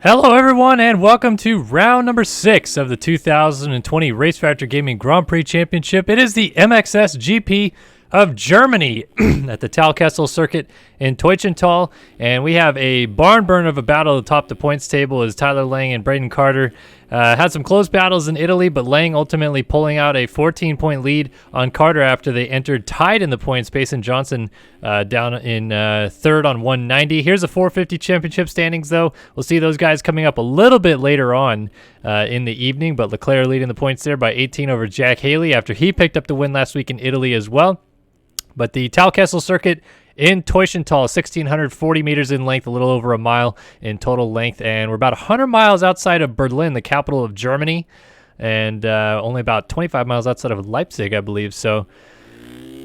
Hello everyone and welcome to round number 6 of the 2020 Race Factor Gaming Grand Prix Championship. It is the MXSGP of Germany at the Talkessel circuit in Teutschenthal, and we have a barn burn of a battle atop the points table as Tyler Lang and Braden Carter had some close battles in Italy, but Lang ultimately pulling out a 14-point lead on Carter after they entered tied in the points. Payson Johnson down in third on 190. Here's the 450 championship standings, though. We'll see those guys coming up a little bit later on in the evening, but Leclerc leading the points there by 18 over Jack Haley after he picked up the win last week in Italy as well. But the Talkessel circuit in Teutschenthal, 1,640 meters in length, a little over a mile in total length, and we're about 100 miles outside of Berlin, the capital of Germany, and only about 25 miles outside of Leipzig, I believe. So,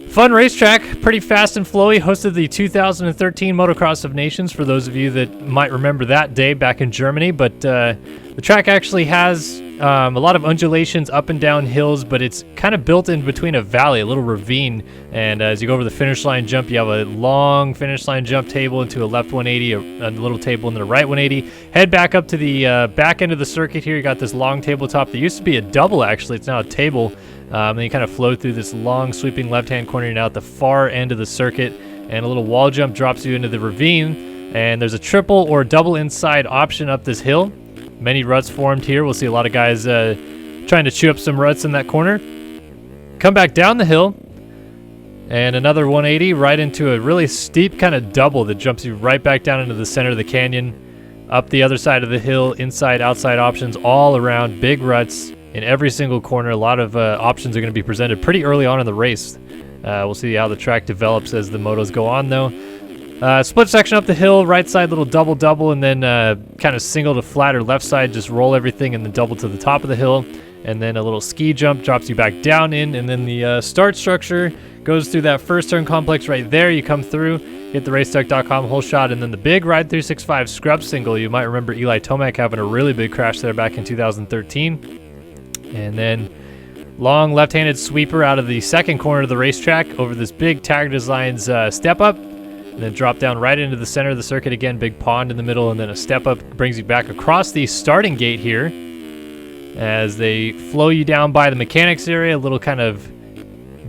fun racetrack, pretty fast and flowy. Hosted the 2013 Motocross of Nations, for those of you that might remember that day back in Germany. But the track actually has a lot of undulations up and down hills, but it's kind of built in between a valley, a little ravine. And as you go over the finish line jump, you have a long finish line jump table into a left 180, a little table into the right 180. Head back up to the back end of the circuit here. You got this long tabletop. There used to be a double, actually. It's now a table. Then you kind of flow through this long sweeping left-hand corner. You're now at the far end of the circuit, and a little wall jump drops you into the ravine. And there's a triple or double inside option up this hill. Many ruts formed here. We'll see a lot of guys trying to chew up some ruts in that corner. Come back down the hill, and another 180 right into a really steep kind of double that jumps you right back down into the center of the canyon. Up the other side of the hill, inside, outside options all around. Big ruts in every single corner. A lot of options are going to be presented pretty early on in the race. We'll see how the track develops as the motos go on, though. Split section up the hill, right side little double, and then kind of single to flat or left side, just roll everything and then double to the top of the hill. And then a little ski jump drops you back down in, and then the start structure goes through that first turn complex right there. You come through, hit the raceduck.com whole shot, and then the big Ride 365 scrub single. You might remember Eli Tomac having a really big crash there back in 2013. And then long left-handed sweeper out of the second corner of the racetrack over this big Tag Designs step up, and then drop down right into the center of the circuit again. Big pond in the middle, and then a step up brings you back across the starting gate here as they flow you down by the mechanics area. A little kind of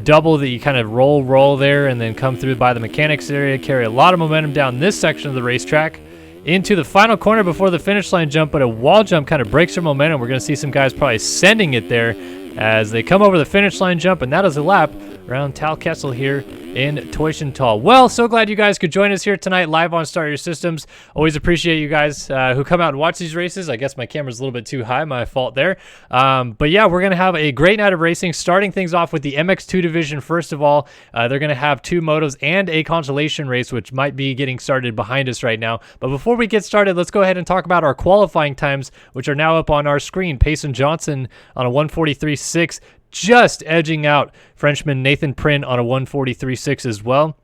double that you kind of roll there, and then come through by the mechanics area, carry a lot of momentum down this section of the racetrack into the final corner before the finish line jump, but a wall jump kind of breaks their momentum. We're going to see some guys probably sending it there as they come over the finish line jump, and that is a lap around Talkessel here in Teutschenthal. Well, so glad you guys could join us here tonight live on Start Your Systems. Always appreciate you guys who come out and watch these races. I guess my camera's a little bit too high, my fault there. But yeah, we're going to have a great night of racing, starting things off with the MX2 division. First of all, they're going to have 2 motos and a consolation race, which might be getting started behind us right now. But before we get started, let's go ahead and talk about our qualifying times, which are now up on our screen. Payson Johnson on a 1:43.6, just edging out Frenchman Nathan Prin on a 1:43.6 as well.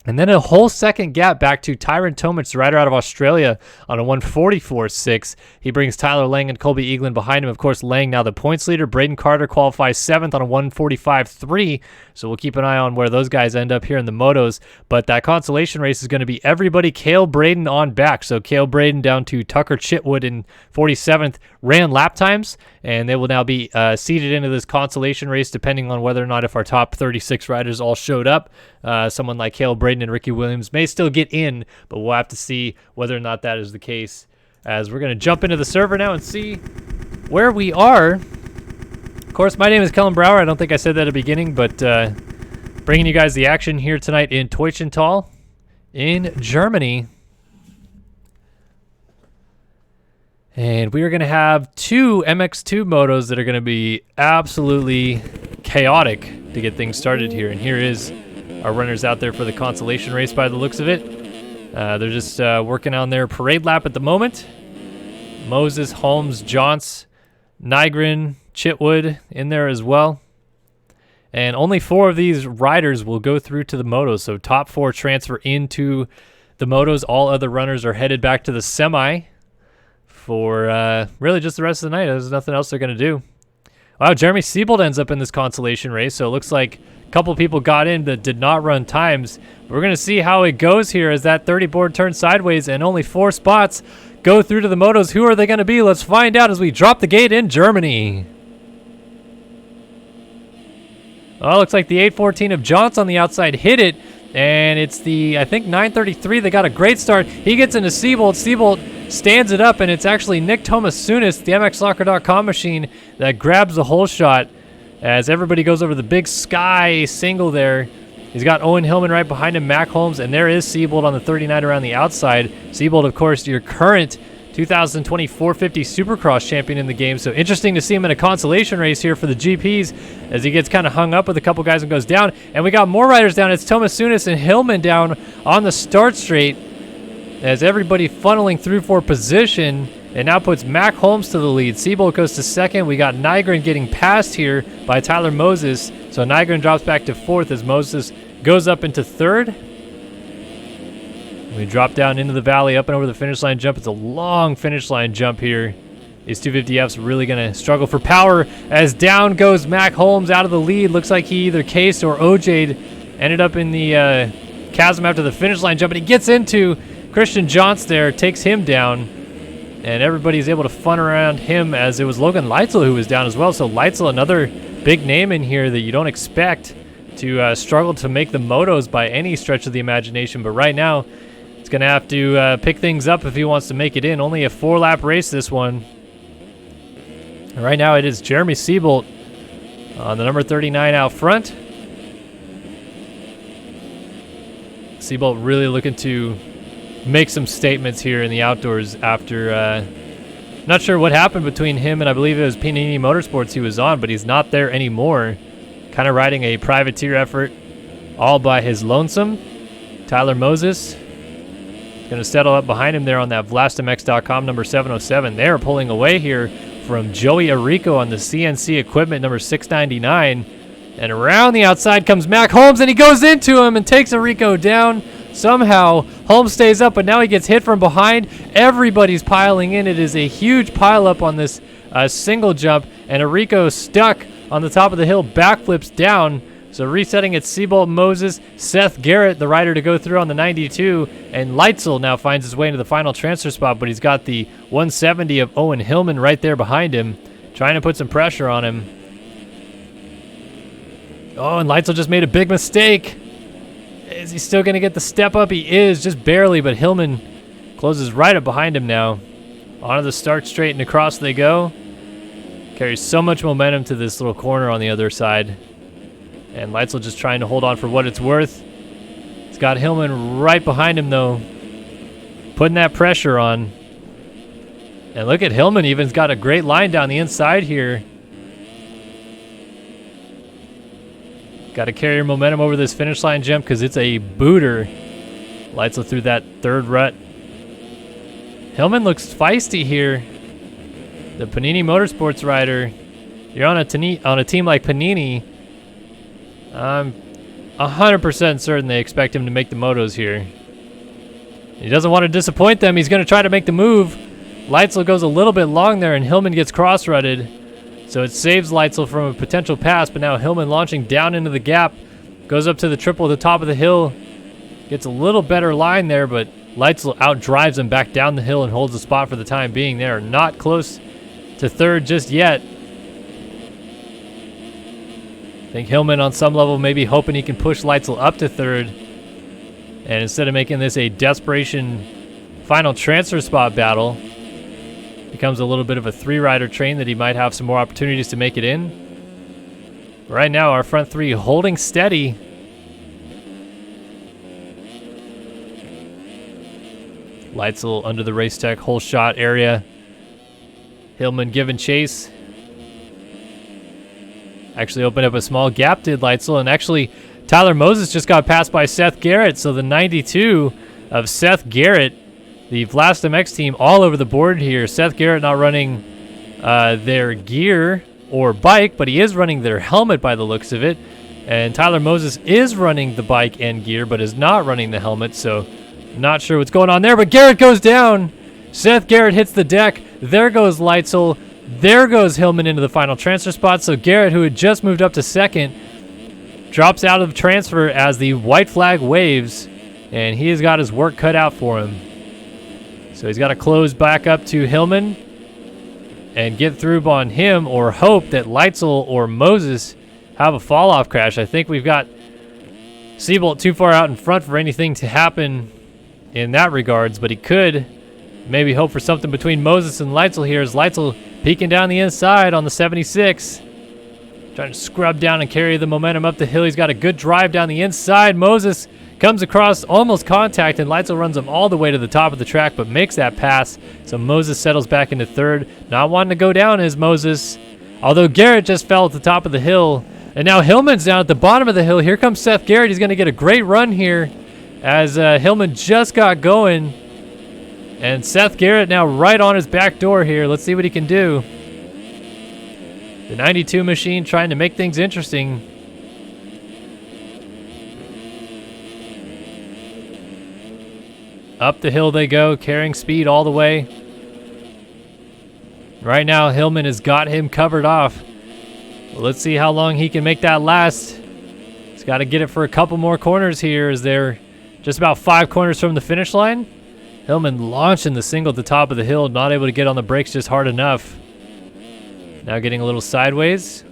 And then a whole second gap back to Tyron Tomic, the rider out of Australia, on a 1:44.6. He brings Tyler Lang and Colby Eaglin behind him. Of course, Lang now the points leader. Braden Carter qualifies 7th on a 1:45.3. So we'll keep an eye on where those guys end up here in the motos. But that consolation race is going to be everybody Cale Braden on back. So Cale Braden down to Tucker Chitwood in 47th ran lap times, and they will now be seeded into this consolation race depending on whether or not if our top 36 riders all showed up. Someone like Cale Braden and Ricky Williams may still get in, but we'll have to see whether or not that is the case, as we're going to jump into the server now and see where we are. Of course, my name is Kellen Brauer. I don't think I said that at the beginning, but bringing you guys the action here tonight in Teutschenthal in Germany. And we are going to have 2 MX2 motos that are going to be absolutely chaotic to get things started here. And here is our runners out there for the consolation race by the looks of it. They're just working on their parade lap at the moment. Moses, Holmes, Johns, Nygren, Chitwood in there as well. And only 4 of these riders will go through to the motos. So top 4 transfer into the motos. All other runners are headed back to the semi for really just the rest of the night. There's nothing else they're going to do. Wow, Jeremy Siebold ends up in this consolation race, so it looks like a couple people got in that did not run times. We're going to see how it goes here as that 30 board turns sideways and only 4 spots go through to the motos. Who are they going to be? Let's find out as we drop the gate in Germany. Oh, looks like the 814 of Johns on the outside hit it, and it's the, I think, 933 that got a great start. He gets into Siebold. Siebold stands it up, and it's actually Nick Tomasunis, the MXLocker.com machine, that grabs the hole shot as everybody goes over the big sky single there. He's got Owen Hillman right behind him, Mac Holmes, and there is Siebold on the 39 around the outside. Siebold, of course, your current 2020 450 Supercross champion in the game, so interesting to see him in a consolation race here for the GPs as he gets kind of hung up with a couple guys and goes down. And we got more riders down. It's Tomasunis and Hillman down on the start straight as everybody funneling through for position, and now puts Mac Holmes to the lead. Siebold goes to second. We got Nygren getting passed here by Tyler Moses, so Nygren drops back to fourth as Moses goes up into third. We drop down into the valley, up and over the finish line jump. It's a long finish line jump here. These 250Fs really going to struggle for power as down goes Mac Holmes out of the lead. Looks like he either cased or OJ'd. Ended up in the chasm after the finish line jump, and he gets into Christian Johnst there, takes him down, and everybody's able to fun around him as it was Logan Leitzel who was down as well. So Leitzel, another big name in here that you don't expect to struggle to make the motos by any stretch of the imagination, but right now it's going to have to pick things up if he wants to make it in. Only a 4-lap race, this one. And right now it is Jeremy Siebold on the number 39 out front. Siebold really looking to make some statements here in the outdoors after, not sure what happened between him and I believe it was Panini Motorsports he was on, but he's not there anymore. Kind of riding a privateer effort all by his lonesome. Tyler Moses going to settle up behind him there on that VlastMX.com number 707. They're pulling away here from Joey Arico on the CNC equipment number 699. And around the outside comes Mac Holmes, and he goes into him and takes Arico down. Somehow, Holmes stays up, but now he gets hit from behind. Everybody's piling in. It is a huge pileup on this single jump, and Arico stuck on the top of the hill, backflips down. So resetting it, Siebold, Moses, Seth Garrett, the rider to go through on the 92, and Leitzel now finds his way into the final transfer spot, but he's got the 170 of Owen Hillman right there behind him, trying to put some pressure on him. Oh, and Leitzel just made a big mistake. Is he still going to get the step up? He is, just barely, but Hillman closes right up behind him now. Onto the start straight and across they go. Carries so much momentum to this little corner on the other side. And Leitzel just trying to hold on for what it's worth. He's got Hillman right behind him, though, putting that pressure on. And look at Hillman, even's got a great line down the inside here. Got to carry your momentum over this finish line jump because it's a booter. Leitzel through that third rut. Hillman looks feisty here. The Panini Motorsports rider. You're on a team like Panini. I'm 100% certain they expect him to make the motos here. He doesn't want to disappoint them. He's going to try to make the move. Leitzel goes a little bit long there, and Hillman gets cross-rutted. So it saves Leitzel from a potential pass, but now Hillman launching down into the gap. Goes up to the triple at the top of the hill. Gets a little better line there, but Leitzel outdrives him back down the hill and holds the spot for the time being there. Not close to third just yet. I think Hillman on some level maybe hoping he can push Leitzel up to third. And instead of making this a desperation final transfer spot battle, becomes a little bit of a 3-rider train that he might have some more opportunities to make it in. Right now, our front 3 holding steady. Leitzel under the race tech whole shot area. Hillman giving chase. Actually opened up a small gap, did Leitzel, and actually Tyler Moses just got passed by Seth Garrett, so the 92 of Seth Garrett, the VlastMX team all over the board here. Seth Garrett not running their gear or bike, but he is running their helmet by the looks of it. And Tyler Moses is running the bike and gear, but is not running the helmet, so not sure what's going on there. But Garrett goes down. Seth Garrett hits the deck. There goes Leitzel. There goes Hillman into the final transfer spot. So Garrett, who had just moved up to second, drops out of transfer as the white flag waves, and he has got his work cut out for him. So he's got to close back up to Hillman and get through on him, or hope that Leitzel or Moses have a fall-off crash. I think we've got Seabolt too far out in front for anything to happen in that regards, but he could maybe hope for something between Moses and Leitzel here, as Leitzel peeking down the inside on the 76. Trying to scrub down and carry the momentum up the hill. He's got a good drive down the inside. Moses comes across, almost contact, and Leitzel runs him all the way to the top of the track, but makes that pass. So Moses settles back into third. Not wanting to go down is Moses, although Garrett just fell at the top of the hill. And now Hillman's down at the bottom of the hill. Here comes Seth Garrett. He's going to get a great run here as Hillman just got going. And Seth Garrett now right on his back door here. Let's see what he can do. The 92 machine trying to make things interesting. Up the hill they go, carrying speed all the way. Right now, Hillman has got him covered off. Well, let's see how long he can make that last. He's got to get it for a couple more corners here, as they're just about 5 corners from the finish line. Hillman launching the single at the top of the hill, not able to get on the brakes just hard enough. Now getting a little sideways.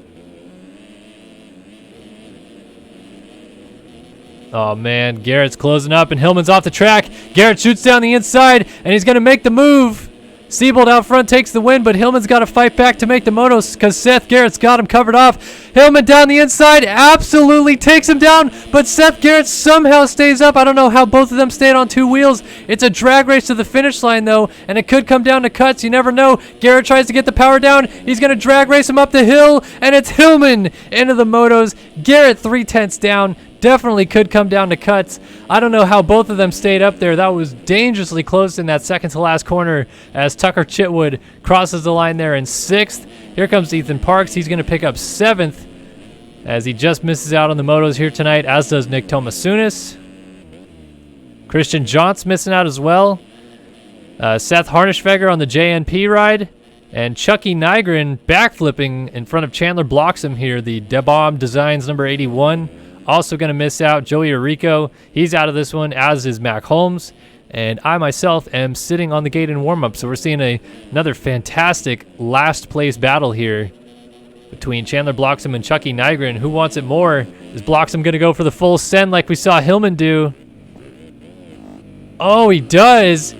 Oh, man. Garrett's closing up, and Hillman's off the track. Garrett shoots down the inside, and he's going to make the move. Seabolt out front takes the win, but Hillman's got to fight back to make the motos because Seth Garrett's got him covered off. Hillman down the inside absolutely takes him down, but Seth Garrett somehow stays up. I don't know how both of them stayed on 2 wheels. It's a drag race to the finish line, though, and it could come down to cuts. You never know. Garrett tries to get the power down. He's going to drag race him up the hill, and it's Hillman into the motos. Garrett 3/10 down. Definitely could come down to cuts. I don't know how both of them stayed up there. That was dangerously close in that second to last corner as Tucker Chitwood crosses the line there in 6th. Here comes Ethan Parks. He's going to pick up 7th as he just misses out on the motos here tonight, as does Nick Tomasunis. Christian John's missing out as well. Seth Harnischfeger on the JNP ride. And Chucky Nygren backflipping in front of Chandler Bloxham here, the DeBomb Designs number 81. Also going to miss out Joey Arico. He's out of this one, as is Mac Holmes. And I myself am sitting on the gate in warm-up. So we're seeing another fantastic last place battle here between Chandler Bloxham and Chucky Nygren. Who wants it more? Is Bloxham going to go for the full send like we saw Hillman do? Oh, he does.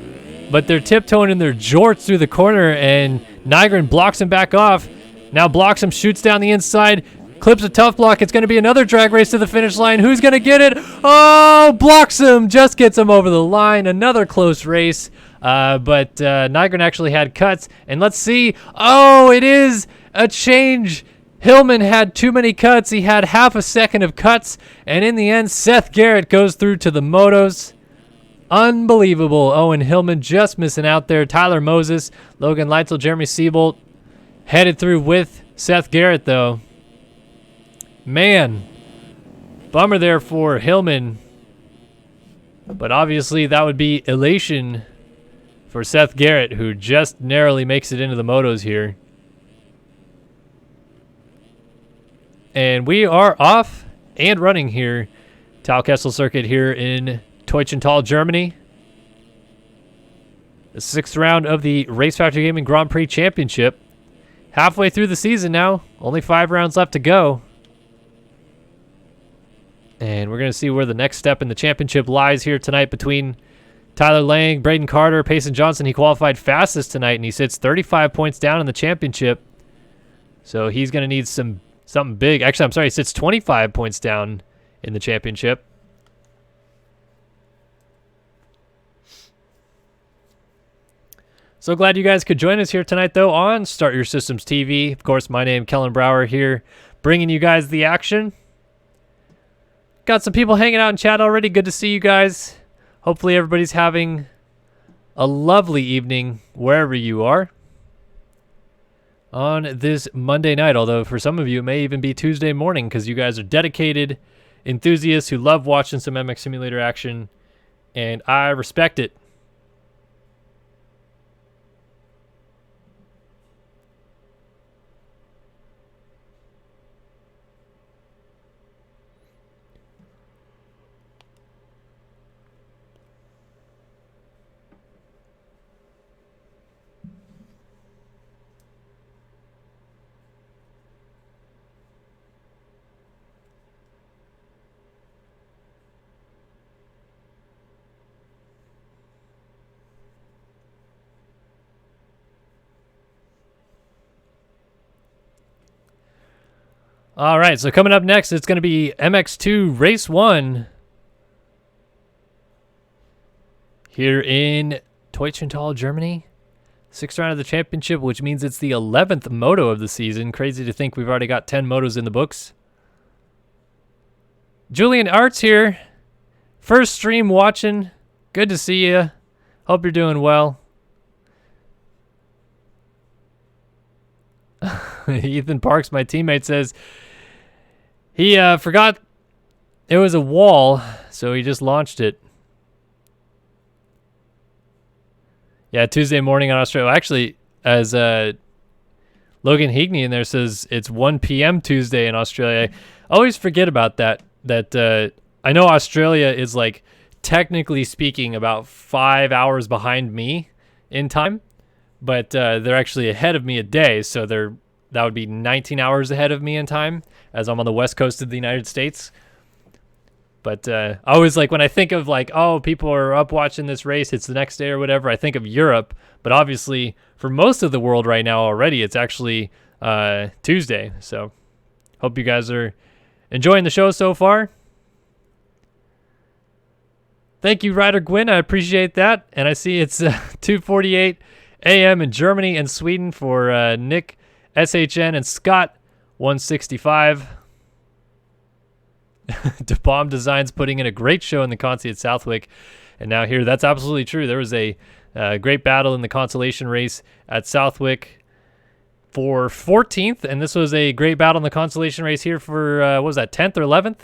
But they're tiptoeing in their jorts through the corner, and Nygren blocks him back off. Now Bloxham shoots down the inside. Clips a tough block. It's going to be another drag race to the finish line. Who's going to get it? Oh, Bloxham just gets him over the line. Another close race. But Nygren actually had cuts. And let's see. Oh, it is a change. Hillman had too many cuts. He had half a second of cuts. And in the end, Seth Garrett goes through to the motos. Unbelievable. Owen Hillman just missing out there. Tyler Moses, Logan Leitzel, Jeremy Seabolt headed through with Seth Garrett, though. Man, bummer there for Hillman, but obviously that would be elation for Seth Garrett, who just narrowly makes it into the motos here. And we are off and running here, Talkessel Circuit here in Teutschenthal, Germany. The 6th round of the Race Factory Gaming Grand Prix Championship. Halfway through the season now, only 5 rounds left to go. And we're going to see where the next step in the championship lies here tonight between Tyler Lang, Braden Carter, Payson Johnson. He qualified fastest tonight, and he sits 35 points down in the championship. So he's going to need something big. Actually, I'm sorry, he sits 25 points down in the championship. So glad you guys could join us here tonight, though, on Start Your Systems TV. Of course, my name, Kellen Brauer, here, bringing you guys the action. Got some people hanging out in chat already. Good to see you guys. Hopefully everybody's having a lovely evening wherever you are on this Monday night, although for some of you it may even be Tuesday morning because you guys are dedicated enthusiasts who love watching some MX Simulator action, and I respect it. All right, so coming up next, it's going to be MX2 Race 1 here in Teutschenthal, Germany. 6th round of the championship, which means it's the 11th moto of the season. Crazy to think we've already got 10 motos in the books. Julian Arts here. First stream watching. Good to see you. Hope you're doing well. Ethan Parks, my teammate, says he forgot it was a wall, so he just launched it. Yeah, Tuesday morning in Australia. Actually, as Logan Heagney in there says, it's 1 p.m. Tuesday in Australia. I always forget about that. I know Australia is, like, technically speaking about 5 hours behind me in time, but they're actually ahead of me a day, so that would be 19 hours ahead of me in time, as I'm on the west coast of the United States. But I always, like, when I think of, like, oh, people are up watching this race, it's the next day or whatever, I think of Europe. But obviously, for most of the world right now already, it's actually Tuesday. So hope you guys are enjoying the show so far. Thank you, Ryder Gwyn. I appreciate that. And I see it's 2:48 a.m. in Germany and Sweden for Nick, SHN, and Scott 165. DePalm Designs putting in a great show in the Consi at Southwick. And now here, that's absolutely true. There was a great battle in the Consolation race at Southwick for 14th. And this was a great battle in the Consolation race here for, what was that, 10th or 11th?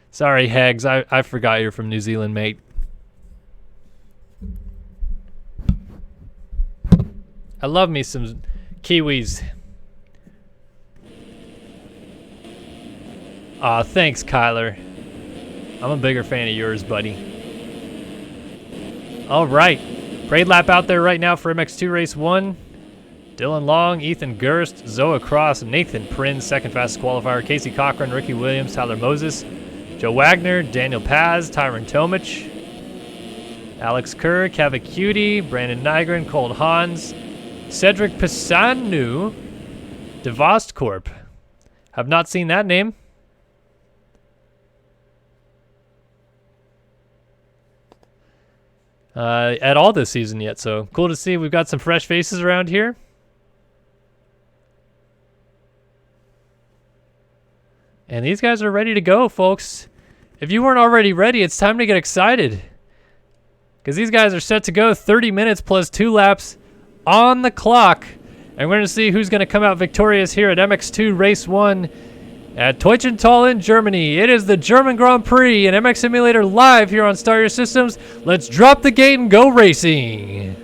Sorry, Hags. I forgot you're from New Zealand, mate. I love me some Kiwis. Aw, thanks, Kyler. I'm a bigger fan of yours, buddy. All right. Parade lap out there right now for MX2 Race 1. Dylan Long, Ethan Gerst, Zoa Cross, Nathan Prinz, second fastest qualifier, Casey Cochran, Ricky Williams, Tyler Moses, Joe Wagner, Daniel Paz, Tyron Tomich, Alex Kerr, Cavacuti, Brandon Nygren, Cole Hans, Cedric Pisanu, Devost Corp. Have not seen that name. At all this season yet, so cool to see. We've got some fresh faces around here. And these guys are ready to go, folks. If you weren't already ready, it's time to get excited. Because these guys are set to go 30 minutes plus 2 laps on the clock. And we're going to see who's going to come out victorious here at MX2 Race 1 at Teutschenthal in Germany. It is the German Grand Prix and MX Simulator live here on Star Your Systems. Let's drop the gate and go racing.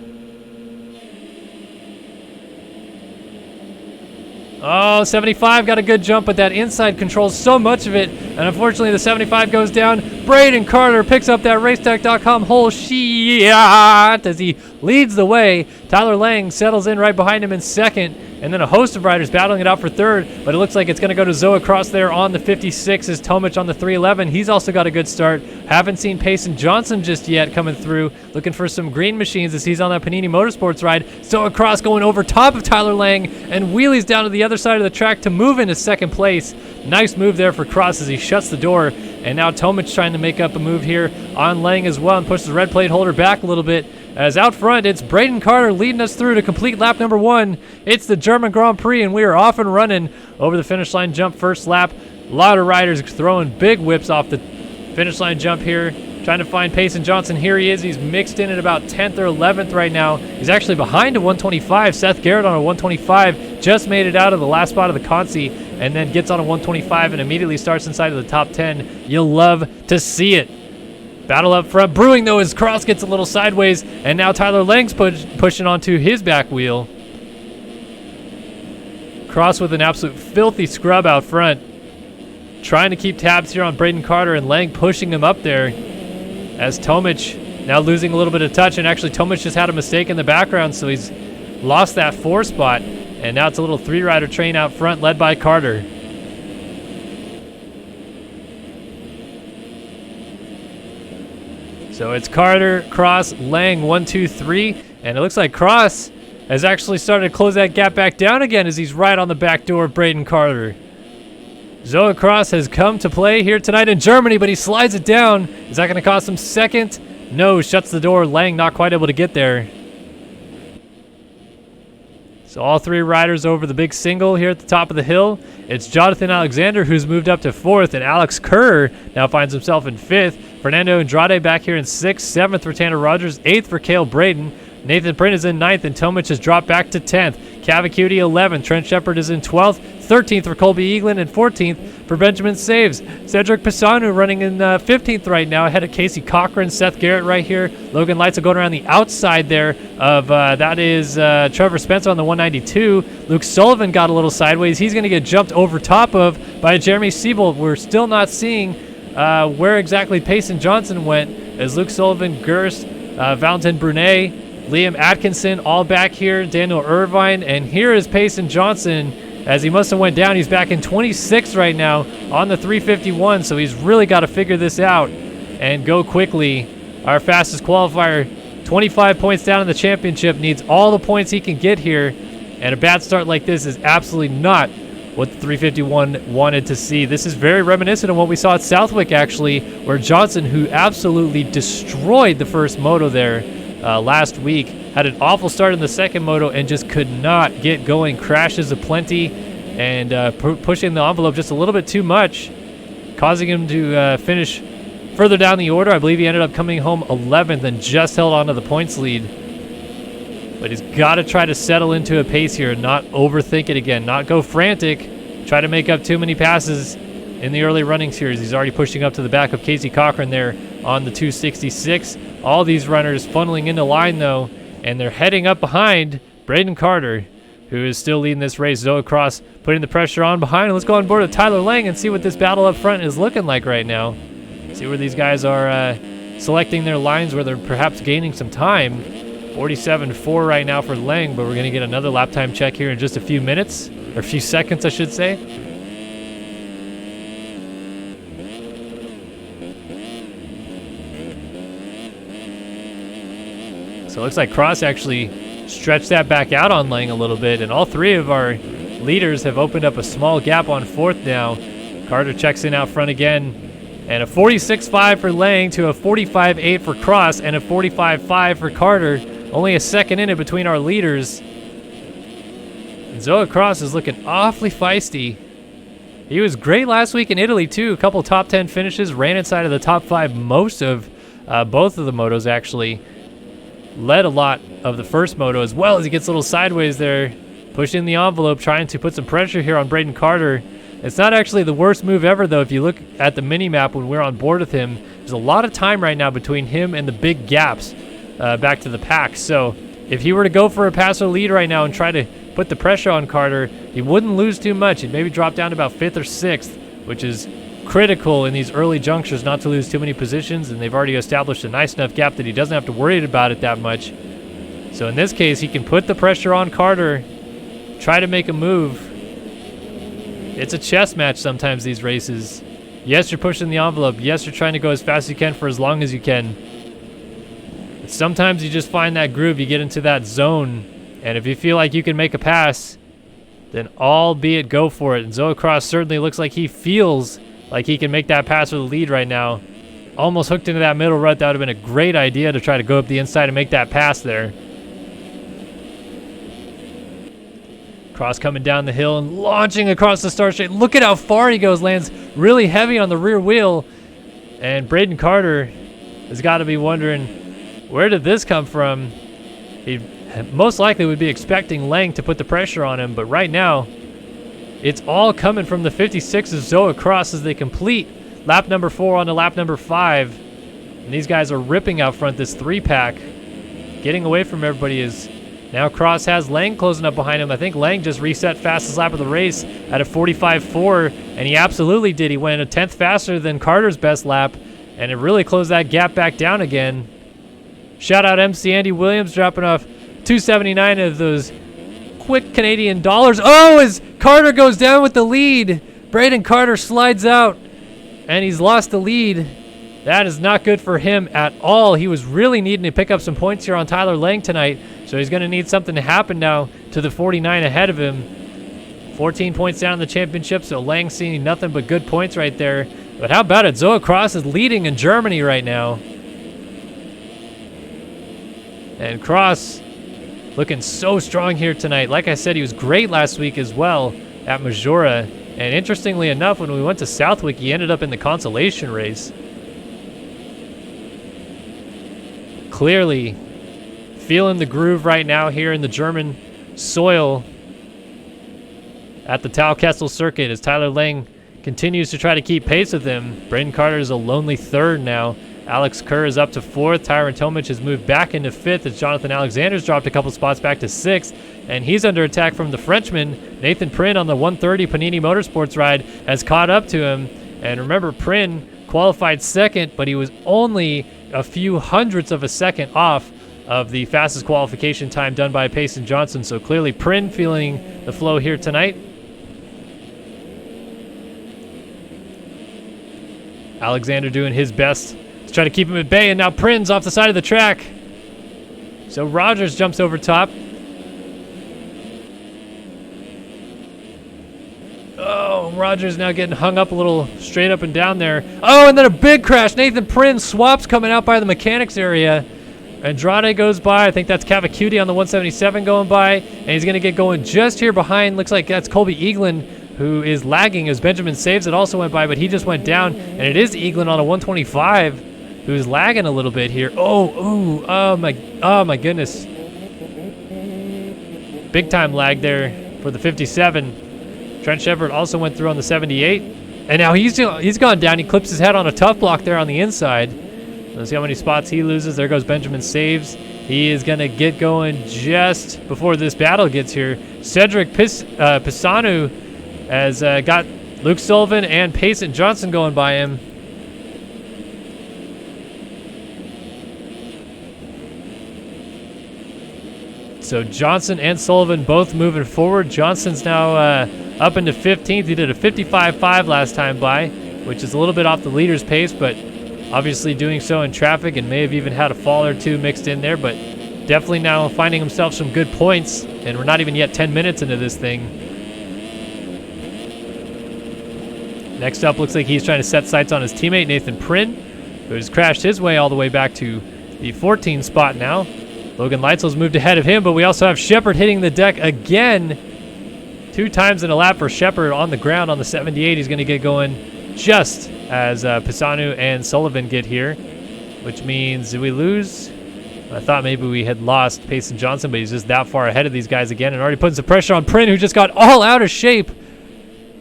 Oh, 75 got a good jump, but that inside controls so much of it. And unfortunately, the 75 goes down. Braden Carter picks up that Racetech.com whole shot as he leads the way. Tyler Lang settles in right behind him in second. And then a host of riders battling it out for third. But it looks like it's going to go to Zoa Cross there on the 56 as Tomich on the 311. He's also got a good start. Haven't seen Payson Johnson just yet coming through. Looking for some green machines as he's on that Panini Motorsports ride. Zoa Cross going over top of Tyler Lang and wheelies down to the other side of the track to move into second place. Nice move there for Cross as he shuts the door. And now Tomich trying to make up a move here on Lang as well and pushes the red plate holder back a little bit. As out front, it's Braden Carter leading us through to complete lap number 1. It's the German Grand Prix, and we are off and running over the finish line jump first lap. A lot of riders throwing big whips off the finish line jump here. Trying to find Payson Johnson. Here he is. He's mixed in at about 10th or 11th right now. He's actually behind a 125. Seth Garrett on a 125 just made it out of the last spot of the Consi and then gets on a 125 and immediately starts inside of the top 10. You'll love to see it. Battle up front. Brewing, though, as Cross gets a little sideways, and now Tyler Lang's pushing onto his back wheel. Cross with an absolute filthy scrub out front. Trying to keep tabs here on Braden Carter, and Lang pushing him up there as Tomich now losing a little bit of touch, and actually Tomich just had a mistake in the background, so he's lost that 4 spot, and now it's a little 3-rider train out front led by Carter. So it's Carter, Cross, Lang, 1, 2, 3. And it looks like Cross has actually started to close that gap back down again as he's right on the back door of Braden Carter. Zoe Cross has come to play here tonight in Germany, but he slides it down. Is that going to cost him second? No, shuts the door. Lang not quite able to get there. So all three riders over the big single here at the top of the hill. It's Jonathan Alexander who's moved up to fourth, and Alex Kerr now finds himself in fifth. Fernando Andrade back here in sixth, seventh for Tanner Rogers, eighth for Cale Braden. Nathan Print is in ninth, and Tomic has dropped back to 10th. Cavacuti 11th. Trent Shepard is in 12th. 13th for Colby Eaglin, and 14th for Benjamin Saves. Cedric Pisanu running in 15th right now, ahead of Casey Cochran. Seth Garrett right here. Logan Leitzel going around the outside there of, that is Trevor Spencer on the 192. Luke Sullivan got a little sideways. He's going to get jumped over top of by Jeremy Siebold. We're still not seeing where exactly Payson Johnson went, as Luke Sullivan, Gerst, Valentin Brunet, Liam Atkinson all back here, Daniel Irvine, and here is Payson Johnson as he must have went down. He's back in 26 right now on the 351, so he's really got to figure this out and go quickly. Our fastest qualifier, 25 points down in the championship, needs all the points he can get here, and a bad start like this is absolutely not what the 351 wanted to see. This is very reminiscent of what we saw at Southwick, actually, where Johnson, who absolutely destroyed the first moto there last week, had an awful start in the second moto and just could not get going. Crashes aplenty and pushing the envelope just a little bit too much, causing him to finish further down the order. I believe he ended up coming home 11th and just held on to the points lead. But he's got to try to settle into a pace here and not overthink it again, not go frantic, try to make up too many passes in the early running series. He's already pushing up to the back of Casey Cochran there on the 266. All these runners funneling into line, though, and they're heading up behind Braden Carter, who is still leading this race. Zoe Cross putting the pressure on behind. Let's go on board with Tyler Lang and see what this battle up front is looking like right now. See where these guys are selecting their lines, where they're perhaps gaining some time. 47.4 right now for Lang, but we're going to get another lap time check here in just a few minutes, or a few seconds, I should say. So it looks like Cross actually stretched that back out on Lang a little bit, and all three of our leaders have opened up a small gap on fourth now. Carter checks in out front again, and a 46.5 for Lang to a 45.8 for Cross and a 45.5 for Carter. Only a second in it between our leaders. And Zoe Cross is looking awfully feisty. He was great last week in Italy too. A couple top 10 finishes, ran inside of the top 5 most of both of the motos actually. Led a lot of the first moto as well, as he gets a little sideways there, pushing the envelope, trying to put some pressure here on Braden Carter. It's not actually the worst move ever, though. If you look at the mini-map when we're on board with him, there's a lot of time right now between him and the big gaps back to the pack. So if he were to go for a passer lead right now and try to put the pressure on Carter, he wouldn't lose too much. He'd maybe drop down to about 5th or 6th, which is critical in these early junctures not to lose too many positions, and they've already established a nice enough gap that he doesn't have to worry about it that much. So in this case, he can put the pressure on Carter, try to make a move. It's a chess match sometimes, these races. Yes, you're pushing the envelope. Yes, you're trying to go as fast as you can for as long as you can. But sometimes you just find that groove, you get into that zone, and if you feel like you can make a pass, then albeit go for it. And Zoe Cross certainly looks like he feels like he can make that pass for the lead right now. Almost hooked into that middle rut. That would have been a great idea to try to go up the inside and make that pass there. Cross coming down the hill and launching across the start straight. Look at how far he goes. Lands really heavy on the rear wheel. And Braden Carter has got to be wondering, where did this come from? He most likely would be expecting Lang to put the pressure on him, but right now, it's all coming from the 56 of Zoe Cross as they complete lap number 4 on to lap number 5. And these guys are ripping out front this 3-pack. Getting away from everybody is now Cross has Lang closing up behind him. I think Lang just reset fastest lap of the race at a 45.4, and he absolutely did. He went a 10th faster than Carter's best lap, and it really closed that gap back down again. Shout out MC Andy Williams dropping off 279 of those quick Canadian dollars. Oh, as Carter goes down with the lead. Braden Carter slides out, and he's lost the lead. That is not good for him at all. He was really needing to pick up some points here on Tyler Lang tonight, so he's going to need something to happen now to the 49 ahead of him. 14 points down in the championship, so Lang seeing nothing but good points right there. But how about it? Zoe Cross is leading in Germany right now. And Cross looking so strong here tonight. Like I said, he was great last week as well at Majora. And interestingly enough, when we went to Southwick, he ended up in the Consolation race. Clearly feeling the groove right now here in the German soil at the Tal Kessel circuit as Tyler Lang continues to try to keep pace with him. Braden Carter is a lonely third now. Alex Kerr is up to fourth. Tyron Tomic has moved back into fifth as Jonathan Alexander's dropped a couple spots back to sixth. And he's under attack from the Frenchman. Nathan Prin on the 130 Panini Motorsports ride has caught up to him. And remember, Prin qualified second, but he was only a few hundredths of a second off of the fastest qualification time done by Payson Johnson. So clearly Prin feeling the flow here tonight. Alexander doing his best to try to keep him at bay, and now Prin's off the side of the track. So Rogers jumps over top. Oh, Rogers now getting hung up a little straight up and down there. Oh, and then a big crash. Nathan Prin swaps coming out by the mechanics area. Andrade goes by. I think that's Cavacuti on the 177 going by, and he's going to get going just here behind. Looks like that's Colby Eaglin, who is lagging as Benjamin Saves it also went by, but he just went down, and it is Eaglin on a 125 who's lagging a little bit here. Oh my goodness. Big time lag there for the 57. Trent Shepard also went through on the 78, and now he's gone down. He clips his head on a tough block there on the inside. Let's see how many spots he loses. There goes Benjamin Saves. He is going to get going just before this battle gets here. Cedric Pisanu has got Luke Sullivan and Payson Johnson going by him. So Johnson and Sullivan both moving forward. Johnson's now up into 15th. He did a 55.5 last time by, which is a little bit off the leader's pace, but obviously doing so in traffic and may have even had a fall or two mixed in there, but definitely now finding himself some good points, and we're not even yet 10 minutes into this thing. Next up, looks like he's trying to set sights on his teammate, Nathan Prin, who has crashed his way all the way back to the 14 spot now. Logan Leitzel's moved ahead of him, but we also have Shepard hitting the deck again. 2 times in a lap for Shepard on the ground on the 78. He's going to get going just as Pisanu and Sullivan get here, which means did we lose? I thought maybe we had lost Payson Johnson, but he's just that far ahead of these guys again and already putting some pressure on Prin, who just got all out of shape,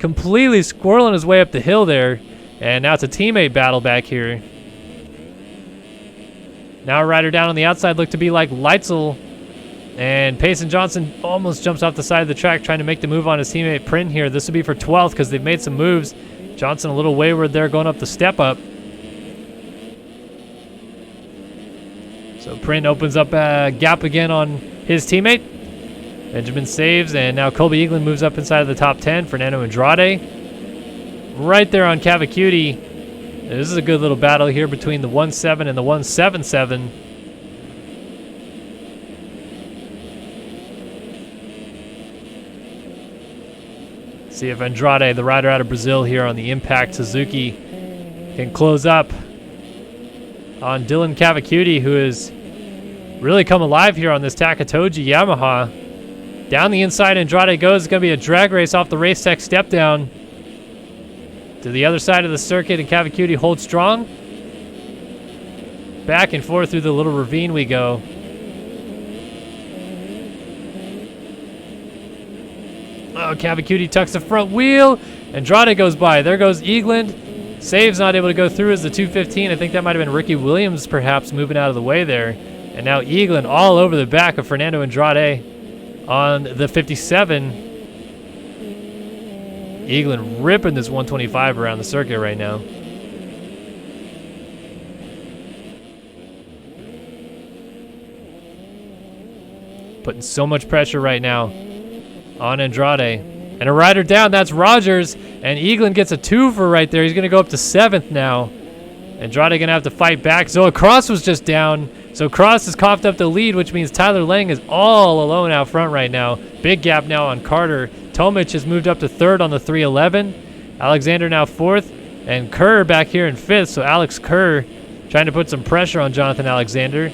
completely squirreling his way up the hill there. And now it's a teammate battle back here. Now a rider down on the outside looked to be like Leitzel, and Payson Johnson almost jumps off the side of the track trying to make the move on his teammate Prin here. This would be for 12th because they've made some moves. Johnson a little wayward there going up the step up. So Prin opens up a gap again on his teammate. Benjamin Saves, and now Colby Eaglin moves up inside of the top 10. Fernando Andrade right there on Cavacuti. This is a good little battle here between the 1.7 and the 1.77. See if Andrade, the rider out of Brazil here on the Impact Suzuki, can close up on Dylan Cavacuti, who has really come alive here on this Takatoji Yamaha. Down the inside, Andrade goes. It's going to be a drag race off the Race Tech step down to the other side of the circuit, and Cavacuti holds strong. Back and forth through the little ravine we go. Oh, Cavacuti tucks the front wheel. Andrade goes by. There goes Eagland. Saves not able to go through as the 215. I think that might have been Ricky Williams perhaps moving out of the way there. And now Eagland all over the back of Fernando Andrade on the 57. Eaglin ripping this 125 around the circuit right now. Putting so much pressure right now on Andrade. And a rider down, that's Rogers. And Eaglin gets a twofer right there. He's going to go up to 7th now. Andrade going to have to fight back. Zoa Cross was just down. So Cross has coughed up the lead, which means Tyler Lang is all alone out front right now. Big gap now on Carter. Tomic has moved up to third on the 311. Alexander now fourth. And Kerr back here in fifth. So Alex Kerr trying to put some pressure on Jonathan Alexander.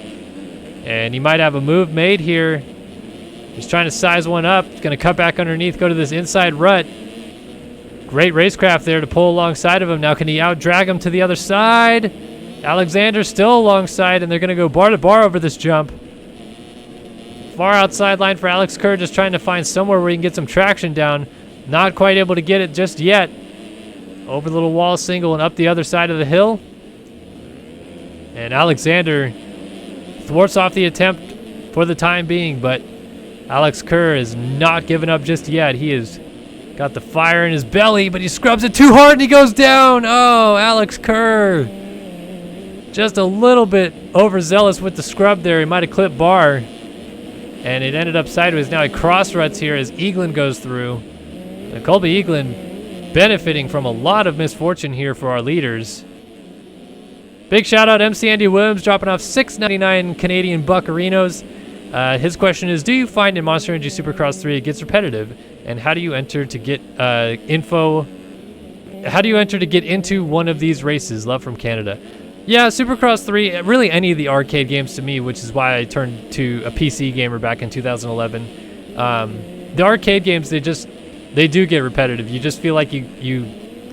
And he might have a move made here. He's trying to size one up. He's going to cut back underneath, go to this inside rut. Great racecraft there to pull alongside of him. Now can he out-drag him to the other side? Alexander still alongside, and they're going to go bar to bar over this jump. Far outside line for Alex Kerr, just trying to find somewhere where he can get some traction down. Not quite able to get it just yet. Over the little wall single and up the other side of the hill. And Alexander thwarts off the attempt for the time being, but Alex Kerr is not giving up just yet. He has got the fire in his belly, but he scrubs it too hard and he goes down. Oh, Alex Kerr. Just a little bit overzealous with the scrub there. He might have clipped bar, and it ended up sideways. Now he cross ruts here as Eaglin goes through. And Colby Eaglin benefiting from a lot of misfortune here for our leaders. Big shout out MC Andy Williams dropping off $6.99 Canadian buccarinos. His question is, do you find in Monster Energy Supercross 3 it gets repetitive? And how do you enter to get info? How do you enter to get into one of these races? Love from Canada. Yeah, Supercross 3, really any of the arcade games to me, which is why I turned to a PC gamer back in 2011. The arcade games, they do get repetitive. You just feel like you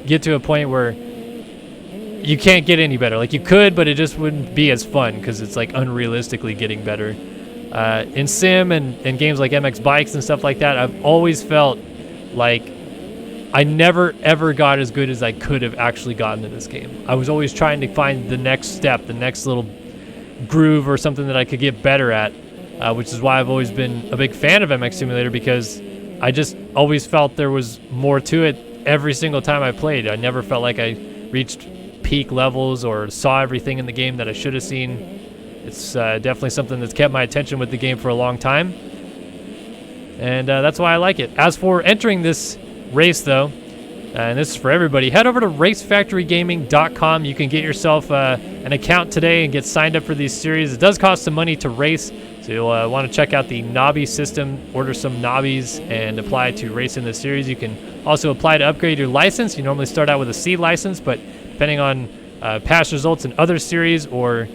get to a point where you can't get any better. Like you could, but it just wouldn't be as fun because it's like unrealistically getting better. In Sim and games like MX Bikes and stuff like that, I've always felt like I never, ever got as good as I could have actually gotten in this game. I was always trying to find the next step, the next little groove or something that I could get better at, which is why I've always been a big fan of MX Simulator, because I just always felt there was more to it every single time I played. I never felt like I reached peak levels or saw everything in the game that I should have seen. It's definitely something that's kept my attention with the game for a long time, and that's why I like it. As for entering this race, though, and this is for everybody, head over to racefactorygaming.com. You can get yourself an account today and get signed up for these series. It does cost some money to race, so you'll want to check out the Nobby system, order some Nobbies, and apply to race in this series. You can also apply to upgrade your license. You normally start out with a C license, but depending on past results in other series, or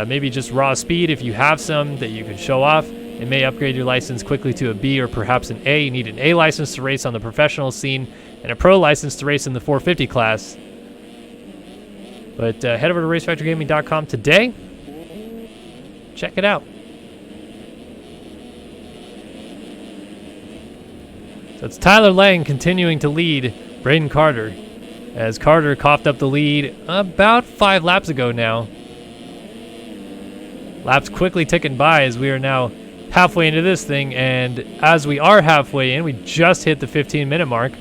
maybe just raw speed, if you have some that you can show off, it may upgrade your license quickly to a B or perhaps an A. You need an A license to race on the professional scene and a pro license to race in the 450 class. But head over to racefactorygaming.com today. Check it out. So it's Tyler Lang continuing to lead Braden Carter, as Carter coughed up the lead about 5 laps ago now. Laps quickly ticking by as we are now halfway into this thing, and as we are halfway in, we just hit the 15-minute mark.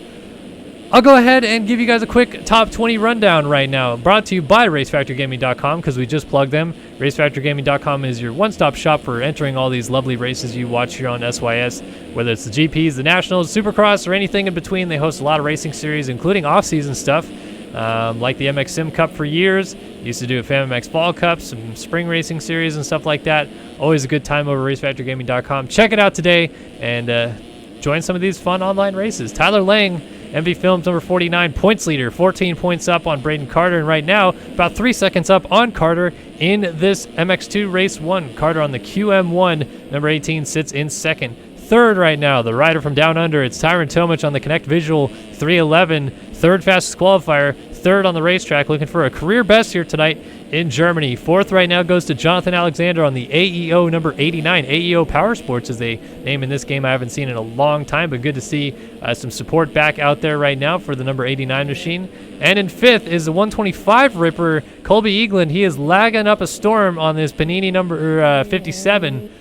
I'll go ahead and give you guys a quick top 20 rundown right now, brought to you by racefactorygaming.com, because we just plugged them. Racefactorygaming.com is your one-stop shop for entering all these lovely races you watch here on SYS, whether it's the GPs, the Nationals, Supercross, or anything in between. They host a lot of racing series, including off-season stuff, like the MX Sim Cup for years. Used to do a FamMX Fall Cup, some spring racing series and stuff like that. Always a good time over racefactorygaming.com. Check it out today and join some of these fun online races. Tyler Lang, MV Films number 49, points leader, 14 points up on Braden Carter, and right now about 3 seconds up on Carter in this MX2 Race 1. Carter on the QM1, number 18, sits in second. Third right now, the rider from down under, it's Tyron Tomic on the Connect Visual 311, third fastest qualifier, third on the racetrack, looking for a career best here tonight in Germany. Fourth right now goes to Jonathan Alexander on the AEO number 89. AEO Power Sports is a name in this game I haven't seen in a long time, but good to see some support back out there right now for the number 89 machine. And in fifth is the 125 Ripper, Colby Eaglin. He is lagging up a storm on this Panini number 57.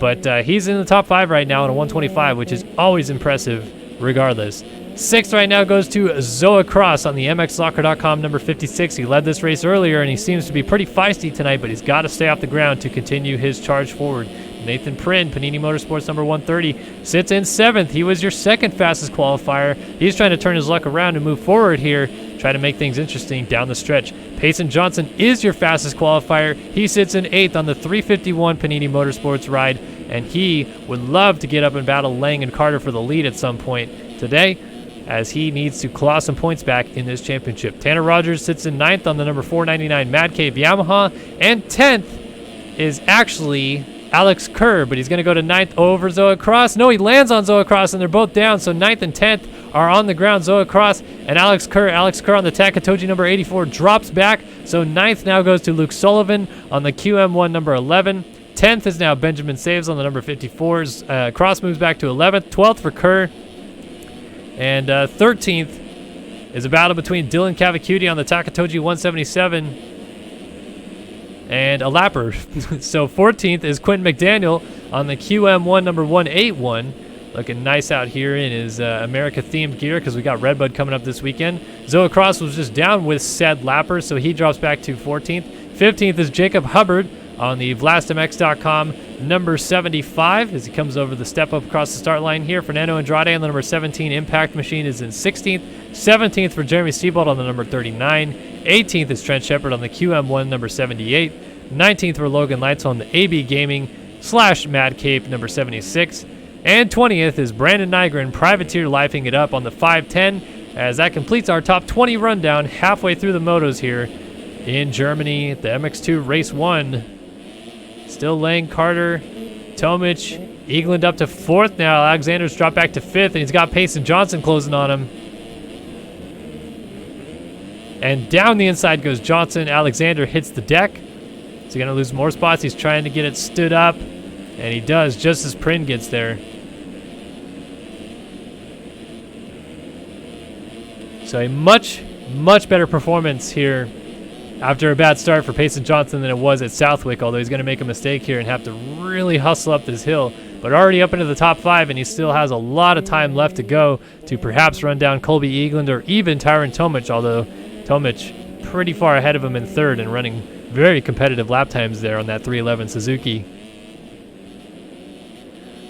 But he's in the top 5 right now in a 125, which is always impressive regardless. Sixth right now goes to Zoa Cross on the MXSoccer.com number 56. He led this race earlier, and he seems to be pretty feisty tonight, but he's got to stay off the ground to continue his charge forward. Nathan Prin, Panini Motorsports number 130, sits in seventh. He was your second fastest qualifier. He's trying to turn his luck around and move forward here, try to make things interesting down the stretch. Payson Johnson is your fastest qualifier. He sits in 8th on the 351 Panini Motorsports ride, and he would love to get up and battle Lang and Carter for the lead at some point today, as he needs to claw some points back in this championship. Tanner Rogers sits in 9th on the number 499 Mad Cave Yamaha, and 10th is actually Alex Kerr, but he's going to go to 9th over Zoa Cross. No, he lands on Zoa Cross, and they're both down, so 9th and 10th are on the ground. Zoa Cross and Alex Kerr. Alex Kerr on the Takatoji number 84 drops back, so 9th now goes to Luke Sullivan on the QM1 number 11. 10th is now Benjamin Saves on the number 54s. Cross moves back to 11th. 12th for Kerr. And 13th is a battle between Dylan Cavacuti on the Takatoji 177 and a lapper. So 14th is Quentin McDaniel on the QM1 number 181. Looking nice out here in his America-themed gear because we got Redbud coming up this weekend. Zoa Cross was just down with said lapper, so he drops back to 14th. 15th is Jacob Hubbard on the VlastMX.com number 75 as he comes over the step up across the start line here. Fernando Andrade on the number 17 Impact Machine is in 16th. 17th for Jeremy Seabold on the number 39. 18th is Trent Shepard on the QM1 number 78. 19th for Logan Lights on the AB Gaming / Mad Cape number 76. And 20th is Brandon Nygren, Privateer lifing it up on the 510 as that completes our top 20 rundown halfway through the motos here in Germany. The MX2 Race 1. Still Lang, Carter, Tomic, Eagland up to 4th now. Alexander's dropped back to 5th, and he's got Payson Johnson closing on him. And down the inside goes Johnson. Alexander hits the deck. Is he going to lose more spots? He's trying to get it stood up, and he does just as Prin gets there. So a much, much better performance here after a bad start for Payson Johnson than it was at Southwick, although he's going to make a mistake here and have to really hustle up this hill. But already up into the top 5, and he still has a lot of time left to go to perhaps run down Colby Eagland or even Tyron Tomic, although Tomic pretty far ahead of him in 3rd and running very competitive lap times there on that 311 Suzuki.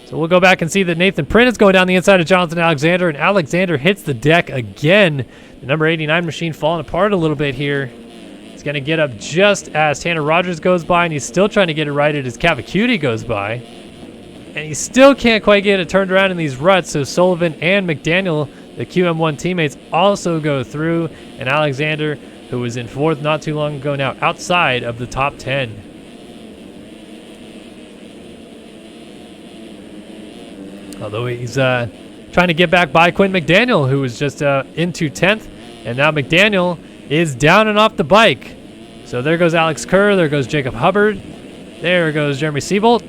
So we'll go back and see that Nathan Prin is going down the inside of Jonathan Alexander, and Alexander hits the deck again. The number 89 machine falling apart a little bit here. He's going to get up just as Tanner Rogers goes by, and he's still trying to get it righted as Cavacuti goes by. And he still can't quite get it turned around in these ruts, so Sullivan and McDaniel, the QM1 teammates, also go through, and Alexander, who was in 4th not too long ago, now outside of the top 10. Although he's trying to get back by Quentin McDaniel, who was just into 10th. And now McDaniel is down and off the bike. So there goes Alex Kerr. There goes Jacob Hubbard. There goes Jeremy Seabolt.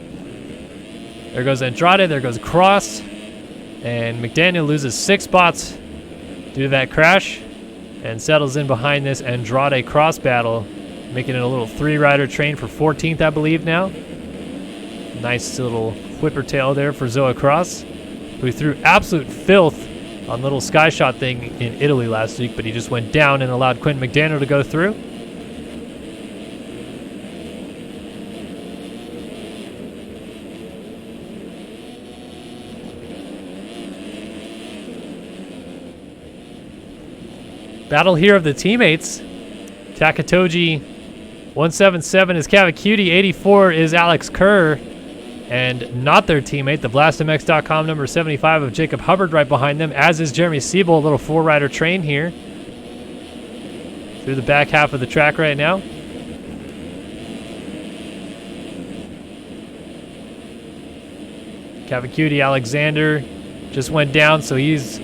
There goes Andrade. There goes Cross. And McDaniel loses 6 spots due to that crash and settles in behind this Andrade Cross battle, making it a little 3-rider train for 14th, I believe, now. Nice little whipper tail there for Zoa Cross, who threw absolute filth on little sky shot thing in Italy last week, but he just went down and allowed Quentin McDaniel to go through. Battle here of the teammates. Takatoji 177 is Cavacuti, 84 is Alex Kerr, and not their teammate, the VlastMX.com number 75 of Jacob Hubbard right behind them, as is Jeremy Seabold, a little 4-rider train here through the back half of the track right now. Cavacuti Alexander just went down, so he's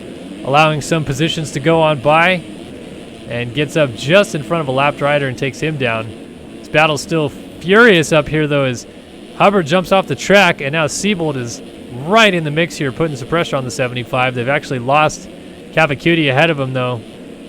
allowing some positions to go on by and gets up just in front of a lapped rider and takes him down. This battle's still furious up here, though, as Hubbard jumps off the track, and now Seabold is right in the mix here, putting some pressure on the 75. They've actually lost Cavacuti ahead of him, though.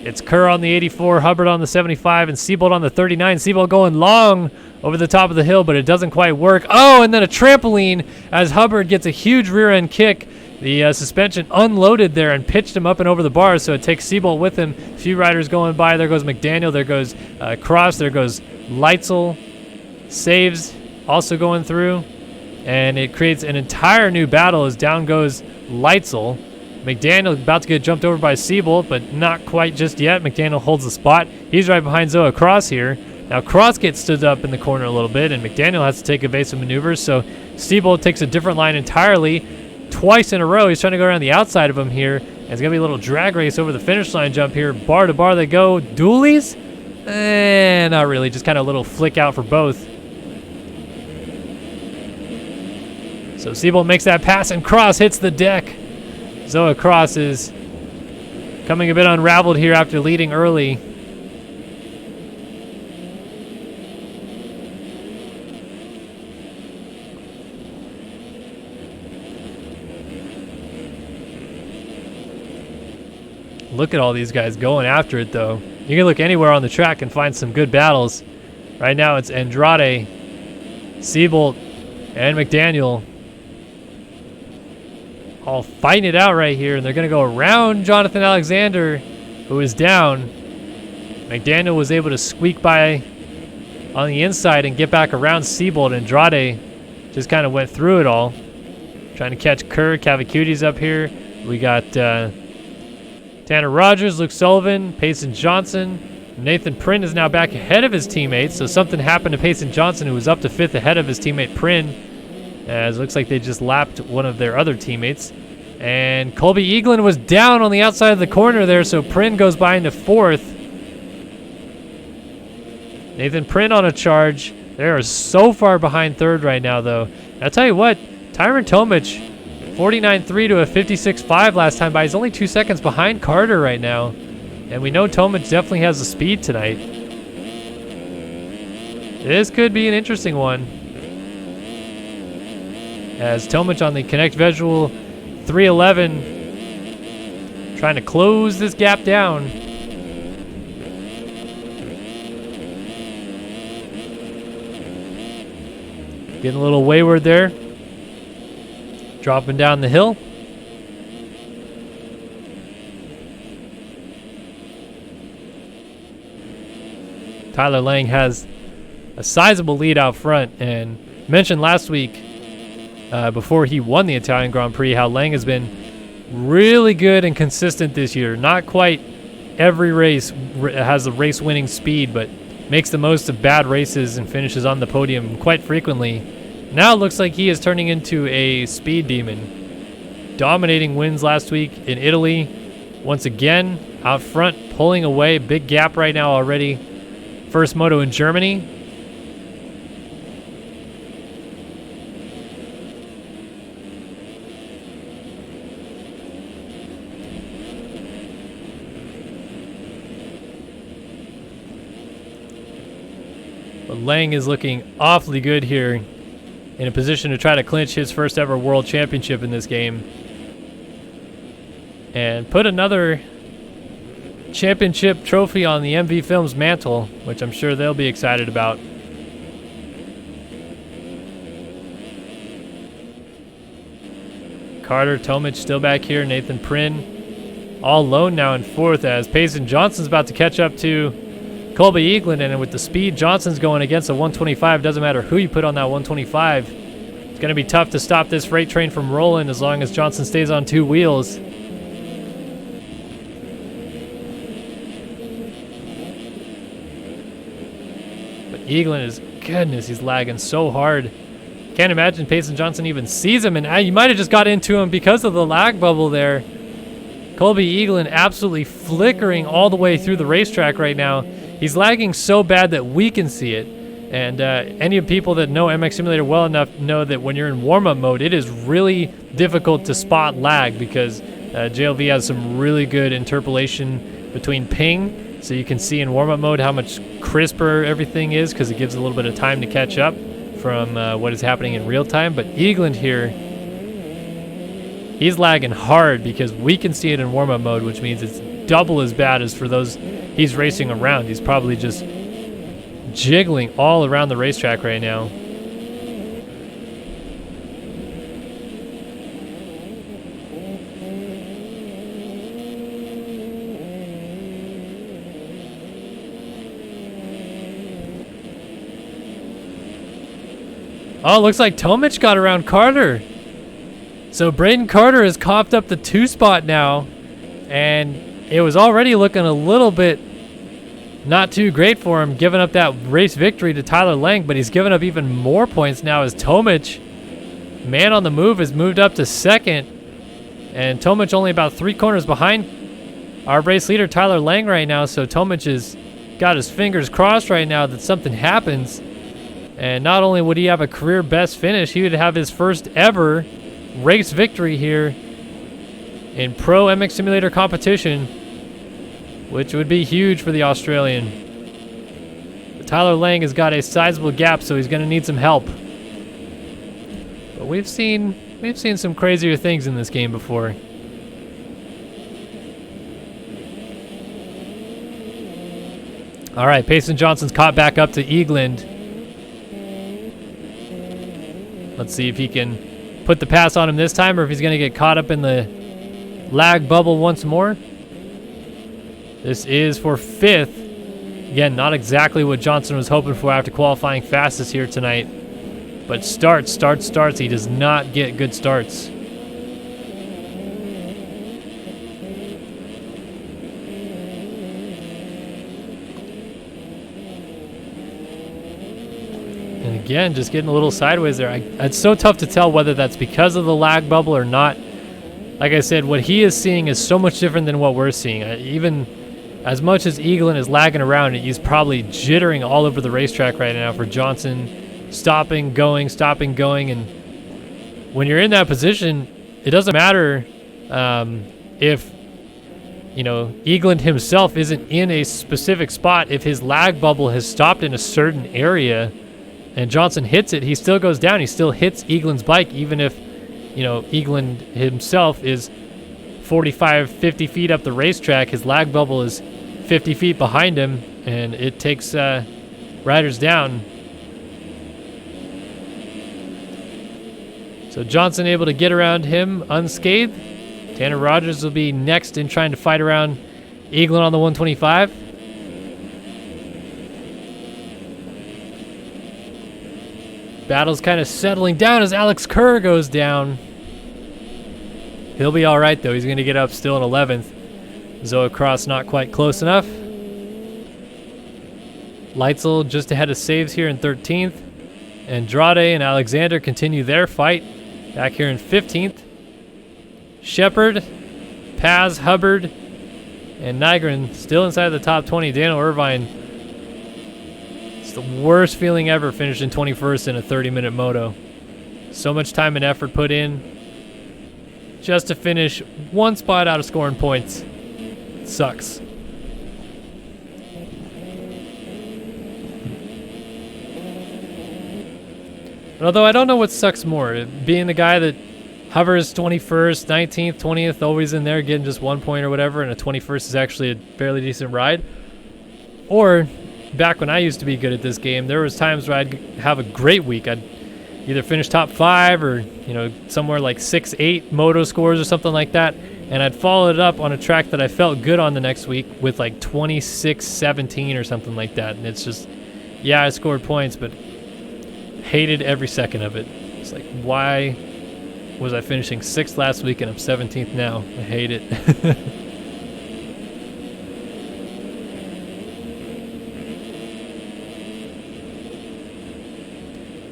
It's Kerr on the 84, Hubbard on the 75, and Seabold on the 39. Seabold going long over the top of the hill, but it doesn't quite work. Oh, and then a trampoline as Hubbard gets a huge rear-end kick. The suspension unloaded there and pitched him up and over the bars, so it takes Seabold with him. A few riders going by. There goes McDaniel. There goes Cross. There goes Leitzel. Saves also going through. And it creates an entire new battle as down goes Leitzel. McDaniel about to get jumped over by Siebold, but not quite just yet. McDaniel holds the spot. He's right behind Zoa Cross here. Now Cross gets stood up in the corner a little bit, and McDaniel has to take evasive maneuvers, so Siebold takes a different line entirely. Twice in a row, he's trying to go around the outside of him here. And it's going to be a little drag race over the finish line jump here. Bar to bar they go. Dualies? Not really. Just kind of a little flick out for both. So Siebold makes that pass, and Cross hits the deck. Zoa Cross is coming a bit unraveled here after leading early. Look at all these guys going after it, though. You can look anywhere on the track and find some good battles. Right now it's Andrade, Siebold, and McDaniel all fighting it out right here, and they're going to go around Jonathan Alexander, who is down. McDaniel was able to squeak by on the inside and get back around Siebold. Andrade just kind of went through it all. Trying to catch Kerr. Cavacuti's up here. We got Tanner Rogers, Luke Sullivan, Payson Johnson. Nathan Prynne is now back ahead of his teammates, so something happened to Payson Johnson, who was up to 5th ahead of his teammate Prynne, as it looks like they just lapped one of their other teammates. And Colby Eaglin was down on the outside of the corner there, so Prynne goes by into 4th. Nathan Prynne on a charge. They are so far behind 3rd right now, though. I'll tell you what, Tyron Tomic, 49.3 to a 56.5 last time by. He's only 2 seconds behind Carter right now. And we know Tomic definitely has the speed tonight. This could be an interesting one, as Tomic on the Connect Visual 311 trying to close this gap down. Getting a little wayward there. Dropping down the hill. Tyler Lang has a sizable lead out front, and mentioned last week before he won the Italian Grand Prix how Lang has been really good and consistent this year. Not quite every race has the race winning speed, but makes the most of bad races and finishes on the podium quite frequently. Now it looks like he is turning into a speed demon. Dominating wins last week in Italy. Once again, out front, pulling away. Big gap right now already. First moto in Germany. But Lang is looking awfully good here, in a position to try to clinch his first ever world championship in this game and put another championship trophy on the MV Films mantle, which I'm sure they'll be excited about. Carter, Tomic still back here. Nathan Prynne all alone now in 4th, as Payson Johnson's about to catch up to Colby Eaglin, and with the speed Johnson's going against a 125, doesn't matter who you put on that 125. It's going to be tough to stop this freight train from rolling as long as Johnson stays on 2 wheels. But Eaglin is, goodness, he's lagging so hard. Can't imagine Payson Johnson even sees him, and you might have just got into him because of the lag bubble there. Colby Eaglin absolutely flickering all the way through the racetrack right now. He's lagging so bad that we can see it. And any people that know MX Simulator well enough know that when you're in warm-up mode, it is really difficult to spot lag, because JLV has some really good interpolation between ping, so you can see in warm-up mode how much crisper everything is, because it gives a little bit of time to catch up from what is happening in real time. But Eaglin here, he's lagging hard because we can see it in warm-up mode, which means it's double as bad as for those he's racing around. He's probably just jiggling all around the racetrack right now. Oh, looks like Tomic got around Carter. So Braden Carter has coughed up the 2 spot now, and it was already looking a little bit not too great for him, giving up that race victory to Tyler Lang, but he's given up even more points now as Tomic, man on the move, has moved up to 2nd, and Tomic only about 3 corners behind our race leader Tyler Lang right now, so Tomic has got his fingers crossed right now that something happens, and not only would he have a career best finish, he would have his first ever race victory here in Pro MX Simulator competition, which would be huge for the Australian. But Tyler Lang has got a sizable gap, so he's going to need some help. But we've seen some crazier things in this game before. All right, Payson Johnson's caught back up to Eagland. Let's see if he can put the pass on him this time, or if he's going to get caught up in the lag bubble once more. This is for 5th. Again, not exactly what Johnson was hoping for after qualifying fastest here tonight. But starts. He does not get good starts. And again, just getting a little sideways there. It's so tough to tell whether that's because of the lag bubble or not. Like I said, what he is seeing is so much different than what we're seeing. Even as much as Eaglin is lagging around, he's probably jittering all over the racetrack right now for Johnson, stopping, going, and when you're in that position, it doesn't matter if, you know, Eagland himself isn't in a specific spot. If his lag bubble has stopped in a certain area and Johnson hits it, he still goes down. He still hits Eagland's bike, even if, you know, Eagland himself is 45, 50 feet up the racetrack. His lag bubble is 50 feet behind him, and it takes riders down. So Johnson able to get around him unscathed. Tanner Rogers will be next in trying to fight around Eagland on the 125. Battle's kind of settling down as Alex Kerr goes down. He'll be all right, though. He's going to get up still in 11th. Zoe Cross not quite close enough. Leitzel just ahead of Saves here in 13th. Andrade and Alexander continue their fight back here in 15th. Shepard, Paz, Hubbard, and Nygren still inside the top 20. Daniel Irvine, it's the worst feeling ever finishing 21st in a 30-minute moto. So much time and effort put in just to finish 1 spot out of scoring points. It sucks. Although I don't know what sucks more, being the guy that hovers 21st, 19th, 20th, always in there getting just 1 point or whatever, and a 21st is actually a fairly decent ride. Or back when I used to be good at this game, there was times where I'd have a great week. I'd either finish top 5 or, you know, somewhere like 6, 8 moto scores or something like that, and I'd follow it up on a track that I felt good on the next week with like 26, 17 or something like that. And it's just, yeah, I scored points, but hated every second of it. It's like, why was I finishing 6th last week and I'm 17th now? I hate it.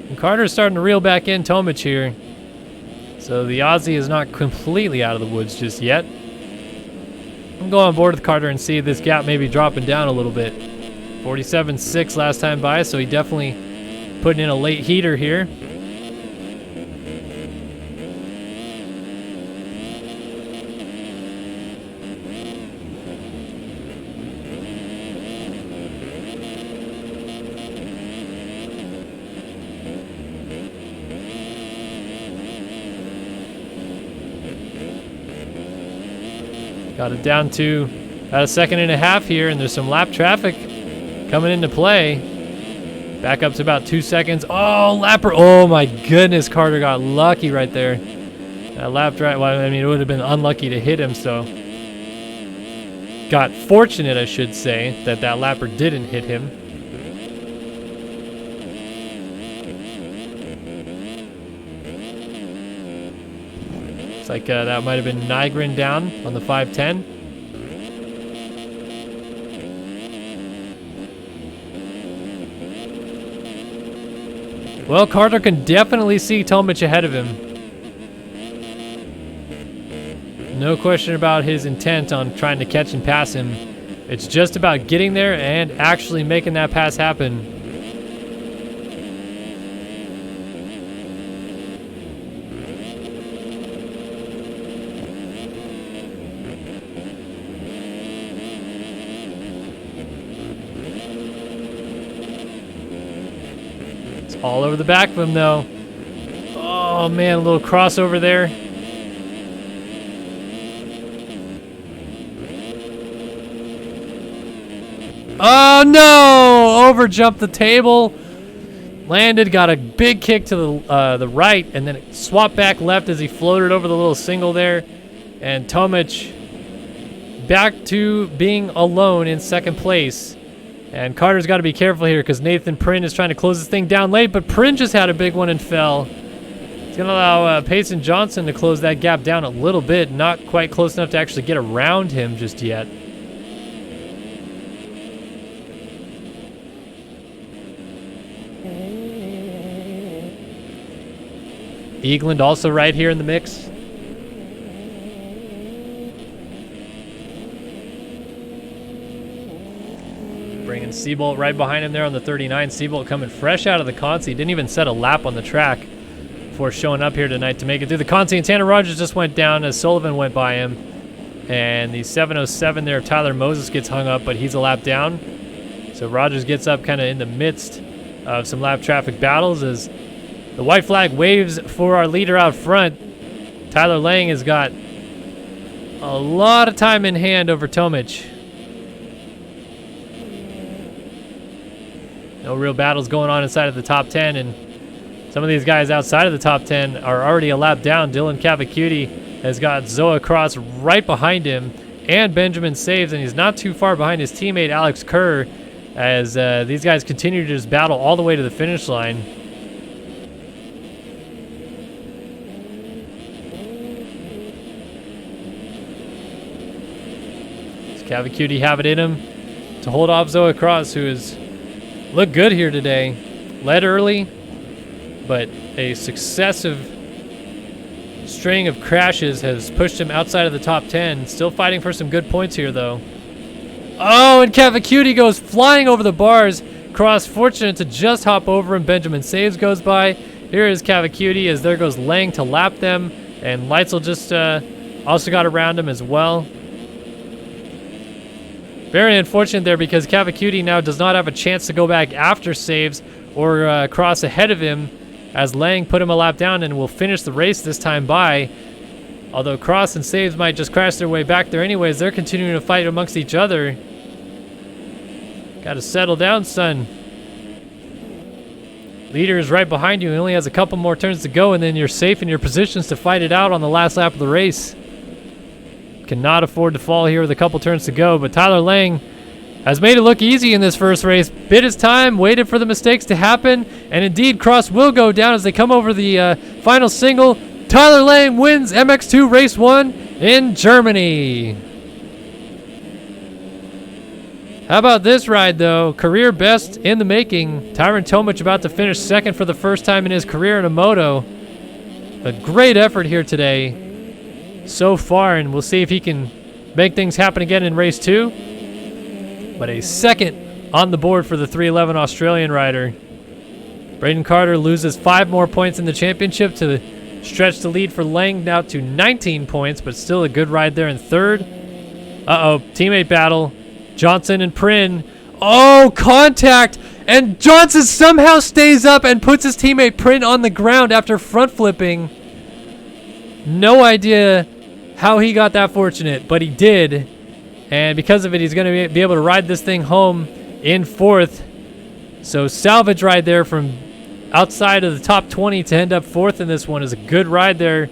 And Carter's starting to reel back in Tomic here. So the Aussie is not completely out of the woods just yet. I'm going on board with Carter and see if this gap may be dropping down a little bit. 47.6 last time by, so he definitely putting in a late heater here. Got it down to about 1.5 seconds here, and there's some lap traffic coming into play. Back up to about 2 seconds. Oh, lapper. Oh, my goodness. Carter got lucky right there. That lapped right. Well, I mean, it would have been unlucky to hit him, so. Got fortunate, I should say, that that lapper didn't hit him. Looks like that might have been Nygren down on the 510. Well, Carter can definitely see Tomic ahead of him. No question about his intent on trying to catch and pass him. It's just about getting there and actually making that pass happen. It's all over the back of him, though. Oh, man, a little crossover there. Oh no! Over jumped the table, landed, got a big kick to the right, and then it swapped back left as he floated over the little single there. And Tomic back to being alone in second place. And Carter's got to be careful here because Nathan Prynne is trying to close this thing down late, but Prynne just had a big one and fell. It's going to allow Payson Johnson to close that gap down a little bit, not quite close enough to actually get around him just yet. Eagland also right here in the mix. Bringing Seabolt right behind him there on the 39. Seabolt coming fresh out of the Consi. Didn't even set a lap on the track before showing up here tonight to make it through the Consi. And Tanner Rogers just went down as Sullivan went by him. And the 707 there of Tyler Moses gets hung up, but he's a lap down. So Rogers gets up kind of in the midst of some lap traffic battles as the white flag waves for our leader out front. Tyler Lang has got a lot of time in hand over Tomic. No real battles going on inside of the top 10, and some of these guys outside of the top 10 are already a lap down. Dylan Cavacuti has got Zoa Cross right behind him, and Benjamin Saves, and he's not too far behind his teammate Alex Kerr as these guys continue to just battle all the way to the finish line. Cavacuti have it in him to hold off Zoa Cross, who has looked good here today. Led early, but a successive string of crashes has pushed him outside of the top 10. Still fighting for some good points here, though. Oh, and Cavacuti goes flying over the bars. Cross fortunate to just hop over him. Benjamin Saves goes by. Here is Cavacuti as there goes Lang to lap them. And Leitzel just also got around him as well. Very unfortunate there because Cavacuti now does not have a chance to go back after Saves or cross ahead of him as Lang put him a lap down and will finish the race this time by. Although Cross and Saves might just crash their way back there anyways, they're continuing to fight amongst each other. Got to settle down, son. Leader is right behind you. He only has a couple more turns to go, and then you're safe in your positions to fight it out on the last lap of the race. Cannot afford to fall here with a couple turns to go, but Tyler Lang has made it look easy in this first race. Bit his time, waited for the mistakes to happen, and indeed Cross will go down as they come over the final single. Tyler Lang wins MX2 Race 1 in Germany. How about this ride, though? Career best in the making. Tyron Tomic about to finish second for the first time in his career in a moto. A great effort here today so far, and we'll see if he can make things happen again in race 2. But a second on the board for the 311 Australian rider. Braden Carter loses 5 more points in the championship to stretch the lead for Lang now to 19 points, but still a good ride there in third. Uh-oh, teammate battle. Johnson and Prynne. Oh, contact! And Johnson somehow stays up and puts his teammate Prynne on the ground after front flipping. No idea how he got that fortunate, but he did. And because of it, he's going to be able to ride this thing home in fourth. So salvage ride there from outside of the top 20 to end up fourth in this one is a good ride there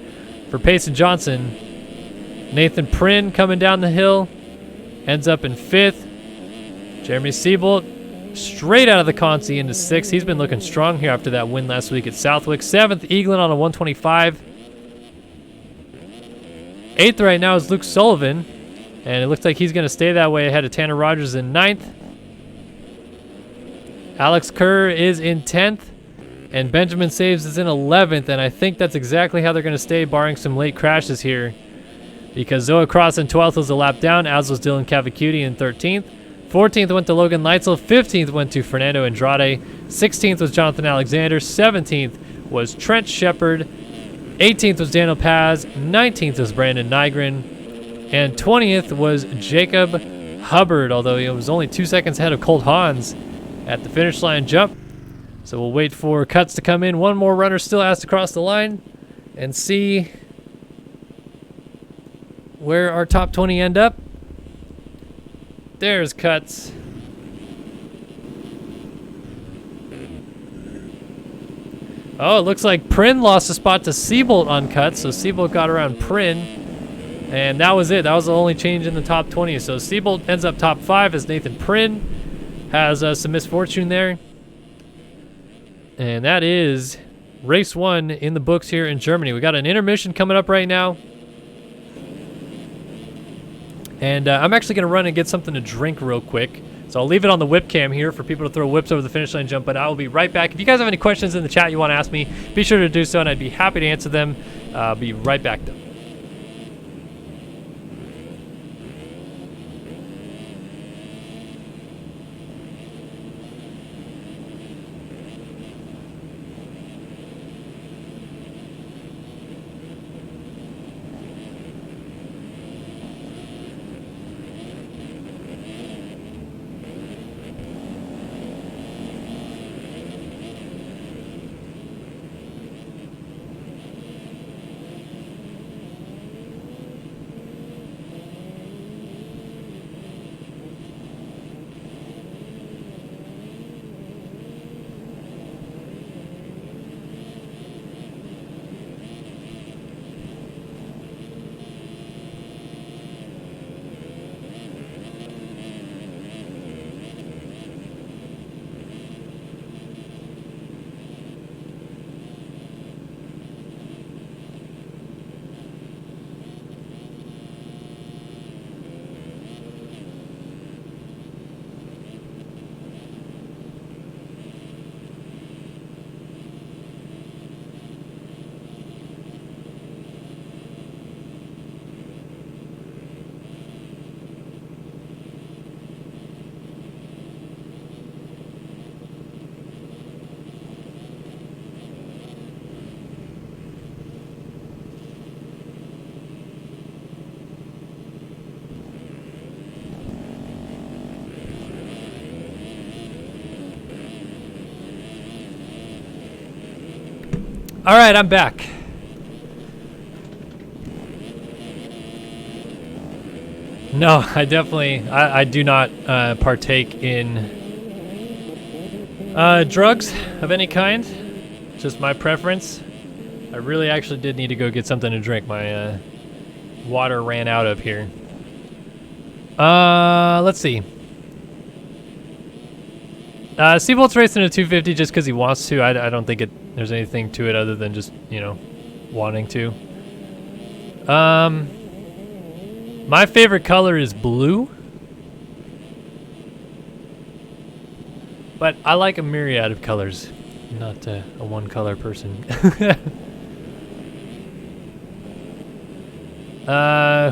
for Payson Johnson. Nathan Prynne coming down the hill ends up in fifth. Jeremy Seabolt straight out of the Consi into sixth. He's been looking strong here after that win last week at Southwick. Seventh, Eaglin on a 125. 8th right now is Luke Sullivan, and it looks like he's going to stay that way ahead of Tanner Rogers in 9th. Alex Kerr is in 10th, and Benjamin Saves is in 11th, and I think that's exactly how they're going to stay, barring some late crashes here, because Zoa Cross in 12th was a lap down, as was Dylan Cavacuti in 13th. 14th went to Logan Leitzel, 15th went to Fernando Andrade, 16th was Jonathan Alexander, 17th was Trent Shepard, 18th was Daniel Paz, 19th was Brandon Nygren, and 20th was Jacob Hubbard, although he was only 2 seconds ahead of Colt Hans at the finish line jump. So we'll wait for cuts to come in. One more runner still has to cross the line and see where our top 20 end up. There's cuts. Oh, it looks like Prin lost a spot to Seabolt on cuts, so Seabolt got around Prin, and that was it. That was the only change in the top 20. So Seabolt ends up top 5 as Nathan Prin has some misfortune there. And that is race 1 in the books here in Germany. We got an intermission coming up right now. And I'm actually going to run and get something to drink real quick. So I'll leave it on the whip cam here for people to throw whips over the finish line jump, but I will be right back. If you guys have any questions in the chat you want to ask me, be sure to do so, and I'd be happy to answer them. I'll be right back, though. All right, I'm back. No, I do not partake in drugs of any kind. Just my preference. I really actually did need to go get something to drink. My water ran out of here. Let's see. Seabolt's racing a 250 just because he wants to. I don't think there's anything to it other than just, you know, wanting to. My favorite color is blue. But I like a myriad of colors. Not a one-color person.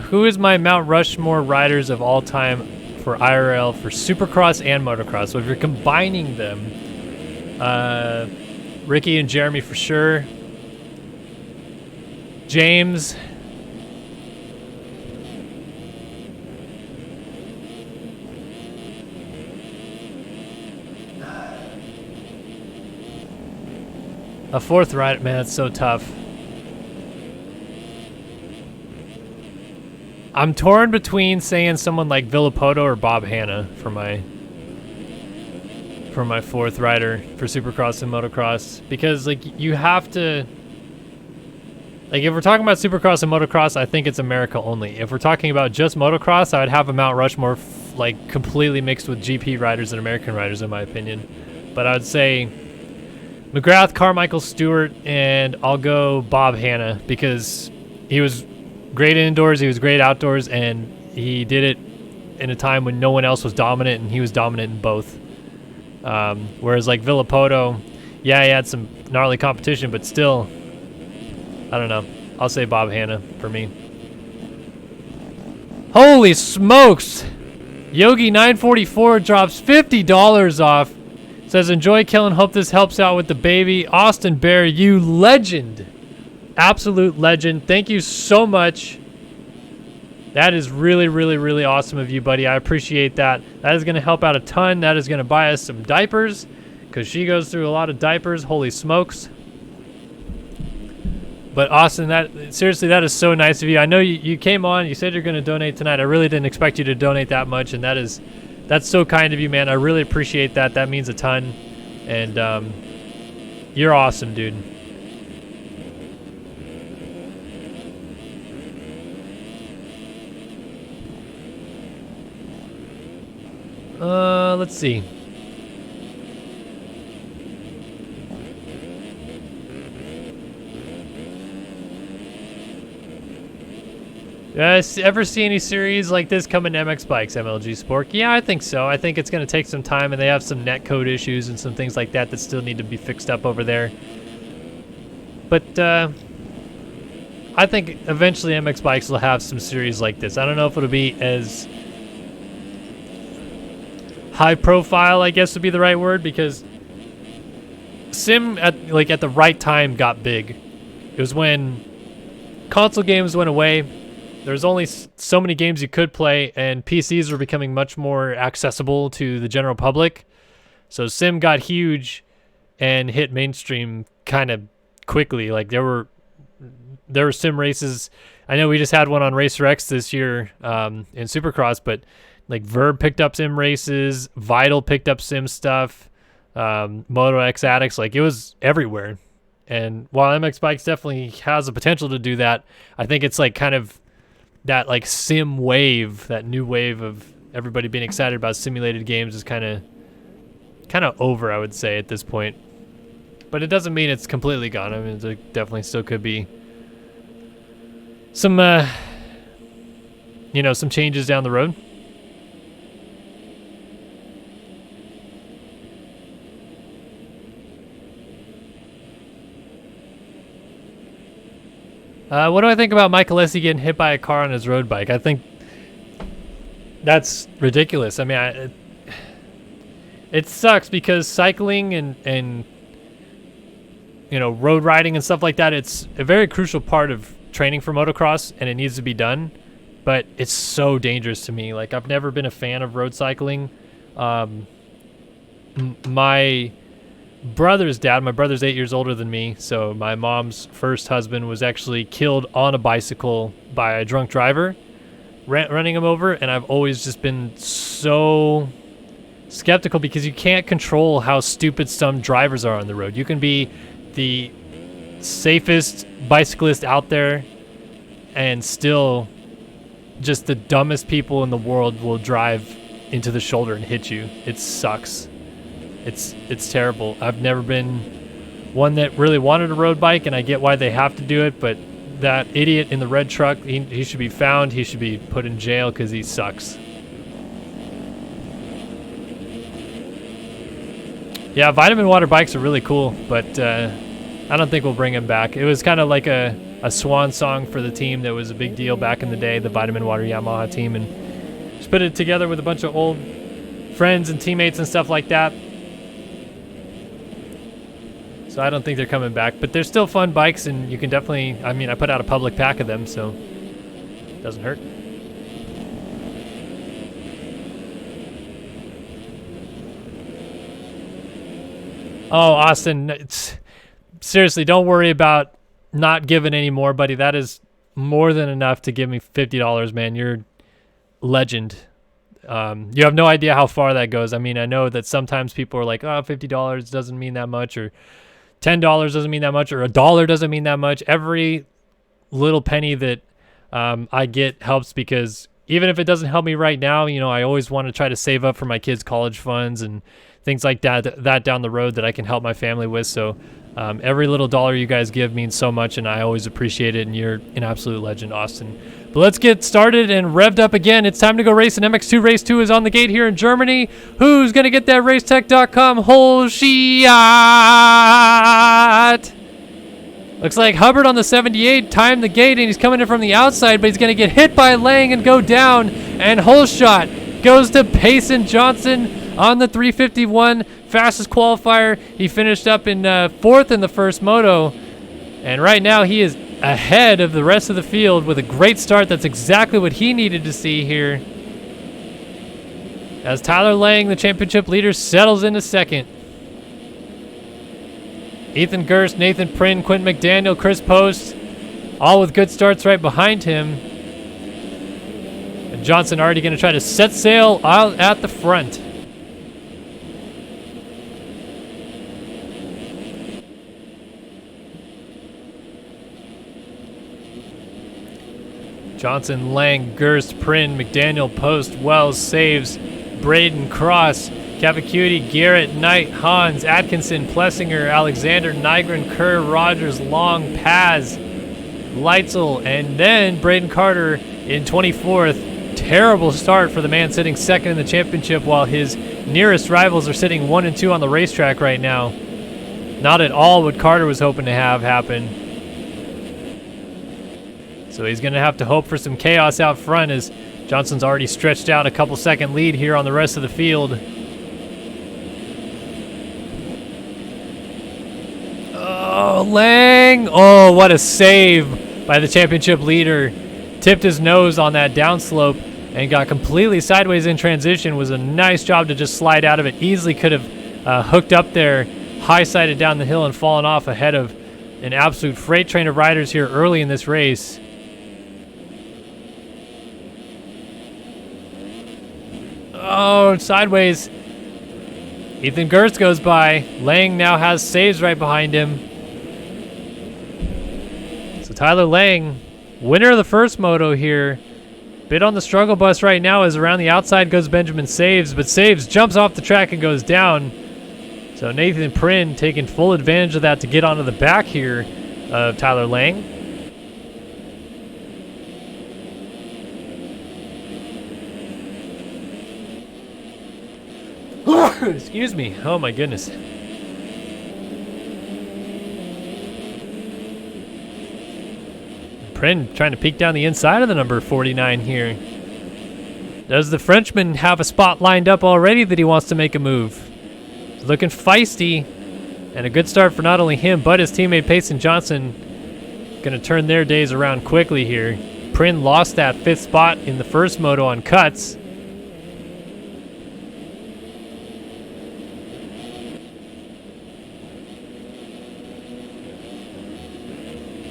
Who is my Mount Rushmore riders of all time for IRL for Supercross and Motocross? So if you're combining them, Ricky and Jeremy for sure. James. A fourth rider, man, it's so tough. I'm torn between saying someone like Villapoto or Bob Hanna for my fourth rider for Supercross and Motocross, because like you have to, like if we're talking about Supercross and Motocross, I think it's America only. If we're talking about just Motocross, I would have a Mount Rushmore like completely mixed with GP riders and American riders in my opinion. But I would say McGrath, Carmichael, Stewart, and I'll go Bob Hanna because he was great indoors, he was great outdoors, and he did it in a time when no one else was dominant, and he was dominant in both. Whereas like Villapoto, yeah, he had some gnarly competition, but still, I don't know. I'll say Bob Hanna for me. Holy smokes! Yogi944 drops $50 off. Says, enjoy, Kellen. Hope this helps out with the baby. Austin Bear, you legend. Absolute legend. Thank you so much. That is really, really, really awesome of you, buddy. I appreciate that. That is going to help out a ton. That is going to buy us some diapers because she goes through a lot of diapers. Holy smokes. But Austin, seriously, that is so nice of you. I know you came on. You said you're going to donate tonight. I really didn't expect you to donate that much, and that's so kind of you, man. I really appreciate that. That means a ton, and you're awesome, dude. Let's see. Ever see any series like this coming to MX Bikes, MLG Spork? Yeah, I think so. I think it's going to take some time, and they have some netcode issues and some things like that that still need to be fixed up over there. But I think eventually MX Bikes will have some series like this. I don't know if it'll be as high profile, I guess would be the right word, because Sim at the right time got big. It was when console games went away. There's only so many games you could play, and PCs were becoming much more accessible to the general public. So Sim got huge and hit mainstream kind of quickly. Like there were Sim races. I know we just had one on Racer X this year in Supercross, but like Verb picked up Sim races, Vital picked up Sim stuff, Moto X Addicts, like it was everywhere. And while MX Bikes definitely has the potential to do that, I think it's like kind of that like sim wave, that new wave of everybody being excited about simulated games is kind of over, I would say, at this point. But it doesn't mean it's completely gone. I mean, there definitely still could be some, some changes down the road. What do I think about Mike Alessi getting hit by a car on his road bike? I think that's ridiculous. I mean, it sucks because cycling and road riding and stuff like that, it's a very crucial part of training for motocross, and it needs to be done. But it's so dangerous to me. Like, I've never been a fan of road cycling. My brother's 8 years older than me, so my mom's first husband was actually killed on a bicycle by a drunk driver running him over, and I've always just been so skeptical because you can't control how stupid some drivers are on the road. You can be the safest bicyclist out there, and still just the dumbest people in the world will drive into the shoulder and hit you. It sucks. It's terrible. I've never been one that really wanted a road bike, and I get why they have to do it, but that idiot in the red truck, he should be found. He should be put in jail because he sucks. Yeah, vitamin water bikes are really cool, but I don't think we'll bring him back. It was kind of like a swan song for the team that was a big deal back in the day, the Vitamin Water Yamaha team, and just put it together with a bunch of old friends and teammates and stuff like that. So I don't think they're coming back, but they're still fun bikes, and you can definitely, I mean, I put out a public pack of them, so it doesn't hurt. Oh, Austin, seriously, don't worry about not giving any more, buddy. That is more than enough to give me $50, man. You're legend. You have no idea how far that goes. I mean, I know that sometimes people are like, oh, $50 doesn't mean that much, or $10 doesn't mean that much, or $1 doesn't mean that much. Every little penny that I get helps, because even if it doesn't help me right now, you know, I always want to try to save up for my kids' college funds and things like that down the road that I can help my family with. So every little dollar you guys give means so much, and I always appreciate it, and you're an absolute legend, Austin. But let's get started and revved up again. It's time to go racing. MX2 Race 2 is on the gate here in Germany. Who's going to get that Racetech.com whole shot? Looks like Hubbard on the 78 timed the gate, and he's coming in from the outside, but he's going to get hit by Lang and go down, and whole shot goes to Payson Johnson on the 351, fastest qualifier. He finished up in 4th in the first moto, and right now he is ahead of the rest of the field with a great start. That's exactly what he needed to see here, as Tyler Lang, the championship leader, settles into second. Ethan Gerst, Nathan Prynn, Quentin McDaniel, Chris Post, all with good starts right behind him. And Johnson already going to try to set sail out at the front. Johnson, Lang, Gerst, Prynn, McDaniel, Post, Wells, Saves, Braden, Cross, Cavacuti, Garrett, Knight, Hans, Atkinson, Plessinger, Alexander, Nygren, Kerr, Rogers, Long, Paz, Leitzel, and then Braden Carter in 24th. Terrible start for the man sitting second in the championship, while his nearest rivals are sitting 1 and 2 on the racetrack right now. Not at all what Carter was hoping to have happen. So he's going to have to hope for some chaos out front, as Johnson's already stretched out a couple second lead here on the rest of the field. Oh, Lang. Oh, what a save by the championship leader. Tipped his nose on that downslope and got completely sideways in transition. Was a nice job to just slide out of it. Easily could have hooked up there, high-sided down the hill and fallen off ahead of an absolute freight train of riders here early in this race. Oh, sideways. Ethan Gerst goes by. Lang now has saves right behind him. So Tyler Lang, winner of the first moto here. Bit on the struggle bus right now, as around the outside goes Benjamin Saves, but Saves jumps off the track and goes down. So Nathan Prynn taking full advantage of that to get onto the back here of Tyler Lang. Excuse me. Oh my goodness. Prynn trying to peek down the inside of the number 49 here. Does the Frenchman have a spot lined up already that he wants to make a move? Looking feisty, and a good start for not only him but his teammate Payson Johnson. Going to turn their days around quickly here. Prynn lost that 5th spot in the first moto on cuts.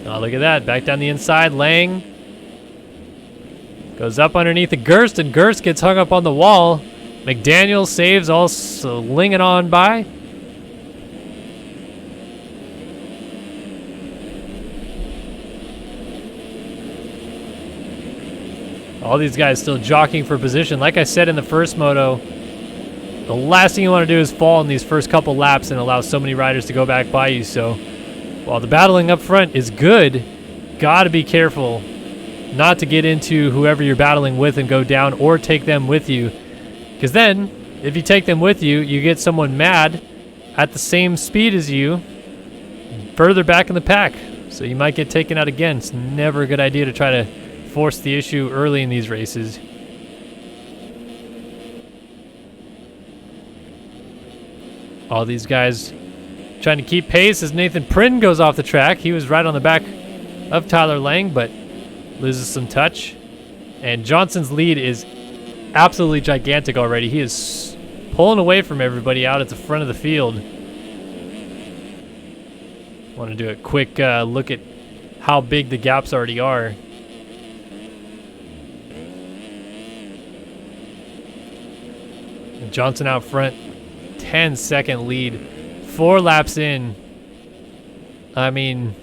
Oh, look at that. Back down the inside. Lang goes up underneath the Gerst, and Gerst gets hung up on the wall. McDaniel saves, also linging on by. All these guys still jockeying for position. Like I said in the first moto, the last thing you want to do is fall in these first couple laps and allow so many riders to go back by you. So while the battling up front is good, gotta be careful not to get into whoever you're battling with and go down, or take them with you. Because then, if you take them with you, you get someone mad at the same speed as you further back in the pack. So you might get taken out again. It's never a good idea to try to force the issue early in these races. All these guys trying to keep pace as Nathan Prynn goes off the track. He was right on the back of Tyler Lang, but loses some touch. And Johnson's lead is absolutely gigantic already. He is pulling away from everybody out at the front of the field. Want to do a quick look at how big the gaps already are. And Johnson out front, 10-second lead. 4 laps in. I mean,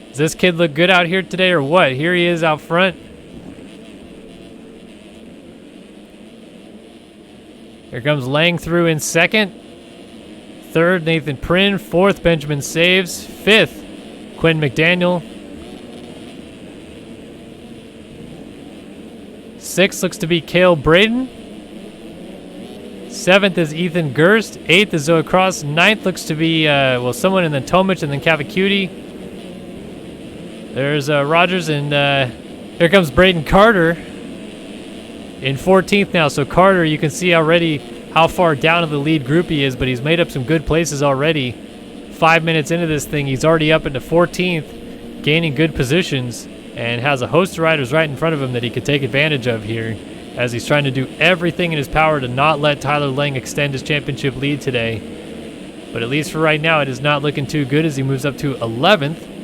does this kid look good out here today or what? Here he is out front. Here comes Lang through in second. Third, Nathan Prin. Fourth, Benjamin Saves. Fifth, Quinn McDaniel. Sixth looks to be Cale Braden. Seventh is Ethan Gerst. Eighth is Zoe Cross. Ninth looks to be, someone, and then Tomic, and then Cavacuti. There's Rogers, and here comes Braden Carter in 14th now. So Carter, you can see already how far down in the lead group he is, but he's made up some good places already. 5 minutes into this thing, he's already up into 14th, gaining good positions, and has a host of riders right in front of him that he could take advantage of here, as he's trying to do everything in his power to not let Tyler Lang extend his championship lead today. But at least for right now, it is not looking too good as he moves up to 11th.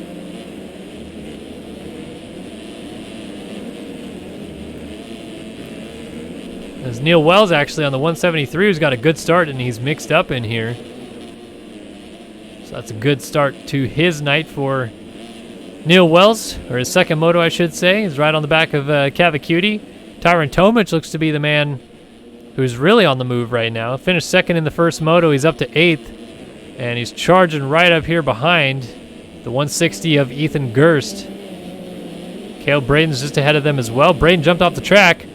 There's Neil Wells actually on the 173, who's got a good start, and he's mixed up in here. So that's a good start to his night for Neil Wells, or his second moto, I should say. He's right on the back of Cavacuti. Tyron Tomic looks to be the man who's really on the move right now. Finished second in the first moto. He's up to 8th, and he's charging right up here behind the 160 of Ethan Gerst. Cale Braden's just ahead of them as well. Braden jumped off the track.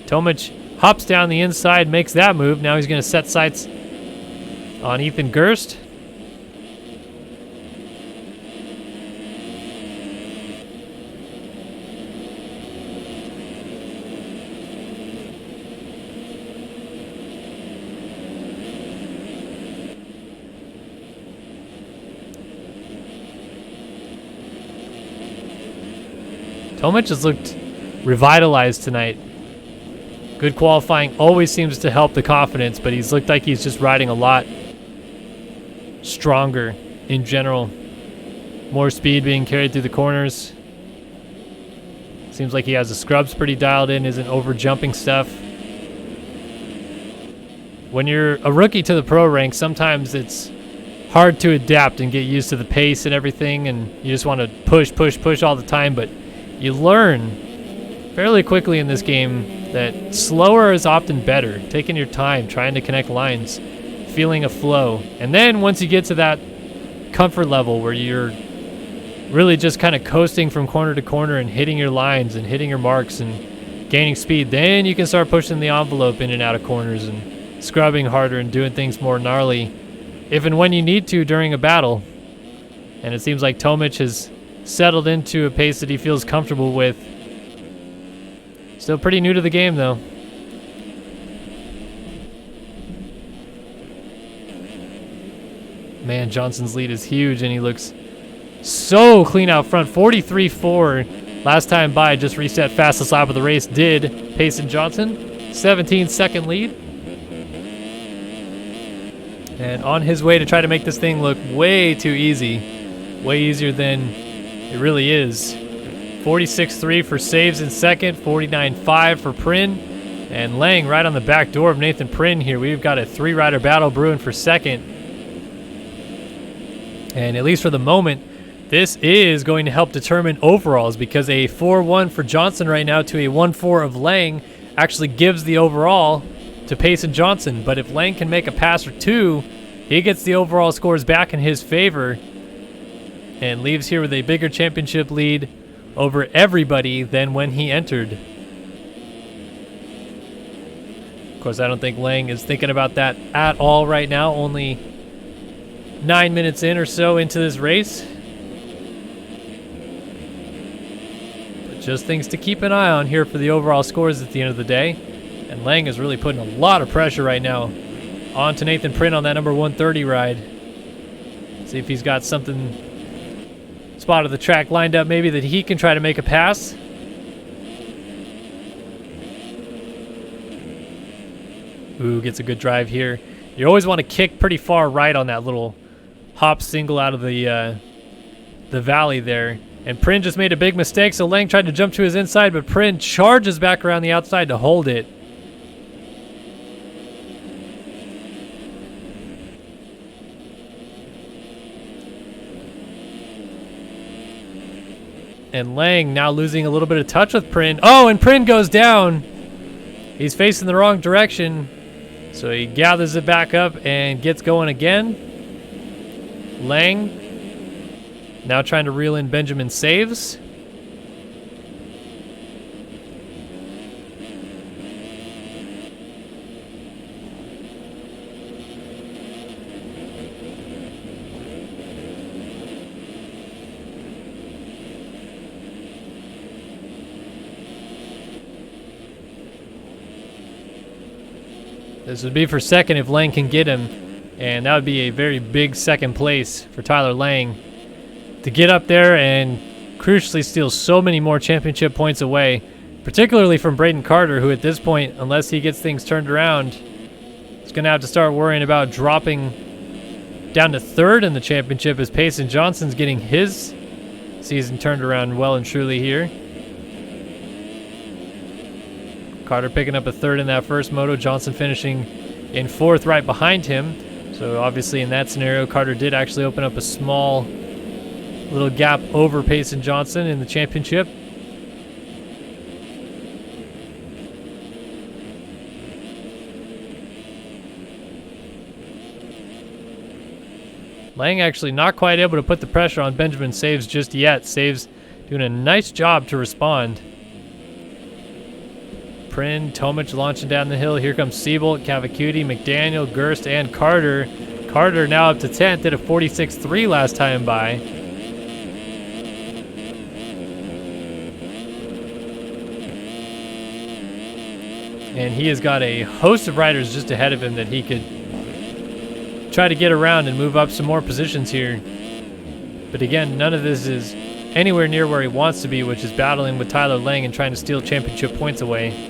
Tomic hops down the inside, makes that move. Now he's going to set sights on Ethan Gerst. Tomic has looked revitalized tonight. Good qualifying always seems to help the confidence, but he's looked like he's just riding a lot stronger in general. More speed being carried through the corners. Seems like he has the scrubs pretty dialed in, isn't over jumping stuff. When you're a rookie to the pro rank, sometimes it's hard to adapt and get used to the pace and everything, and you just want to push all the time, but you learn fairly quickly in this game that slower is often better. Taking your time, trying to connect lines, feeling a flow. And then once you get to that comfort level where you're really just kind of coasting from corner to corner and hitting your lines and hitting your marks and gaining speed, then you can start pushing the envelope in and out of corners and scrubbing harder and doing things more gnarly if and when you need to during a battle. And it seems like Tomic has settled into a pace that he feels comfortable with. Still pretty new to the game, though. Man, Johnson's lead is huge, and he looks so clean out front. 43.4 last time by, just reset fastest lap of the race did Payson Johnson. 17-second lead. And on his way to try to make this thing look way too easy. Way easier than it really is. 46.3 for Saves in second, 49.5 for Prin, and Lang right on the back door of Nathan Prin here. We've got a 3-rider battle brewing for second. And at least for the moment, this is going to help determine overalls, because a 4-1 for Johnson right now to a 1-4 of Lang actually gives the overall to Payson Johnson. But if Lang can make a pass or two, he gets the overall scores back in his favor and leaves here with a bigger championship lead over everybody than when he entered. Of course, I don't think Lang is thinking about that at all right now, only 9 minutes in or so into this race. But just things to keep an eye on here for the overall scores at the end of the day. And Lang is really putting a lot of pressure right now onto Nathan Prin on that number 130 ride. See if he's got something spot of the track lined up maybe that he can try to make a pass. Ooh, gets a good drive here. You always want to kick pretty far right on that little hop single out of the valley there. And Prin just made a big mistake, so Lang tried to jump to his inside, but Prin charges back around the outside to hold it. And Lang now losing a little bit of touch with Prin. Oh, and Prin goes down. He's facing the wrong direction. So he gathers it back up and gets going again. Lang now trying to reel in Benjamin Saves. This would be for second if Lang can get him, and that would be a very big second place for Tyler Lang to get up there and crucially steal so many more championship points away, particularly from Braden Carter, who at this point, unless he gets things turned around, is going to have to start worrying about dropping down to third in the championship as Payson Johnson's getting his season turned around well and truly here. Carter picking up a third in that first moto. Johnson finishing in fourth right behind him. So obviously in that scenario, Carter did actually open up a small little gap over Payson Johnson in the championship. Lang actually not quite able to put the pressure on Benjamin Saves just yet. Saves doing a nice job to respond. Prin, Tomic launching down the hill. Here comes Siebold, Cavacuti, McDaniel, Gerst, and Carter. Carter now up to 10th, did a 46.3 last time by. And he has got a host of riders just ahead of him that he could try to get around and move up some more positions here. But again, none of this is anywhere near where he wants to be, which is battling with Tyler Lang and trying to steal championship points away.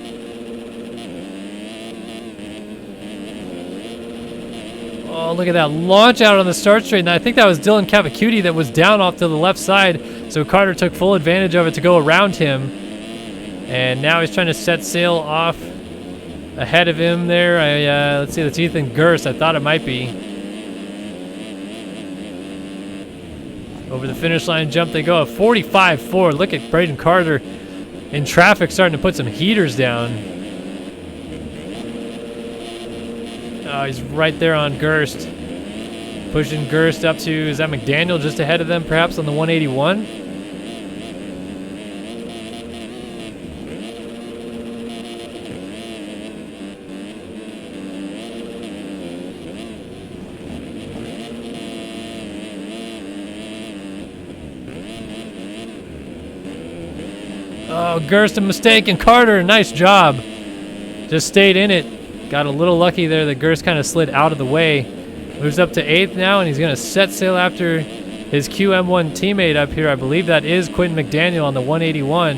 Oh, look at that launch out on the start straight. And I think that was Dylan Cavacuti that was down off to the left side. So Carter took full advantage of it to go around him. And now he's trying to set sail off ahead of him there. Let's see, that's Ethan Gerst. I thought it might be. Over the finish line jump they go at 45.4. Look at Braden Carter in traffic starting to put some heaters down. Oh, he's right there on Gerst. Pushing Gerst up to, is that McDaniel just ahead of them perhaps on the 181? Oh, Gerst a mistake, and Carter, nice job. Just stayed in it. Got a little lucky there that Gerst kind of slid out of the way. Moves up to 8th now, and he's going to set sail after his QM1 teammate up here. I believe that is Quentin McDaniel on the 181.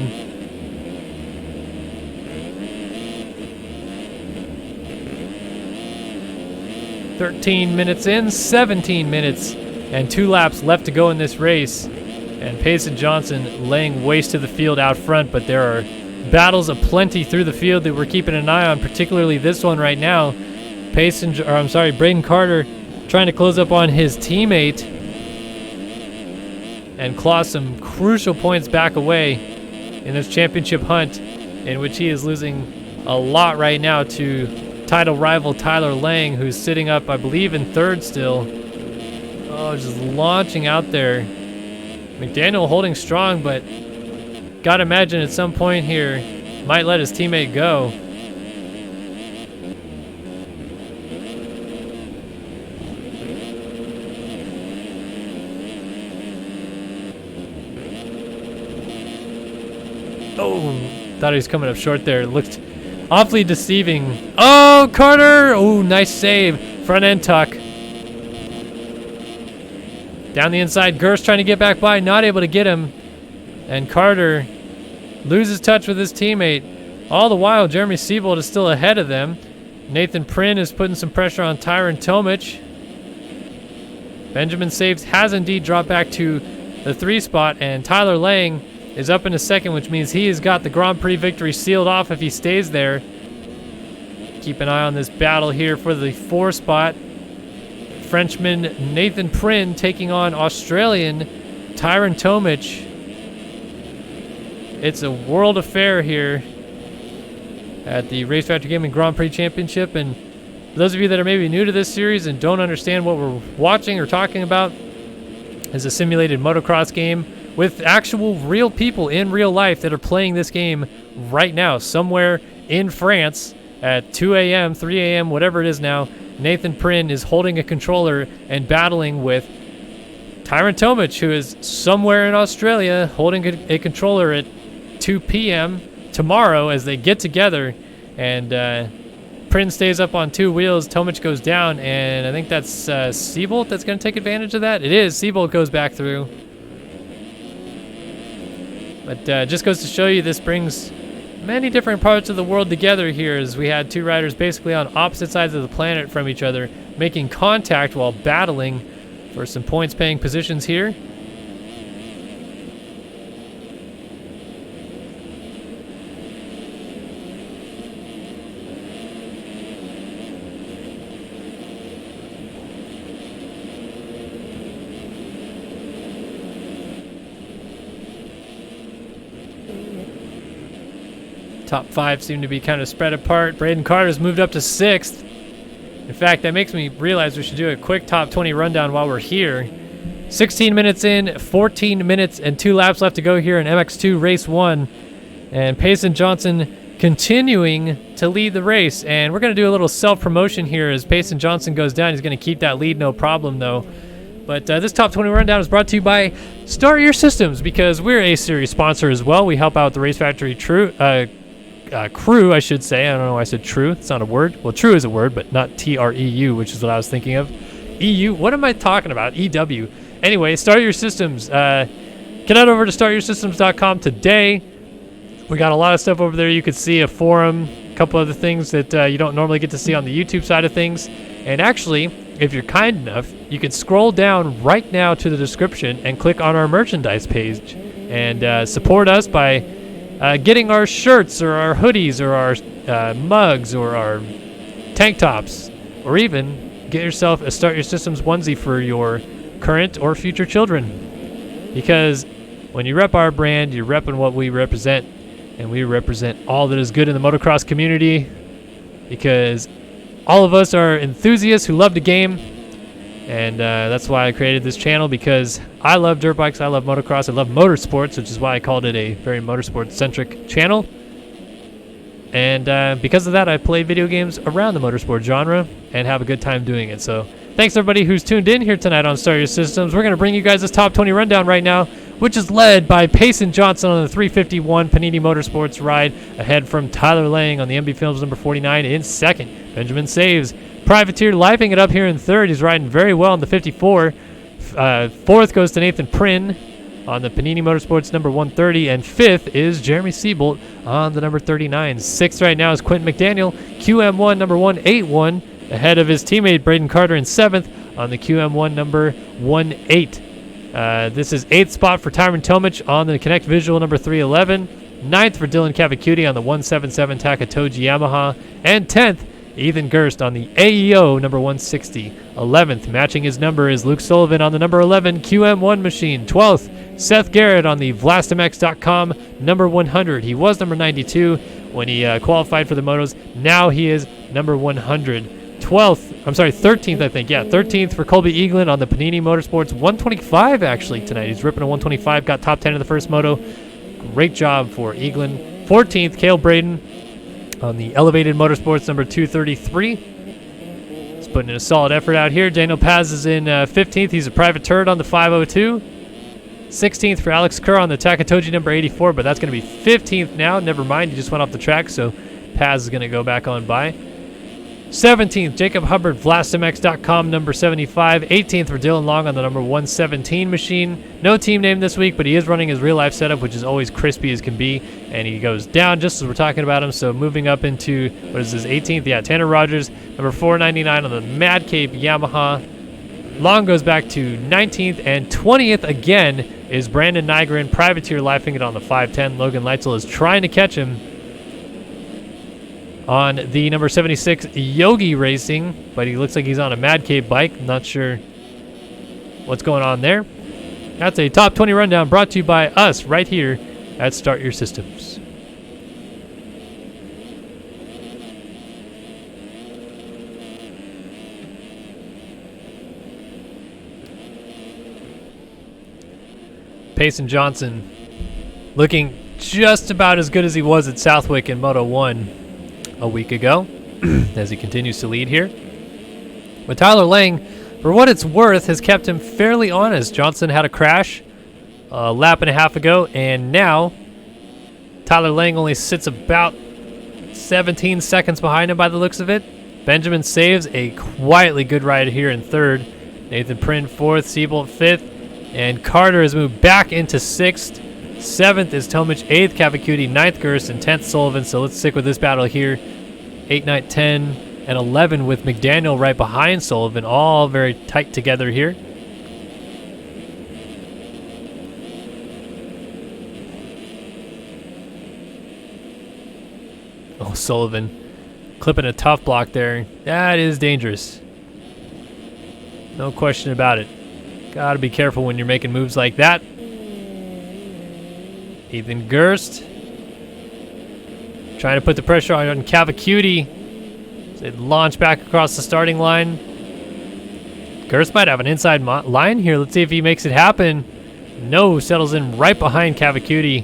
in, 17 minutes, and 2 laps left to go in this race. And Payson Johnson laying waste to the field out front, but there are battles aplenty through the field that we're keeping an eye on, particularly this one right now. Braden Carter trying to close up on his teammate and claw some crucial points back away in this championship hunt, in which he is losing a lot right now to title rival Tyler Lang, who's sitting up, I believe, in third still. Oh, just launching out there. McDaniel holding strong, but gotta imagine at some point here might let his teammate go. Oh, thought he was coming up short there. Looked awfully deceiving. Oh, Carter! Oh, nice save. Front end tuck. Down the inside, Gerst trying to get back by, not able to get him. And Carter loses touch with his teammate. All the while, Jeremy Siebold is still ahead of them. Nathan Prin is putting some pressure on Tyron Tomic. Benjamin Saves has indeed dropped back to the 3 spot, and Tyler Lang is up in a second, which means he has got the Grand Prix victory sealed off if he stays there. Keep an eye on this battle here for the 4 spot. Frenchman Nathan Prin taking on Australian Tyron Tomic. It's a world affair here at the Race Factor Gaming Grand Prix Championship, and For those of you that are maybe new to this series and don't understand what we're watching or talking about, is a simulated motocross game with actual real people in real life that are playing this game right now somewhere in France at 2 a.m., 3 a.m., whatever it is now. Nathan Prin is holding a controller and battling with Tyron Tomic, who is somewhere in Australia holding a controller at 2 p.m. tomorrow as they get together. And Prin stays up on two wheels. Tomic goes down, and I think that's Seabolt that's going to take advantage of that. It is. Seabolt goes back through. But just goes to show you this brings many different parts of the world together here, as we had two riders basically on opposite sides of the planet from each other, making contact while battling for some points-paying positions here. Top five seem to be kind of spread apart. Braden Carter's moved up to 6th. In fact, that makes me realize we should do a quick top 20 rundown while we're here. 16 minutes in, 14 minutes and 2 laps left to go here in MX2 Race 1. And Payson Johnson continuing to lead the race. And we're going to do a little self-promotion here as Payson Johnson goes down. He's going to keep that lead, no problem, though. But this top 20 rundown is brought to you by Start Your Systems, because we're a series sponsor as well. We help out the Race Factory crew, I should say. I don't know why I said true. It's not a word. Well, true is a word, but not TREU, which is what I was thinking of. EU? What am I talking about? EW. Anyway, Start Your Systems. Get on over to startyoursystems.com today. We got a lot of stuff over there. You could see a forum, a couple other things that you don't normally get to see on the YouTube side of things. And actually, if you're kind enough, you can scroll down right now to the description and click on our merchandise page and support us by getting our shirts or our hoodies or our mugs or our tank tops, or even get yourself a Start Your Systems onesie for your current or future children. Because when you rep our brand, you're repping what we represent, and we represent all that is good in the motocross community, because all of us are enthusiasts who love the game. And that's why I created this channel, because I love dirt bikes, I love motocross, I love motorsports, which is why I called it a very motorsport-centric channel. And because of that, I play video games around the motorsport genre and have a good time doing it. So thanks everybody who's tuned in here tonight on Start Your Systems. We're going to bring you guys this top 20 rundown right now, which is led by Payson Johnson on the 351 Panini Motorsports ride, ahead from Tyler Lang on the MB Films number 49 in 2nd. Benjamin Saves. Privateer livening it up here in 3rd. He's riding very well in the 54. 4th goes to Nathan Prin on the Panini Motorsports number 130. And 5th is Jeremy Seabolt on the number 39. 6th right now is Quentin McDaniel, QM1 number 181, ahead of his teammate Braden Carter in 7th on the QM1 number 18. This is 8th spot for Tyron Tomic on the Connect Visual number 311. 9th for Dylan Cavacuti on the 177 Takatoji Yamaha. And 10th, Ethan Gerst on the AEO number 160. 11th, matching his number, is Luke Sullivan on the number 11 QM1 machine. 12th, Seth Garrett on the VlastMX.com number 100. He was number 92 when he qualified for the motos. Now he is number 100. 13th, I think. Yeah, 13th for Colby Eaglin on the Panini Motorsports 125 actually tonight. He's ripping a 125, got top 10 in the first moto. Great job for Eaglin. 14th, Cale Braden on the Elevated Motorsports number 233. He's putting in a solid effort out here. Daniel Paz is in 15th. He's a private turret on the 502. 16th for Alex Kerr on the Takatoji number 84, but that's going to be 15th now. Never mind, he just went off the track, so Paz is going to go back on by. 17th, Jacob Hubbard, VlastMX.com number 75. 18th for Dylan Long on the number 117 machine. No team name this week, but he is running his real-life setup, which is always crispy as can be. And he goes down just as we're talking about him, so moving up into, what is this, 18th? Yeah, Tanner Rogers, number 499 on the Mad Cape Yamaha. Long goes back to 19th, and 20th again is Brandon Nygren, Privateer lifing it on the 510. Logan Leitzel is trying to catch him on the number 76 Yogi Racing, but he looks like he's on a Mad Cape bike. Not sure what's going on there. That's a top 20 rundown brought to you by us right here at Start Your Systems. Payson Johnson looking just about as good as he was at Southwick in Moto 1 a week ago as he continues to lead here. But Tyler Lang, for what it's worth, has kept him fairly honest. Johnson had a crash a lap and a half ago, and now Tyler Lang only sits about 17 seconds behind him by the looks of it. Benjamin saves a quietly good ride here in third. Nathan Prin fourth, Siebold fifth, and Carter has moved back into sixth. Seventh is Tomic, eighth Cavacuti, ninth Gerst, and 10th Sullivan. So let's stick with this battle here. 8, 9, 10, and 11 with McDaniel right behind Sullivan, all very tight together here. Oh, Sullivan clipping a tough block there. That is dangerous. No question about it. Gotta be careful when you're making moves like that. Ethan Gerst trying to put the pressure on Cavacuti. They launch back across the starting line. Gerst might have an inside line here. Let's see if he makes it happen. No, settles in right behind Cavacuti.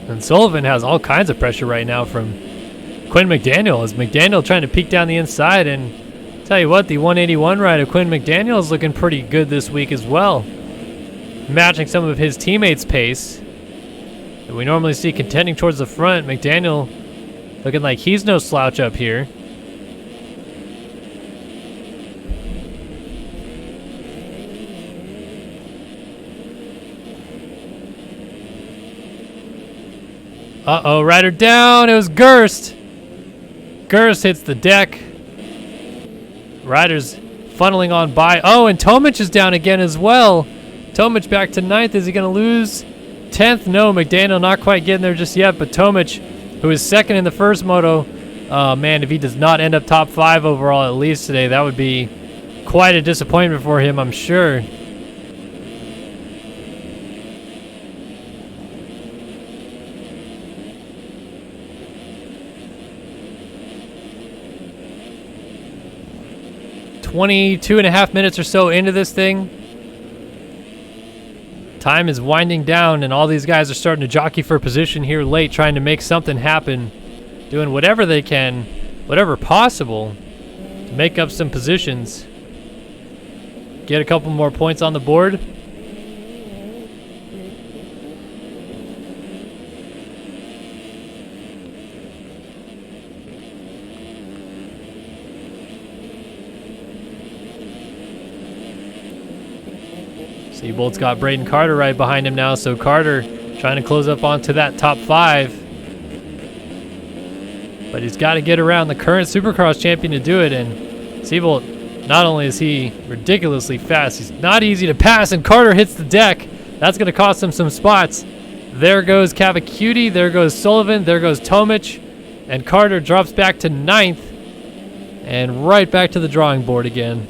And Sullivan has all kinds of pressure right now from Quinn McDaniel. As McDaniel trying to peek down the inside, and tell you what, the 181 ride of Quinn McDaniel is looking pretty good this week as well. Matching some of his teammates' pace that we normally see contending towards the front. McDaniel looking like he's no slouch up here. Uh-oh, rider down. It was Gerst. Gerst hits the deck. Rider's funneling on by. Oh, and Tomic is down again as well. Tomic back to 9th. Is he going to lose 10th? No, McDaniel not quite getting there just yet, but Tomic, who is second in the first moto, man, if he does not end up top 5 overall at least today, that would be quite a disappointment for him, I'm sure. "22.5 minutes or so into this thing. Time is winding down, and all these guys are starting to jockey for position here late, trying to make something happen, doing whatever they can, whatever possible, to make up some positions, get a couple more points on the board. Seabold's got Braden Carter right behind him now, so Carter trying to close up onto that top 5. But he's got to get around the current Supercross champion to do it, and Seabold, not only is he ridiculously fast, he's not easy to pass, and Carter hits the deck. That's going to cost him some spots. There goes Cavacuti, there goes Sullivan, there goes Tomic, and Carter drops back to 9th, and right back to the drawing board again.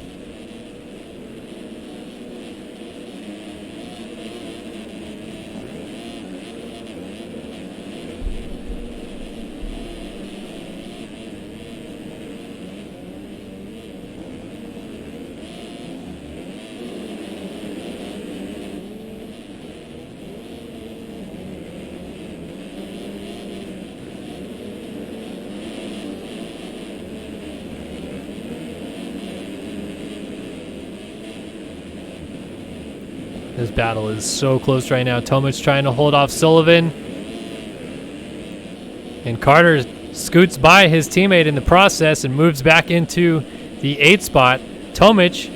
This battle is so close right now. Tomic trying to hold off Sullivan. And Carter scoots by his teammate in the process and moves back into the 8th spot. Tomic,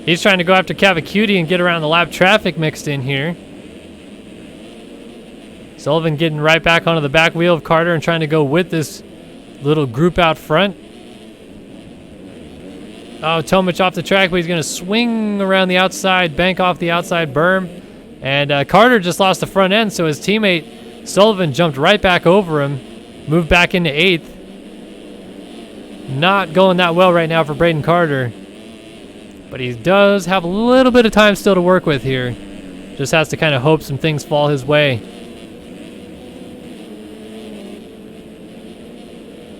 he's trying to go after Cavacuti and get around the lap traffic mixed in here. Sullivan getting right back onto the back wheel of Carter and trying to go with this little group out front. Oh, Tomic off the track, but he's going to swing around the outside, bank off the outside berm. And Carter just lost the front end, so his teammate Sullivan jumped right back over him, moved back into 8th. Not going that well right now for Braden Carter. But he does have a little bit of time still to work with here. Just has to kind of hope some things fall his way.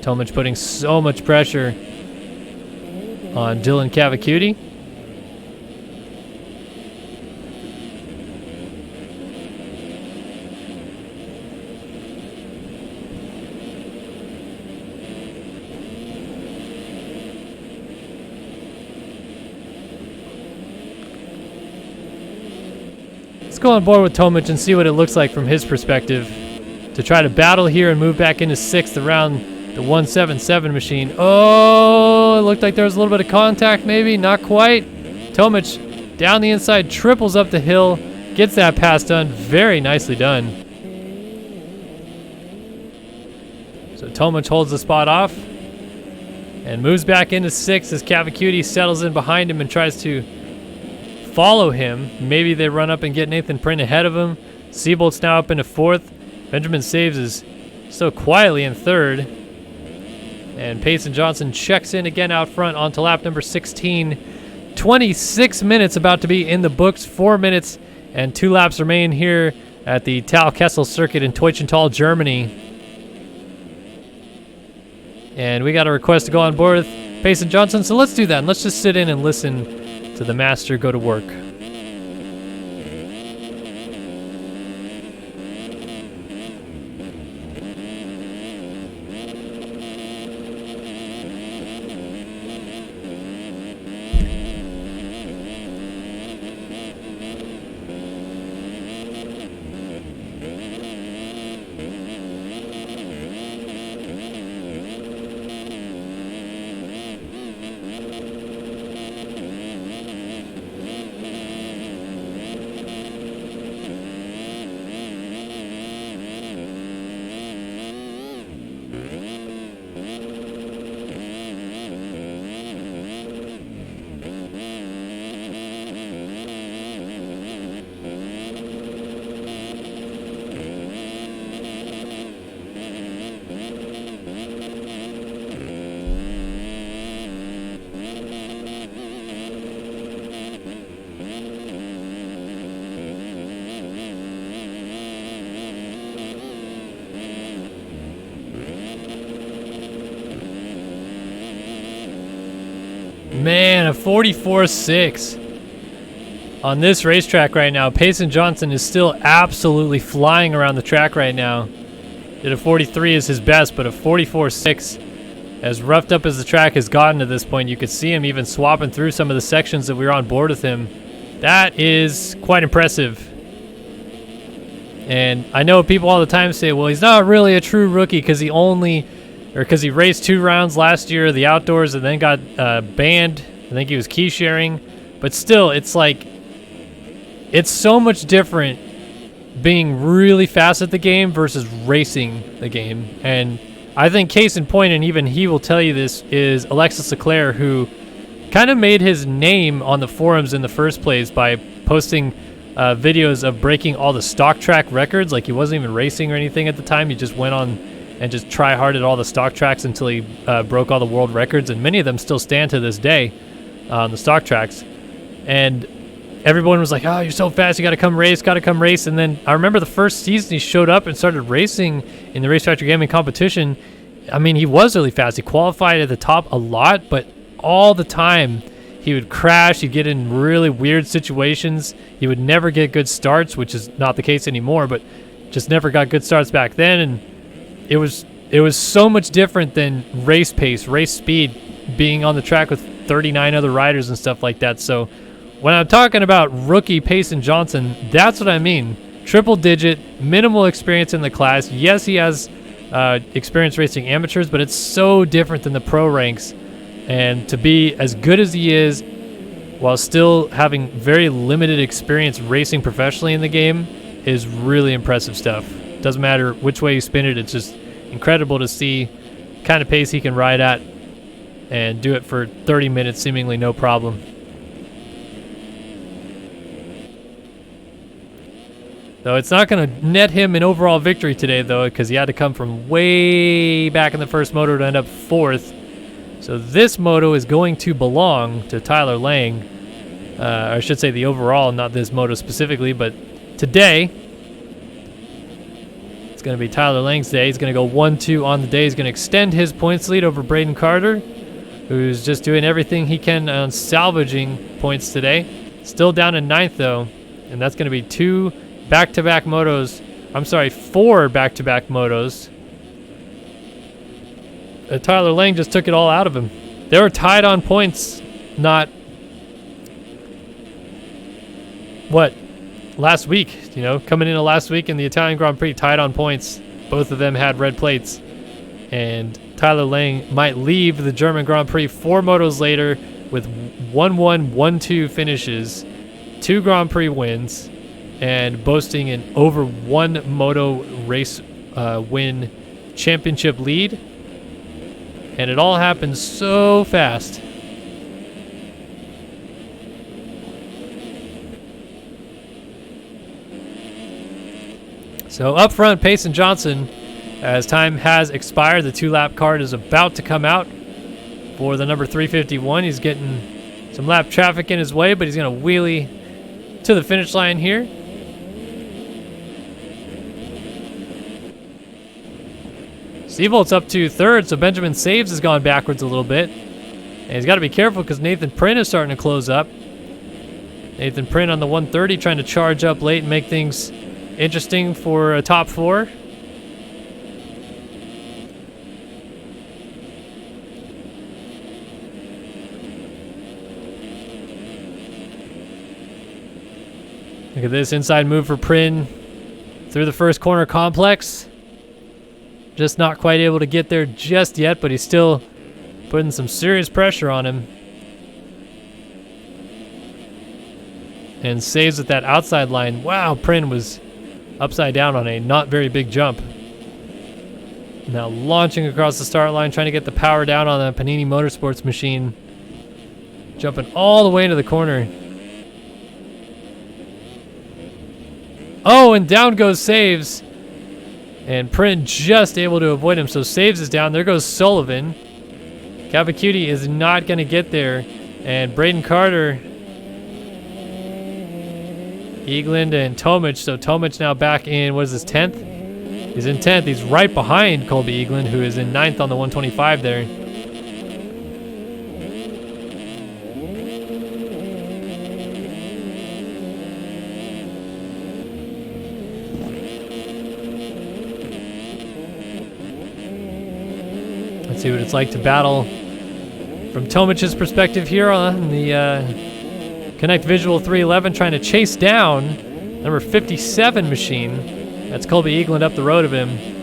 Tomic putting so much pressure on Dylan Cavacuti. Let's go on board with Tomic and see what it looks like from his perspective to try to battle here and move back into 6th around the 177 machine. Oh, it looked like there was a little bit of contact maybe, not quite. Tomic down the inside, triples up the hill, gets that pass done, very nicely done. So Tomic holds the spot off and moves back into 6th as Cavacuti settles in behind him and tries to follow him. Maybe they run up and get Nathan Print ahead of him. Seabolt's now up into 4th. Benjamin Saves is still quietly in 3rd. And Payson Johnson checks in again out front onto lap number 16. 26 minutes about to be in the books. 4 minutes and 2 laps remain here at the Talkessel circuit in Teutschenthal, Germany. And we got a request to go on board with Payson Johnson, so let's do that. And let's just sit in and listen to the master go to work. Man, a 44.6 on this racetrack right now. Payson Johnson is still absolutely flying around the track right now. Did a 43 is his best, but a 44.6, as roughed up as the track has gotten to this point, you could see him even swapping through some of the sections that we were on board with him. That is quite impressive. And I know people all the time say, well, he's not really a true rookie because he raced 2 rounds last year, the outdoors, and then got banned. I think he was key sharing. But still, it's like, it's so much different being really fast at the game versus racing the game. And I think case in point, and even he will tell you this, is Alexis Leclerc, who kind of made his name on the forums in the first place by posting videos of breaking all the stock track records. Like, he wasn't even racing or anything at the time. He just went on and just try hard at all the stock tracks until he broke all the world records, and many of them still stand to this day on the stock tracks. And everyone was like, oh, you're so fast, you gotta come race. And then I remember the first season he showed up and started racing in the Race Factory Gaming competition. I mean, he was really fast. He qualified at the top a lot, but all the time he would crash, he'd get in really weird situations. He would never get good starts, which is not the case anymore, but just never got good starts back then. And it was so much different than race pace, race speed, being on the track with 39 other riders and stuff like that. So when I'm talking about rookie Payson Johnson, that's what I mean. Triple digit, minimal experience in the class. Yes, he has experience racing amateurs, but it's so different than the pro ranks. And to be as good as he is while still having very limited experience racing professionally in the game is really impressive stuff. Doesn't matter which way you spin it, it's just incredible to see kind of pace he can ride at and do it for 30 minutes seemingly no problem. Though it's not going to net him an overall victory today, though, because he had to come from way back in the first moto to end up 4th. So this moto is going to belong to Tyler Lang. I should say the overall, not this moto specifically, but today going to be Tyler Lang's day. He's going to go 1-2 on the day. He's going to extend his points lead over Braden Carter, who's just doing everything he can on salvaging points today. Still down in 9th, though, and that's going to be 4 back-to-back motos. Tyler Lang just took it all out of him. They were tied on points, last week, coming into last week in the Italian Grand Prix, tied on points. Both of them had red plates. And Tyler Lang might leave the German Grand Prix 4 motos later with 1-1, 1-2 finishes, 2 Grand Prix wins, and boasting an over 1 moto race win championship lead. And it all happened so fast. So up front, Payson Johnson, as time has expired, the 2-lap card is about to come out for the number 351. He's getting some lap traffic in his way, but he's going to wheelie to the finish line here. Seavolt's up to 3rd, so Benjamin Saves has gone backwards a little bit. And he's got to be careful because Nathan Print is starting to close up. Nathan Print on the 130 trying to charge up late and make things interesting for a top 4. Look at this inside move for Prin through the first corner complex. Just not quite able to get there just yet, but he's still putting some serious pressure on him. And Saves with that outside line. Wow, Prin was upside down on a not very big jump. Now launching across the start line, trying to get the power down on the Panini Motorsports machine. Jumping all the way into the corner. Oh, and down goes Saves. And Print just able to avoid him, so Saves is down. There goes Sullivan. Cavacuti is not going to get there. And Braden Carter, Eagland, and Tomic. So Tomic now back in, what is this, 10th? He's in 10th. He's right behind Colby Eagland, who is in 9th on the 125 there. Let's see what it's like to battle from Tomic's perspective here on the Connect Visual 311, trying to chase down number 57 machine. That's Colby Eagland up the road of him.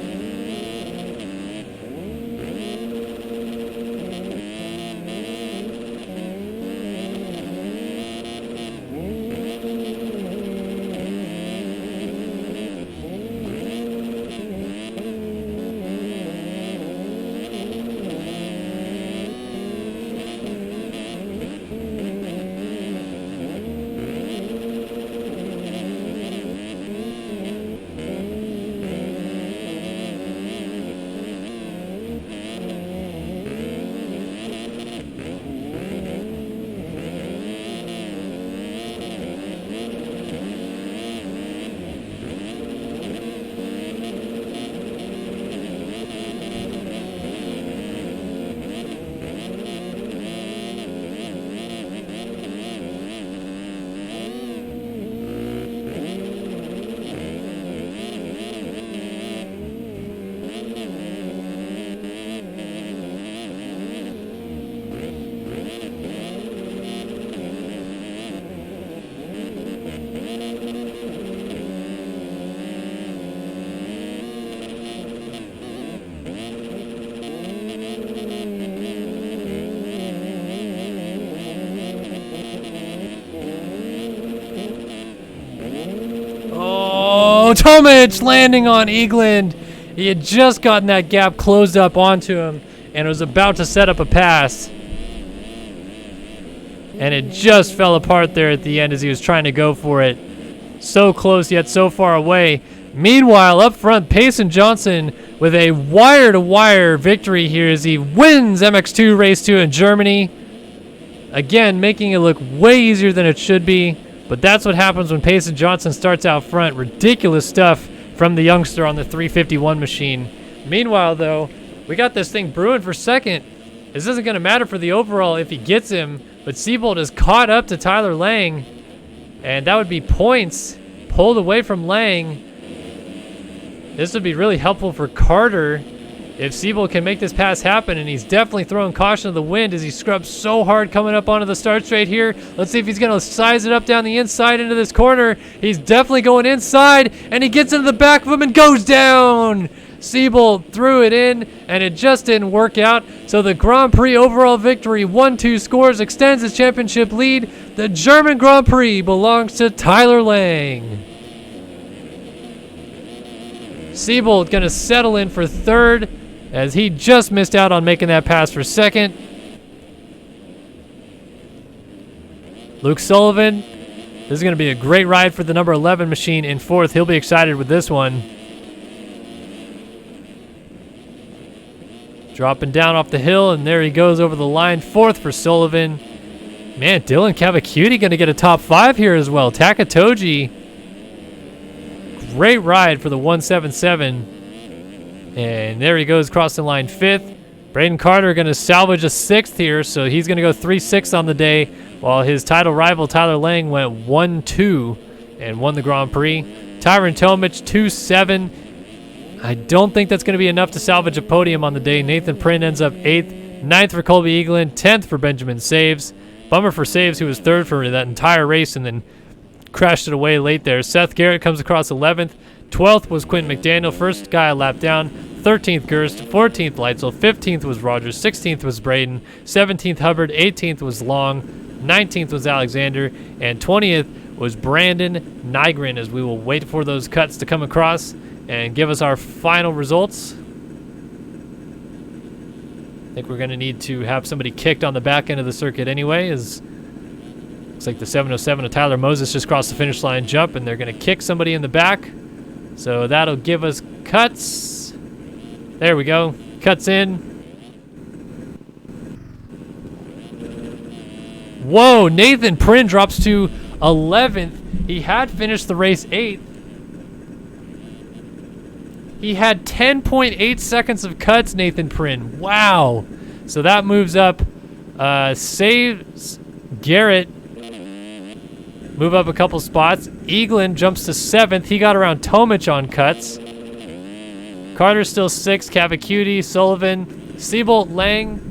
Tomic landing on Eagland. He had just gotten that gap closed up onto him and was about to set up a pass. And it just fell apart there at the end as he was trying to go for it. So close yet so far away. Meanwhile, up front, Payson Johnson with a wire-to-wire victory here as he wins MX2 Race 2 in Germany. Again, making it look way easier than it should be. But that's what happens when Payson Johnson starts out front. Ridiculous stuff from the youngster on the 351 machine. Meanwhile, though, we got this thing brewing for second. This isn't going to matter for the overall if he gets him, but Seabold is caught up to Tyler Lang, and that would be points pulled away from Lang. This would be really helpful for Carter if Seabold can make this pass happen, and he's definitely throwing caution to the wind as he scrubs so hard coming up onto the start straight here. Let's see if he's going to size it up down the inside into this corner. He's definitely going inside, and he gets into the back of him and goes down. Seabold threw it in, and it just didn't work out. So the Grand Prix overall victory, 1-2 scores, extends his championship lead. The German Grand Prix belongs to Tyler Lang. Seabold going to settle in for third as he just missed out on making that pass for second. Luke Sullivan, this is going to be a great ride for the number 11 machine in fourth. He'll be excited with this one. Dropping down off the hill, and there he goes over the line. Fourth for Sullivan. Man, Dylan Cavacuti going to get a top 5 here as well. Takatoji, great ride for the 177. And there he goes, crossing line 5th. Braden Carter going to salvage a 6th here, so he's going to go 3-6 on the day, while his title rival Tyler Lang went 1-2 and won the Grand Prix. Tyron Tomich, 2-7. I don't think that's going to be enough to salvage a podium on the day. Nathan Prynn ends up 8th. 9th for Colby Eaglin. 10th for Benjamin Saves. Bummer for Saves, who was 3rd for that entire race and then crashed it away late there. Seth Garrett comes across 11th. 12th was Quentin McDaniel. First guy a lap down. 13th Gerst. 14th Leitzel. 15th was Rogers. 16th was Braden. 17th Hubbard. 18th was Long. 19th was Alexander. And 20th was Brandon Nygren, as we will wait for those cuts to come across and give us our final results. I think we're going to need to have somebody kicked on the back end of the circuit anyway, as looks like the 707 of Tyler Moses just crossed the finish line jump, and they're going to kick somebody in the back. So that'll give us cuts. There we go. Cuts in. Whoa, Nathan Prynn drops to 11th. He had finished the race 8th. He had 10.8 seconds of cuts, Nathan Prynn. Wow. So that moves up. Saves Garrett. Move up a couple spots. Eaglin jumps to 7th. He got around Tomich on cuts. Carter's still 6th. Cavacuti, Sullivan, Seabolt, Lang,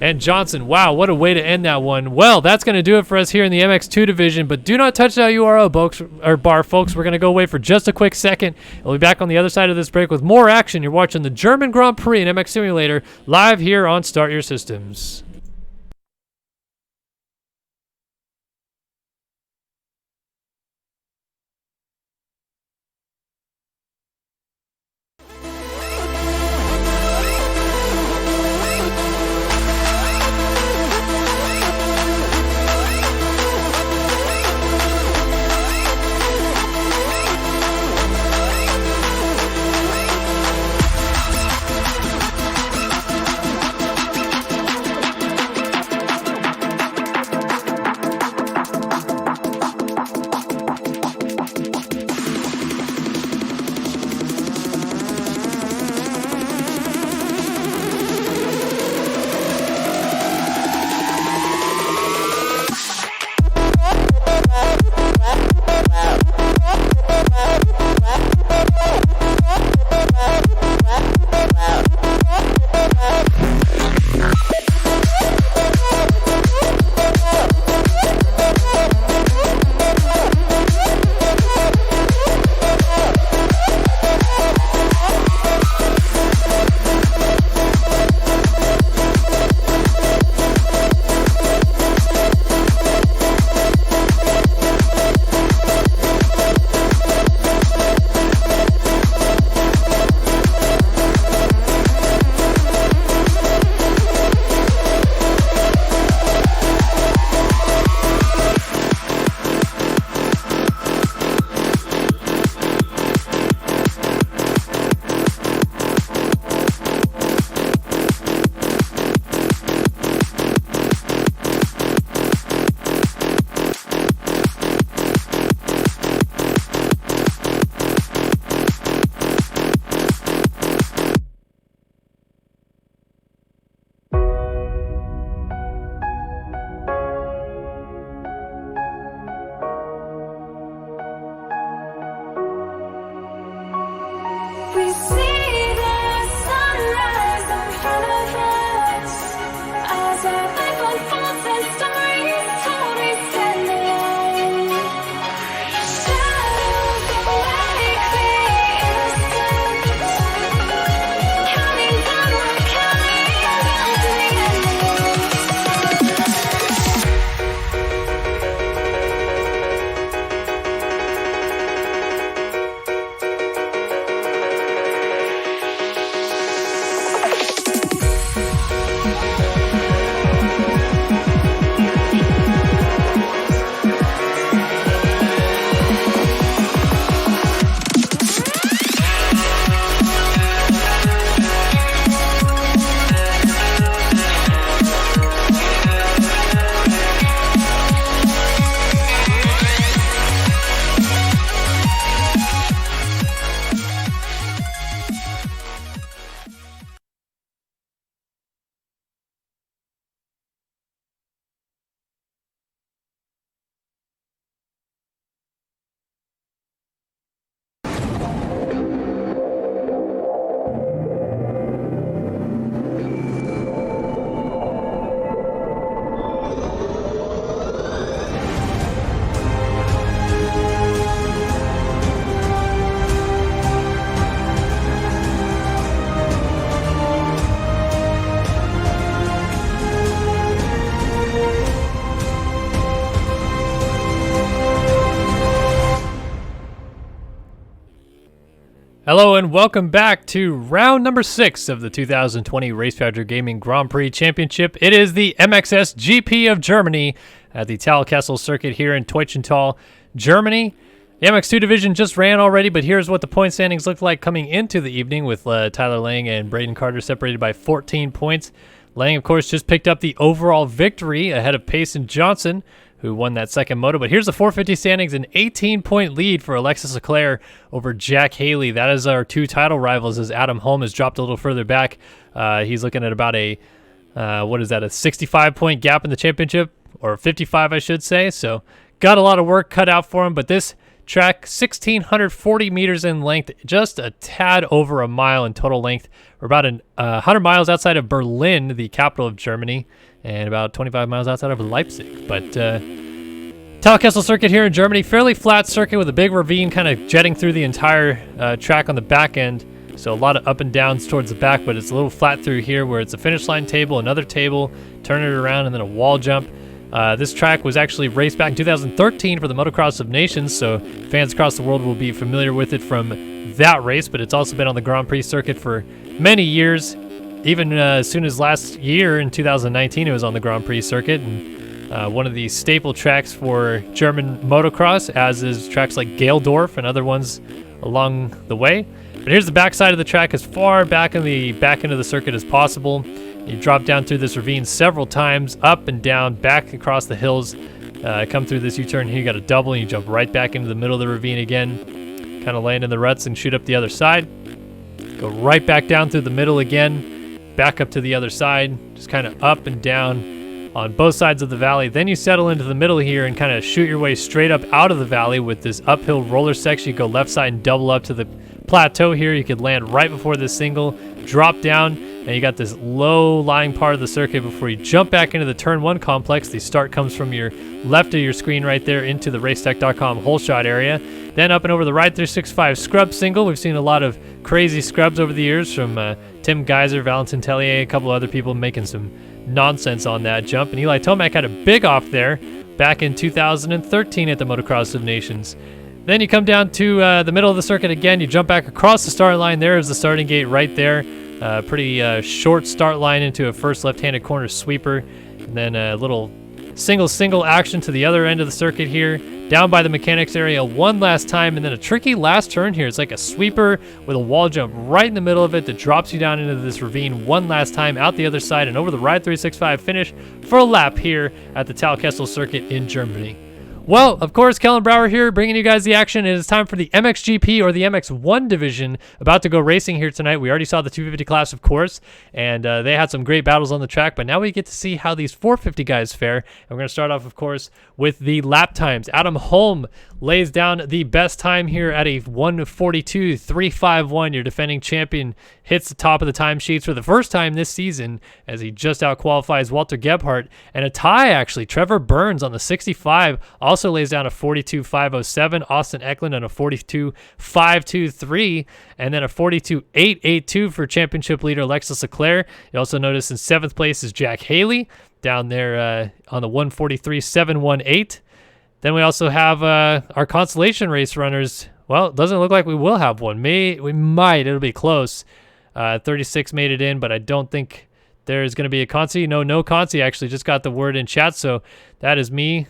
and Johnson. Wow, what a way to end that one. Well, that's going to do it for us here in the MX2 division, but do not touch that URL bar, folks. We're going to go away for just a quick second. We'll be back on the other side of this break with more action. You're watching the German Grand Prix and MX Simulator live here on Start Your Systems. Hello and welcome back to round number 6 of the 2020 Race Factor Gaming Grand Prix Championship. It is the MXSGP of Germany at the Talkessel circuit here in Teutschenthal, Germany. The MX2 division just ran already, but here's what the point standings look like coming into the evening with Tyler Lang and Braden Carter separated by 14 points. Lang, of course, just picked up the overall victory ahead of Payson Johnson, who won that second moto. But here's the 450 standings, an 18-point lead for Alexis Leclerc over Jack Haley. That is our two title rivals as Adam Holm has dropped a little further back. He's looking at about a 65-point gap in the championship, or 55, I should say. So got a lot of work cut out for him. But this track, 1,640 meters in length, just a tad over a mile in total length. We're about 100 miles outside of Berlin, the capital of Germany, and about 25 miles outside of Leipzig. But Talkessel circuit here in Germany, fairly flat circuit with a big ravine kind of jetting through the entire track on the back end. So a lot of up and downs towards the back, but it's a little flat through here where it's a finish line table, another table, turn it around, and then a wall jump. This track was actually raced back in 2013 for the Motocross of Nations, so fans across the world will be familiar with it from that race, but it's also been on the Grand Prix circuit for many years. Even as soon as last year in 2019, it was on the Grand Prix circuit, and one of the staple tracks for German motocross, as is tracks like Geldorf and other ones along the way. But here's the backside of the track, as far back in the back end of the circuit as possible. You drop down through this ravine several times, up and down, back across the hills, come through this U-turn here, you got a double, and you jump right back into the middle of the ravine again, kind of land in the ruts and shoot up the other side. Go right back down through the middle again, back up to the other side, just kind of up and down on both sides of the valley. Then you settle into the middle here and kind of shoot your way straight up out of the valley with this uphill roller section. You go left side and double up to the plateau here. You could land right before this single, drop down, and you got this low-lying part of the circuit before you jump back into the turn 1 complex. The start comes from your left of your screen right there into the racetech.com hole shot area. Then up and over the Ride 365 scrub single. We've seen a lot of crazy scrubs over the years from Tim Geiser, Valentin Tellier, a couple other people making some nonsense on that jump. And Eli Tomac had a big off there back in 2013 at the Motocross of Nations. Then you come down to the middle of the circuit again. You jump back across the start line. There is the starting gate right there. Pretty short start line into a first left-handed corner sweeper. And then a little single action to the other end of the circuit here. Down by the mechanics area one last time, and then a tricky last turn here. It's like a sweeper with a wall jump right in the middle of it that drops you down into this ravine one last time out the other side and over the Ride 365 finish for a lap here at the Talkessel circuit in Germany. Well, of course, Kellen Brauer here bringing you guys the action. It is time for the MXGP or the MX1 division about to go racing here tonight. We already saw the 250 class, of course, and they had some great battles on the track, but now we get to see how these 450 guys fare. And we're going to start off, of course, with the lap times. Adam Holm lays down the best time here at a 1:42.351. Your defending champion hits the top of the timesheets for the first time this season as he just out-qualifies Walter Gebhardt. And a tie, actually. Trevor Burns on the 65 also lays down a 42.507. Austin Eklund on a 42.523. And then a 42.882 for championship leader Alexis Leclerc. You also notice in 7th place is Jack Haley down there on the 1:43.718. Then we also have our consolation race runners. Well, it doesn't look like we will have one. We might. It'll be close. 36 made it in, but I don't think there's going to be a Consi. No Consi. Actually just got the word in chat, so that is me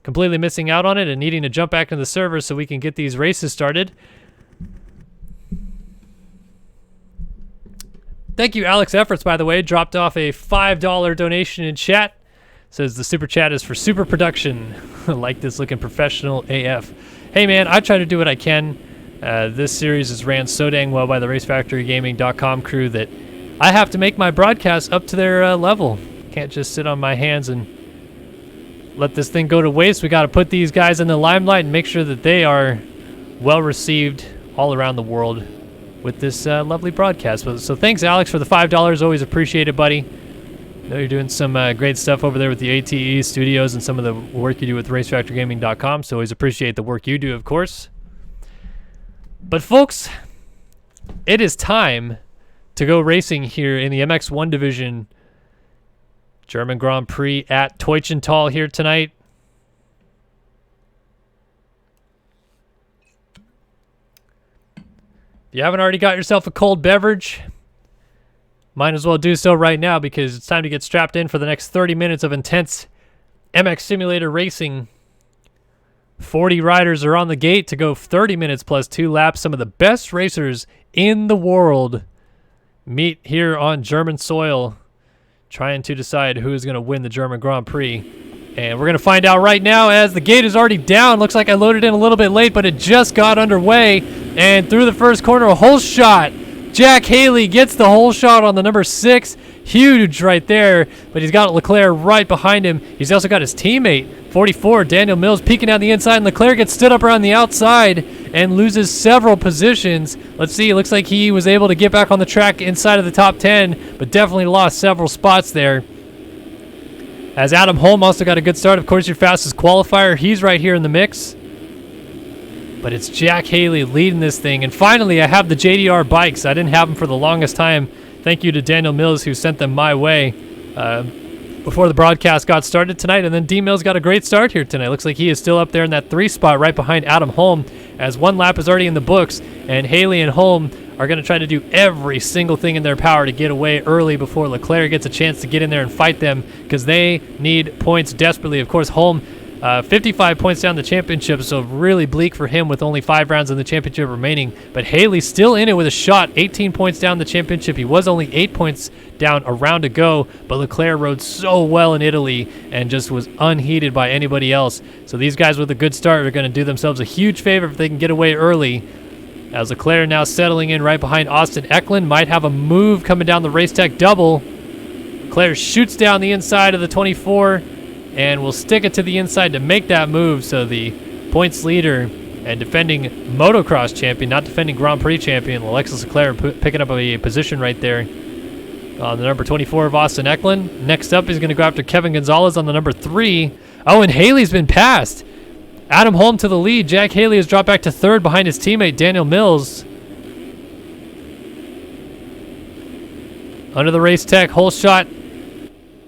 completely missing out on it and needing to jump back into the server so we can get these races started. Thank you, Alex Efforts, by the way. Dropped off a $5 donation in chat. Says the super chat is for super production. Like this looking professional AF. Hey man, I try to do what I can. This series is ran so dang well by the RaceFactoryGaming.com crew that I have to make my broadcasts up to their level. Can't just sit on my hands and let this thing go to waste. We got to put these guys in the limelight and make sure that they are well received all around the world with this lovely broadcast. So thanks, Alex, for the $5. Always appreciate it, buddy. I know you're doing some great stuff over there with the ATE studios and some of the work you do with RaceFactorGaming.com, so always appreciate the work you do, of course. But folks, it is time to go racing here in the MX1 division. German Grand Prix at Teutschenthal here tonight. If you haven't already got yourself a cold beverage, might as well do so right now because it's time to get strapped in for the next 30 minutes of intense MX Simulator racing. 40 riders are on the gate to go 30 minutes plus 2 laps. Some of the best racers in the world meet here on German soil, trying to decide who is going to win the German Grand Prix. And we're going to find out right now as the gate is already down. Looks like I loaded in a little bit late, but it just got underway. And through the first corner, a whole shot. Jack Haley gets the whole shot on the number 6. Huge right there, but he's got Leclerc right behind him. He's also got his teammate, 44, Daniel Mills, peeking down the inside, and Leclerc gets stood up around the outside and loses several positions. Let's see, it looks like he was able to get back on the track inside of the top 10, but definitely lost several spots there. As Adam Holm also got a good start. Of course, your fastest qualifier. He's right here in the mix. But it's Jack Haley leading this thing. And finally, I have the JDR bikes. I didn't have them for the longest time. Thank you to Daniel Mills who sent them my way before the broadcast got started tonight. And then D Mills got a great start here tonight. Looks like he is still up there in that 3 spot right behind Adam Holm, as 1 lap is already in the books. And Haley and Holm are going to try to do every single thing in their power to get away early before Leclerc gets a chance to get in there and fight them, because they need points desperately. Of course, Holm, 55 points down the championship, so really bleak for him with only 5 rounds in the championship remaining. But Haley's still in it with a shot, 18 points down the championship. He was only 8 points down a round to go, but Leclerc rode so well in Italy and just was unheated by anybody else. So these guys with a good start are going to do themselves a huge favor if they can get away early. As Leclerc now settling in right behind Austin Eklund, might have a move coming down the race tech double. Leclerc shoots down the inside of the 24 and will stick it to the inside to make that move. So the points leader and defending motocross champion, not defending Grand Prix champion, Alexis Leclerc picking up a position right there on the number 24 of Austin Eklund. Next up, he's going to go after Kevin Gonzalez on the number 3. Oh, and Haley's been passed. Adam Holm to the lead. Jack Haley has dropped back to 3rd behind his teammate Daniel Mills. Under the race tech, whole shot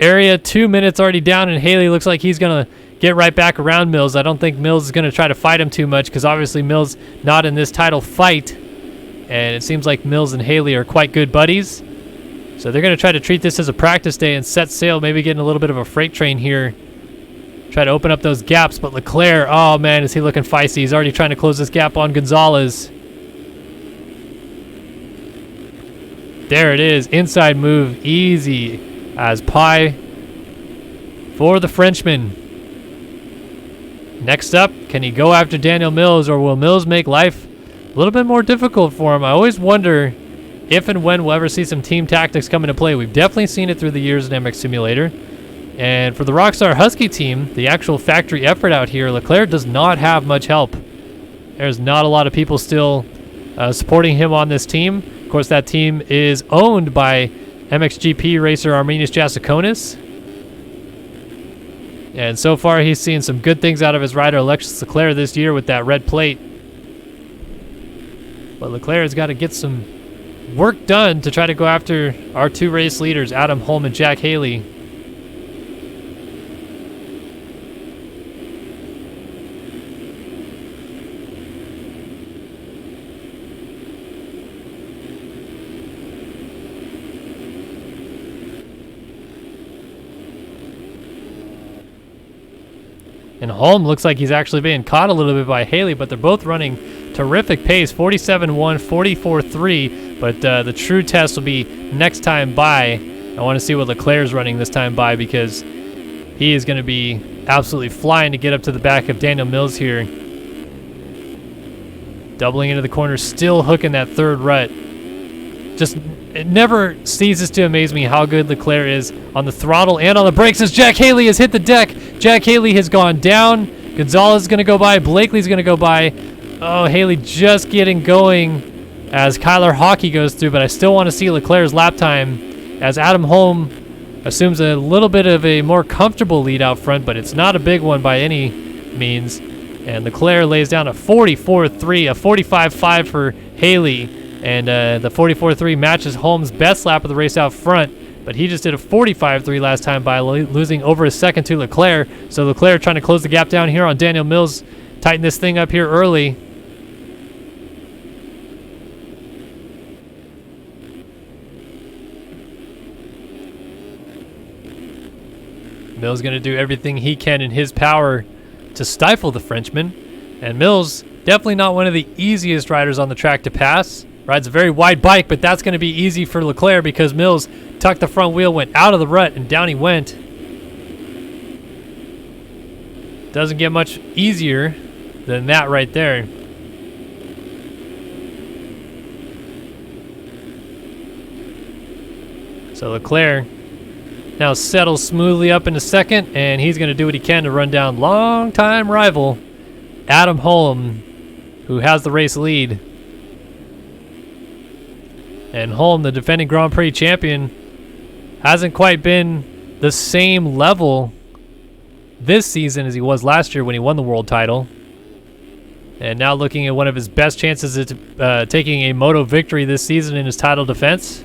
area, 2 minutes already down, and Haley looks like he's going to get right back around Mills. I don't think Mills is going to try to fight him too much, because obviously Mills not in this title fight, and it seems like Mills and Haley are quite good buddies. So they're going to try to treat this as a practice day and set sail, maybe getting a little bit of a freight train here. Try to open up those gaps, but Leclerc, oh man, is he looking feisty. He's already trying to close this gap on Gonzalez. There it is, inside move, easy as pie for the Frenchman. Next up, can he go after Daniel Mills, or will Mills make life a little bit more difficult for him? I always wonder if and when we'll ever see some team tactics come into play. We've definitely seen it through the years in MX Simulator. And for the Rockstar Husky team, the actual factory effort out here, Leclerc does not have much help. There's not a lot of people still supporting him on this team. Of course, that team is owned by MXGP racer Arminius Jasikonis. And so far, he's seen some good things out of his rider, Alexis Leclerc, this year with that red plate. But Leclerc has got to get some work done to try to go after our 2 race leaders, Adam Holm and Jack Haley. And Holm looks like he's actually being caught a little bit by Haley, but they're both running terrific pace, 47.1, 44.3, but the true test will be next time by. I want to see what Leclerc's running this time by, because he is going to be absolutely flying to get up to the back of Daniel Mills here. Doubling into the corner, still hooking that 3rd rut. Just, it never ceases to amaze me how good Leclerc is on the throttle and on the brakes as Jack Haley has hit the deck. Jack Haley has gone down. Gonzalez is going to go by. Blakely's going to go by. Oh, Haley just getting going as Kyler Hockey goes through, but I still want to see Leclerc's lap time as Adam Holm assumes a little bit of a more comfortable lead out front, but it's not a big one by any means. And Leclerc lays down a 44.3, a 45.5 for Haley. And the 44.3 matches Holm's best lap of the race out front, but he just did a 45.3 last time by losing over a second to Leclerc. So Leclerc trying to close the gap down here on Daniel Mills, tighten this thing up here early. Mills going to do everything he can in his power to stifle the Frenchman. And Mills, definitely not one of the easiest riders on the track to pass. Rides a very wide bike, but that's going to be easy for Leclerc because Mills tucked the front wheel, went out of the rut, and down he went. Doesn't get much easier than that right there. So Leclerc now settles smoothly up into second, and he's going to do what he can to run down longtime rival Adam Holm, who has the race lead. And Holm, the defending Grand Prix champion, hasn't quite been the same level this season as he was last year when he won the world title. And now looking at one of his best chances at taking a moto victory this season in his title defense.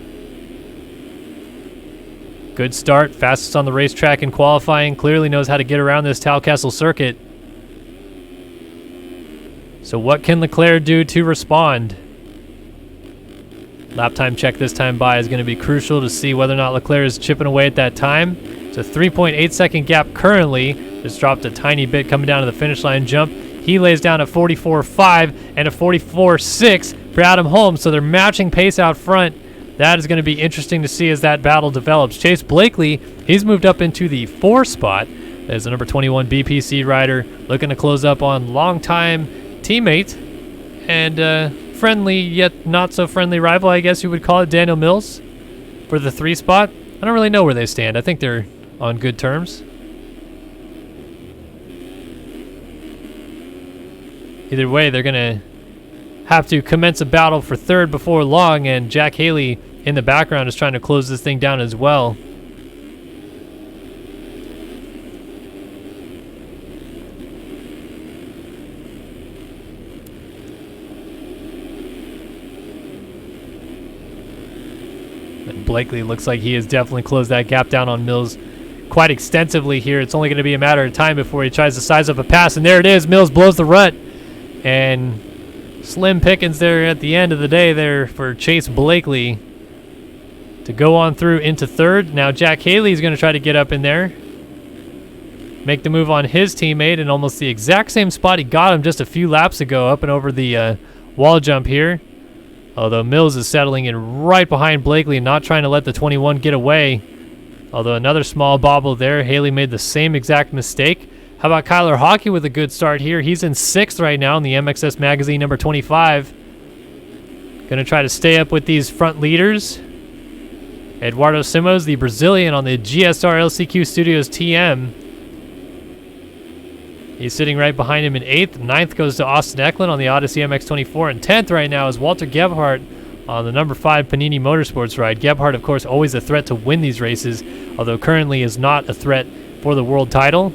Good start, fastest on the racetrack in qualifying, clearly knows how to get around this Thalkessel circuit. So what can Leclerc do to respond? Lap time check this time by is going to be crucial to see whether or not Leclerc is chipping away at that time. It's a 3.8 second gap currently. Just dropped a tiny bit coming down to the finish line jump. He lays down a 44.5 and a 44.6 for Adam Holm, so they're matching pace out front. That is going to be interesting to see as that battle develops. Chase Blakely, he's moved up into the 4 spot as the number 21 BPC rider, looking to close up on longtime teammate and friendly yet not so friendly rival, I guess you would call it, Daniel Mills for the 3 spot. I don't really know where they stand. I think they're on good terms. Either way, they're going to have to commence a battle for 3rd before long, and Jack Haley in the background is trying to close this thing down as well. And Blakely looks like he has definitely closed that gap down on Mills quite extensively here. It's only going to be a matter of time before he tries to size up a pass, and there it is. Mills blows the rut, and slim pickings there at the end of the day there for Chase Blakely to go on through into 3rd. Now Jack Haley is going to try to get up in there, make the move on his teammate in almost the exact same spot he got him just a few laps ago, up and over the wall jump here. Although Mills is settling in right behind Blakely and not trying to let the 21 get away. Although another small bobble there. Haley made the same exact mistake. How about Kyler Hockey with a good start here? He's in 6th right now in the MXS Magazine number 25. Going to try to stay up with these front leaders. Eduardo Simões, the Brazilian on the GSR LCQ Studios TM. He's sitting right behind him in 8th. 9th goes to Austin Eklund on the Odyssey MX-24. And 10th right now is Walter Gebhardt on the number 5 Panini Motorsports ride. Gebhardt, of course, always a threat to win these races, although currently is not a threat for the world title.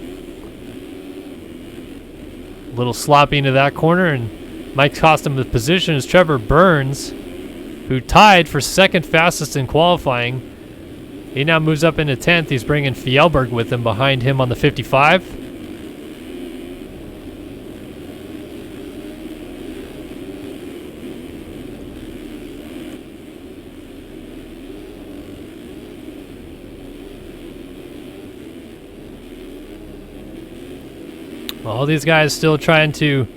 A little sloppy into that corner, and might cost him the position is Trevor Burns, who tied for 2nd fastest in qualifying. He now moves up into 10th. He's bringing Fjellberg with him behind him on the 55. All these guys still trying to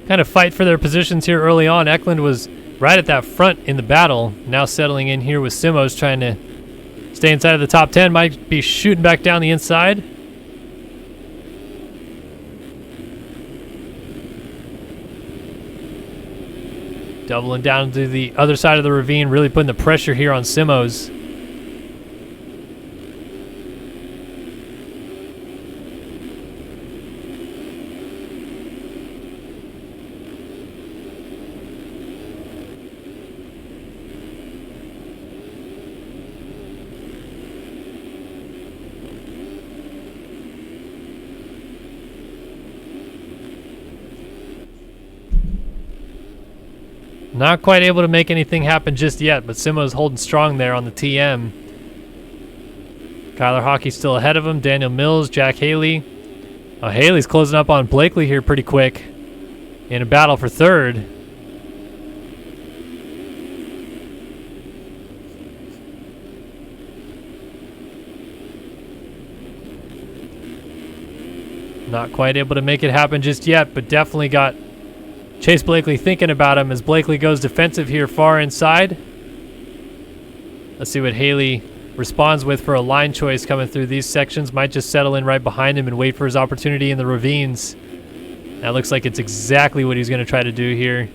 kind of fight for their positions here early on. Eklund was right at that front in the battle. Now settling in here with Simões, trying to stay inside of the top 10. Might be shooting back down the inside. Doubling down to the other side of the ravine, really putting the pressure here on Simões. Not quite able to make anything happen just yet, but Simões holding strong there on the TM. Kyler Hockey still ahead of him. Daniel Mills, Jack Haley. Haley's closing up on Blakely here pretty quick in a battle for 3rd. Not quite able to make it happen just yet, but definitely got Chase Blakely thinking about him as Blakely goes defensive here far inside. Let's see what Haley responds with for a line choice coming through these sections. Might just settle in right behind him and wait for his opportunity in the ravines. That looks like it's exactly what he's going to try to do here.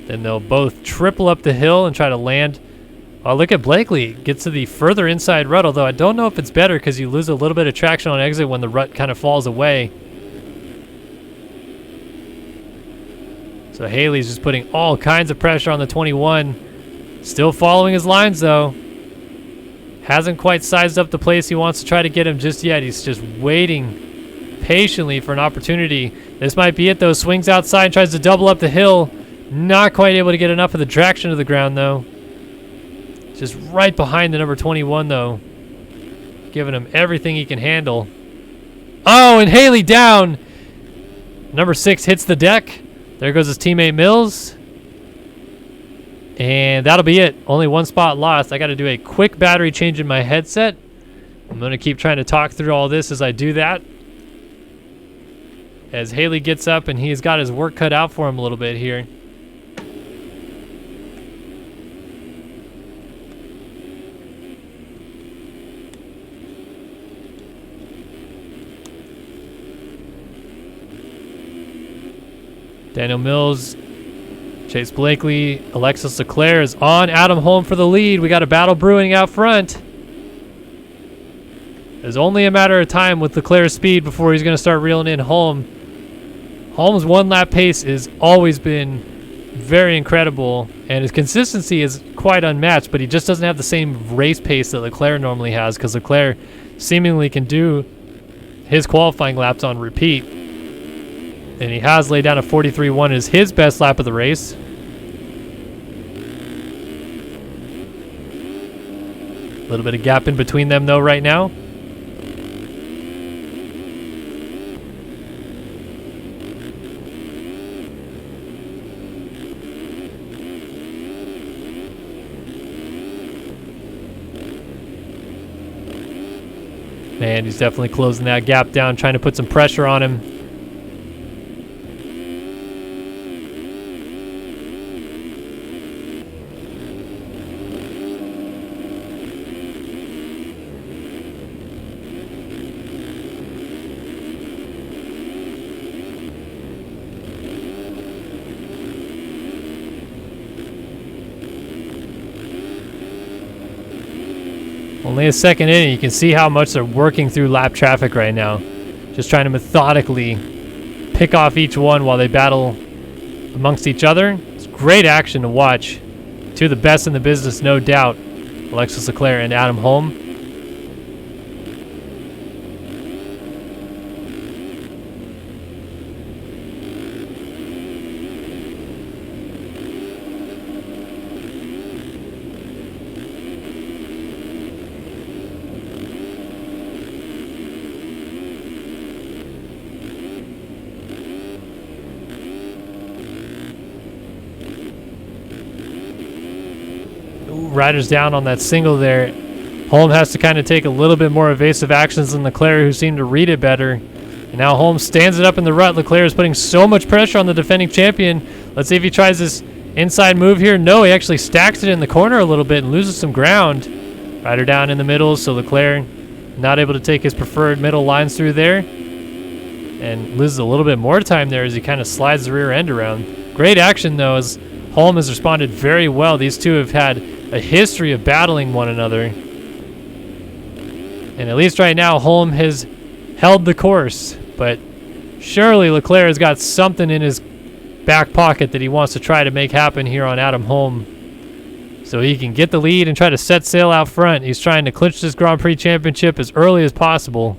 Then they'll both triple up the hill and try to land. Oh, look at Blakely. Gets to the further inside rut, although I don't know if it's better because you lose a little bit of traction on exit when the rut kind of falls away. So Haley's just putting all kinds of pressure on the 21. Still following his lines, though. Hasn't quite sized up the place he wants to try to get him just yet. He's just waiting patiently for an opportunity. This might be it, though. Swings outside and tries to double up the hill. Not quite able to get enough of the traction to the ground, though. Just right behind the number 21, though. Giving him everything he can handle. Oh, and Haley down. Number 6 hits the deck. There goes his teammate Mills. And that'll be it. Only one spot lost. I got to do a quick battery change in my headset. I'm going to keep trying to talk through all this as I do that. As Haley gets up, and he's got his work cut out for him a little bit here. Daniel Mills, Chase Blakely, Alexis Leclerc is on. Adam Holm for the lead. We got a battle brewing out front. There's only a matter of time with Leclerc's speed before he's going to start reeling in Holm. Holm's one lap pace has always been very incredible, and his consistency is quite unmatched, but he just doesn't have the same race pace that Leclerc normally has because Leclerc seemingly can do his qualifying laps on repeat. And he has laid down a 43.1 as his best lap of the race. A little bit of gap in between them, though, right now. Man, he's definitely closing that gap down, trying to put some pressure on him. Only a second in, you can see how much they're working through lap traffic right now. Just trying to methodically pick off each one while they battle amongst each other. It's great action to watch. Two of the best in the business, no doubt. Alexis Leclerc and Adam Holm. Riders down on that single there. Holm has to kind of take a little bit more evasive actions than Leclerc, who seemed to read it better. And now Holm stands it up in the rut. Leclerc is putting so much pressure on the defending champion. Let's see if he tries this inside move here. No, he actually stacks it in the corner a little bit and loses some ground. Rider down in the middle, so Leclerc not able to take his preferred middle lines through there. And loses a little bit more time there as he kind of slides the rear end around. Great action, though, as Holm has responded very well. These two have had a history of battling one another. And at least right now, Holm has held the course. But surely Leclerc has got something in his back pocket that he wants to try to make happen here on Adam Holm, so he can get the lead and try to set sail out front. He's trying to clinch this Grand Prix championship as early as possible.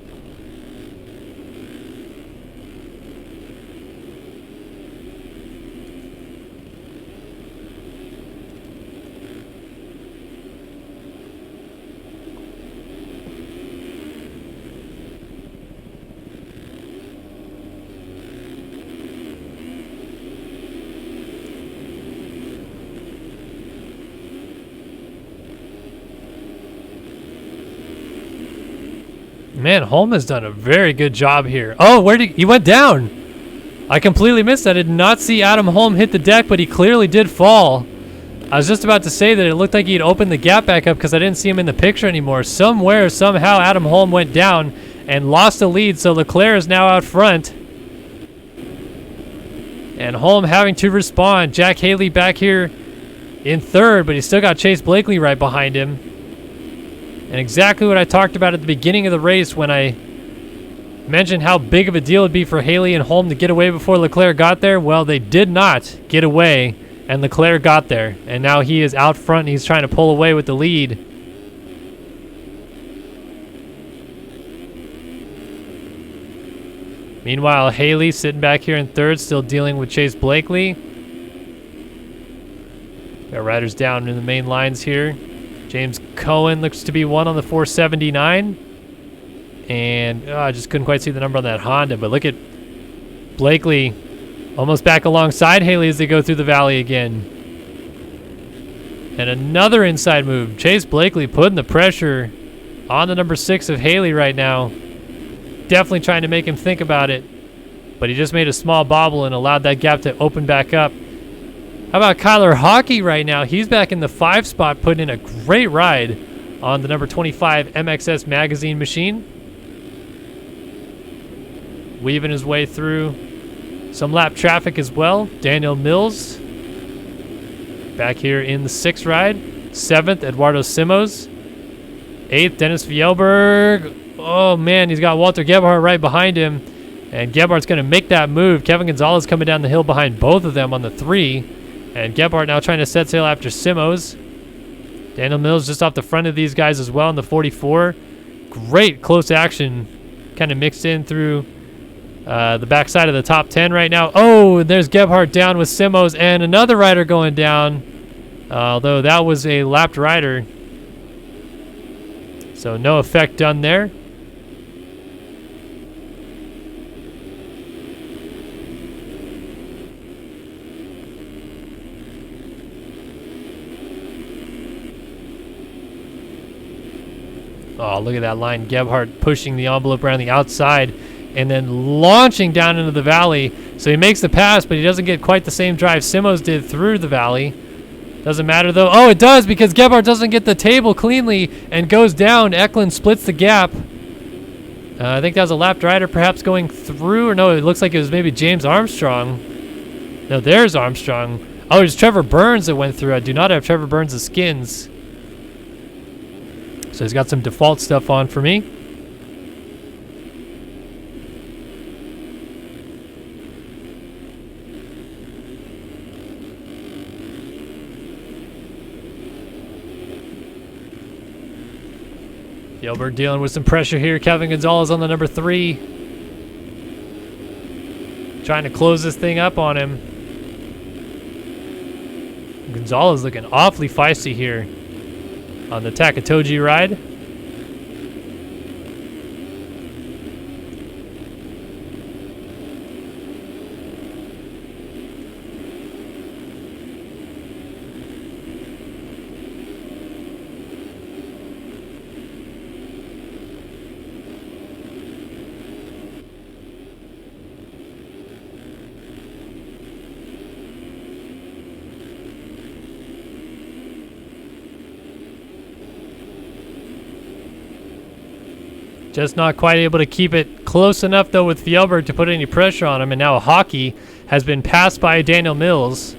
Man, Holm has done a very good job here. Oh, he went down. I completely missed that. I did not see Adam Holm hit the deck, but he clearly did fall. I was just about to say that it looked like he'd opened the gap back up because I didn't see him in the picture anymore. Somewhere, somehow, Adam Holm went down and lost the lead, so Leclerc is now out front. And Holm having to respond. Jack Haley back here in third, but he's still got Chase Blakely right behind him. And exactly what I talked about at the beginning of the race when I mentioned how big of a deal it would be for Haley and Holm to get away before Leclerc got there. Well, they did not get away, and Leclerc got there. And now he is out front, and he's trying to pull away with the lead. Meanwhile, Haley sitting back here in third, still dealing with Chase Blakely. Got riders down in the main lines here. James Cohen looks to be one on the 479. And I just couldn't quite see the number on that Honda, but look at Blakely almost back alongside Haley as they go through the valley again. And another inside move. Chase Blakely putting the pressure on the number 6 of Haley right now. Definitely trying to make him think about it, but he just made a small bobble and allowed that gap to open back up. How about Kyler Hockey right now? He's back in the 5 spot, putting in a great ride on the number 25 MXS Magazine machine. Weaving his way through some lap traffic as well. Daniel Mills back here in the 6th ride. 7th, Eduardo Simos. 8th, Dennis Fjellberg. Oh, man, he's got Walter Gebhardt right behind him. And Gebhardt's going to make that move. Kevin Gonzalez coming down the hill behind both of them on the 3. And Gebhardt now trying to set sail after Simos. Daniel Mills just off the front of these guys as well in the 44. Great close action kind of mixed in through the backside of the top 10 right now. Oh, there's Gebhardt down with Simos and another rider going down. Although that was a lapped rider. So no effect done there. Oh, look at that line. Gebhardt pushing the envelope around the outside and then launching down into the valley. So he makes the pass, but he doesn't get quite the same drive Simos did through the valley. Doesn't matter, though. Oh, it does, because Gebhardt doesn't get the table cleanly and goes down. Eklund splits the gap. I think that was a lapped rider perhaps going through. Or no, it looks like it was maybe James Armstrong. No, there's Armstrong. Oh, it's Trevor Burns that went through. I do not have Trevor Burns' skins. So he's got some default stuff on for me. Gilbert dealing with some pressure here. Kevin Gonzalez on the number 3. Trying to close this thing up on him. Gonzalez looking awfully feisty here on the Takatoji ride. Just not quite able to keep it close enough, though, with Fjellberg to put any pressure on him. And now Hockey has been passed by Daniel Mills.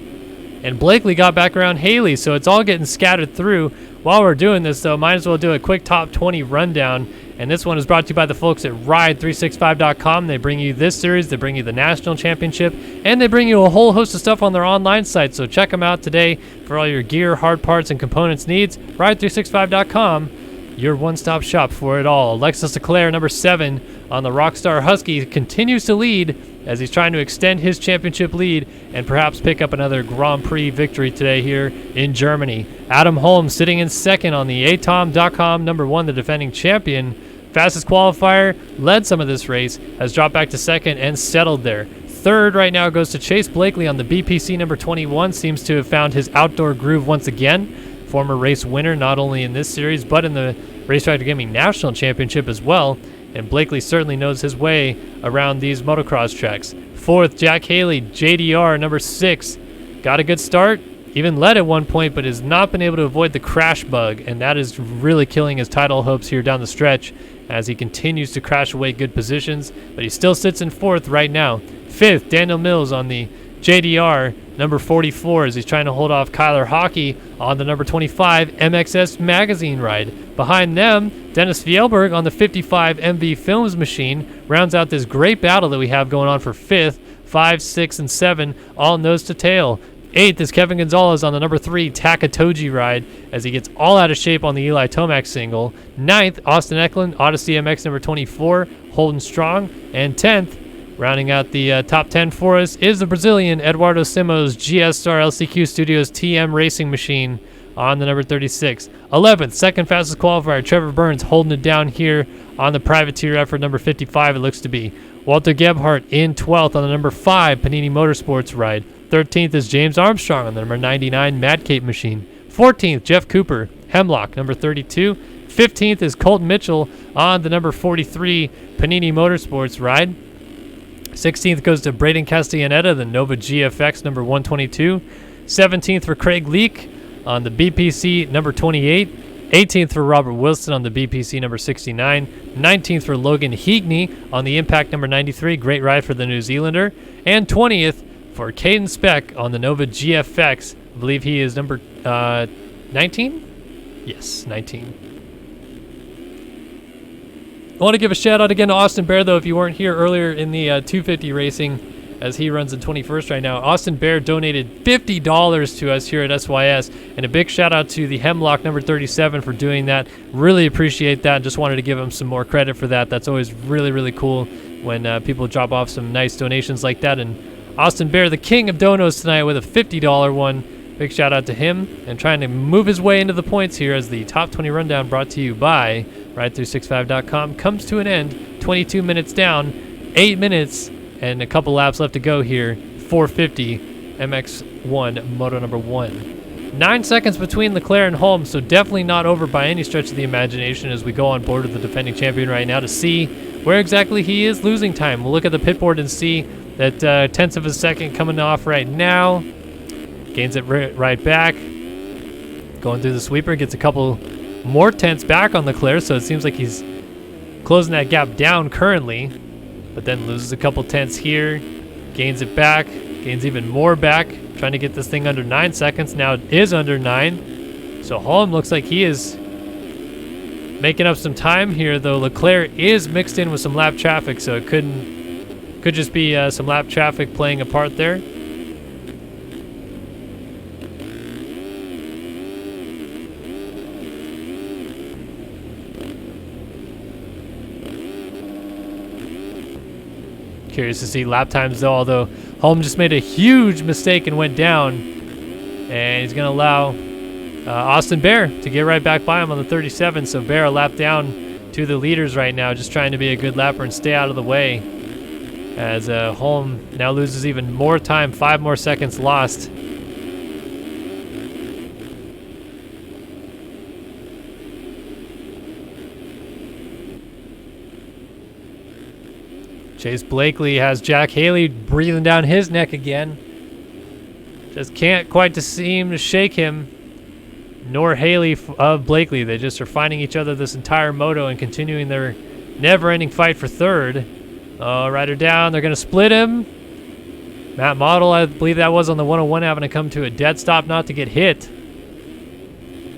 And Blakely got back around Haley, so it's all getting scattered through. While we're doing this, though, might as well do a quick top 20 rundown. And this one is brought to you by the folks at Ride365.com. They bring you this series, they bring you the National Championship, and they bring you a whole host of stuff on their online site. So check them out today for all your gear, hard parts, and components needs. Ride365.com. Your one-stop shop for it all. Alexis Leclerc, number 7 on the Rockstar Husky, continues to lead as he's trying to extend his championship lead and perhaps pick up another Grand Prix victory today here in Germany. Adam Holm sitting in 2nd on the atom.com, number 1, the defending champion. Fastest qualifier, led some of this race, has dropped back to 2nd and settled there. 3rd right now goes to Chase Blakely on the BPC number 21, seems to have found his outdoor groove once again. Former race winner, not only in this series, but in the Race Factor Gaming National Championship as well. and Blakely certainly knows his way around these motocross tracks. Fourth, Jack Haley, JDR, number 6. Got a good start, even led at one point, but has not been able to avoid the crash bug, and that is really killing his title hopes here down the stretch as he continues to crash away good positions, but he still sits in 4th right now. 5th, Daniel Mills on the JDR, number 44, as he's trying to hold off Kyler Hockey on the number 25 MXS Magazine ride. Behind them, Dennis Fjellberg on the 55 MV Films machine rounds out this great battle that we have going on for 5th, 5, 6, and 7, all nose to tail. 8th is Kevin Gonzalez on the number 3 Takatoji ride as he gets all out of shape on the Eli Tomac single. 9th, Austin Eklund, Odyssey MX number 24, holding strong. And 10th, rounding out the top 10 for us, is the Brazilian Eduardo Simões GS Star LCQ Studios TM Racing Machine on the number 36. 11th, second fastest qualifier, Trevor Burns holding it down here on the privateer effort number 55, it looks to be. Walter Gebhardt in 12th on the number 5 Panini Motorsports ride. 13th is James Armstrong on the number 99 Mad Cape machine. 14th, Jeff Cooper, Hemlock, number 32. 15th is Colton Mitchell on the number 43 Panini Motorsports ride. 16th goes to Braden Castellaneta, the Nova GFX number 122. 17th for Craig Leake on the BPC number 28. 18th for Robert Wilson on the BPC number 69. 19th for Logan Heagney on the Impact number 93. Great ride for the New Zealander. And 20th for Caden Speck on the Nova GFX. I believe he is number 19? Yes, 19. I want to give a shout out again to Austin Bear, though, if you weren't here earlier in the 250 racing, as he runs in 21st right now. Austin Bear donated $50 to us here at SYS, and a big shout out to the Hemlock number 37 for doing that. Really appreciate that. Just wanted to give him some more credit for that. That's always really, really cool when people drop off some nice donations like that. And Austin Bear, the king of donos tonight, with a $50 one. Big shout out to him, and trying to move his way into the points here as the top 20 rundown brought to you by Ride365.com comes to an end. 22 minutes down, 8 minutes, and a couple laps left to go here. 450 MX1 Moto number 1. 9 seconds between Leclerc and Holmes, so definitely not over by any stretch of the imagination as we go on board with the defending champion right now to see where exactly he is losing time. We'll look at the pit board and see that tenths of a second coming off right now. Gains it right back. Going through the sweeper, gets a couple more tenths back on Leclerc, so it seems like he's closing that gap down currently, but then loses a couple tenths here. Gains it back, gains even more back, trying to get this thing under 9 seconds. Now it is under 9. So Holm looks like he is making up some time here, though Leclerc is mixed in with some lap traffic, so it could just be some lap traffic playing a part there. Curious to see lap times, though, although Holm just made a huge mistake and went down, and he's going to allow Austin Bear to get right back by him on the 37. So Bear a lap down to the leaders right now, just trying to be a good lapper and stay out of the way, as Holm now loses even more time. 5 more seconds lost. Chase Blakely has Jack Haley breathing down his neck again. Just can't quite seem to shake him, nor Haley of Blakely. They just are finding each other this entire moto and continuing their never-ending fight for third. Rider down. They're going to split him. Matt Model, I believe that was on the 101, having to come to a dead stop not to get hit.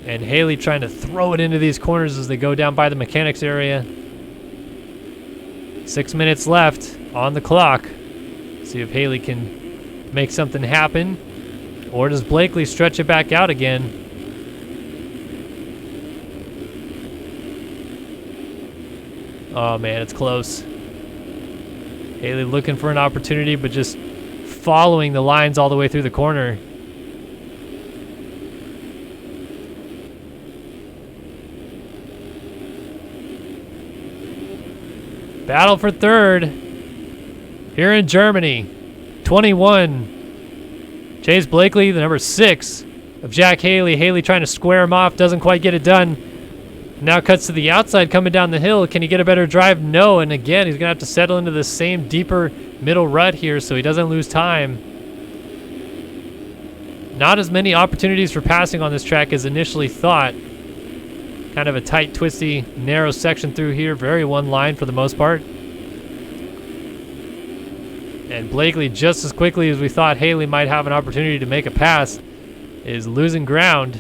And Haley trying to throw it into these corners as they go down by the mechanics area. 6 minutes left on the clock. See if Haley can make something happen, or does Blakely stretch it back out again? Oh man, it's close. Haley looking for an opportunity, but just following the lines all the way through the corner. Battle for third here in Germany. 21. Chase Blakely, the number 6 of Jack Haley. Haley trying to square him off, doesn't quite get it done. Now cuts to the outside coming down the hill. Can he get a better drive? No. And again, he's going to have to settle into the same deeper middle rut here so he doesn't lose time. Not as many opportunities for passing on this track as initially thought. Kind of a tight, twisty, narrow section through here. Very one line for the most part. And Blakely, just as quickly as we thought Haley might have an opportunity to make a pass, is losing ground.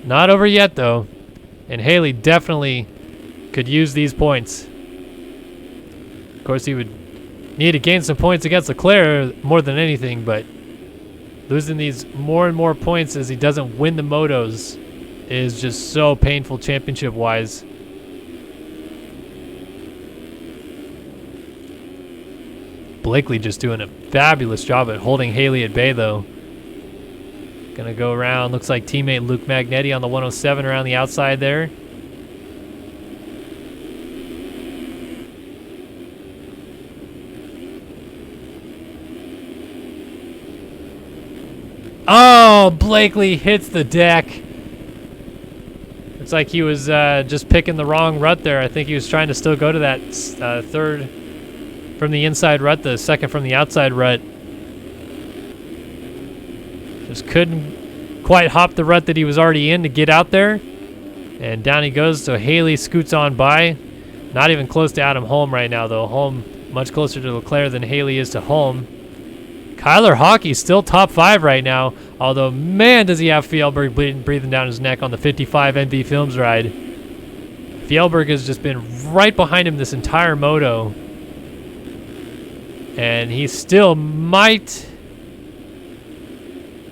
Not over yet, though. And Haley definitely could use these points. Of course, he would need to gain some points against Leclerc more than anything, but losing these more and more points as he doesn't win the motos is just so painful championship-wise. Blakely just doing a fabulous job at holding Haley at bay, though. Gonna go around, looks like teammate Luke Magnetti on the 107 around the outside there. Oh, Blakely hits the deck. Looks like he was just picking the wrong rut there. I think he was trying to still go to that third from the inside rut, the second from the outside rut. Just couldn't quite hop the rut that he was already in to get out there. And down he goes, so Haley scoots on by. Not even close to Adam Holm right now, though. Holm much closer to Leclerc than Haley is to Holm. Kyler Hockey still top 5 right now, although, man, does he have Fjellberg breathing down his neck on the 55 NB Films ride. Fjellberg has just been right behind him this entire moto. And he still might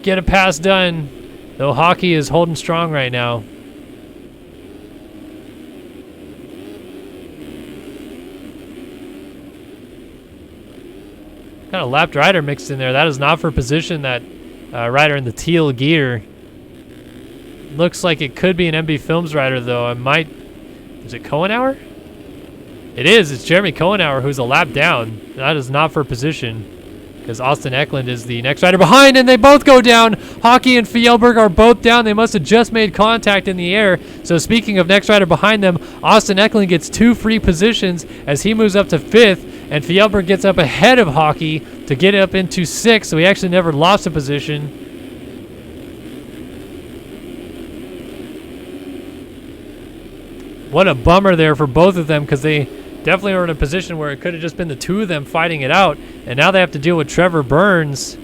get a pass done, though Hockey is holding strong right now. Kind of lapped rider mixed in there. That is not for position, that rider in the teal gear. Looks like it could be an MB Films rider, though. Is it Cohenauer? It is. It's Jeremy Cohenauer, who's a lap down. That is not for position, because Austin Eklund is the next rider behind, and they both go down. Hockey and Fjellberg are both down. They must have just made contact in the air. So speaking of next rider behind them, Austin Eklund gets 2 free positions as he moves up to 5th, and Fjellberg gets up ahead of Hockey to get up into 6th, so he actually never lost a position. What a bummer there for both of them, because they definitely were in a position where it could have just been the 2 of them fighting it out, and now they have to deal with Trevor Burns.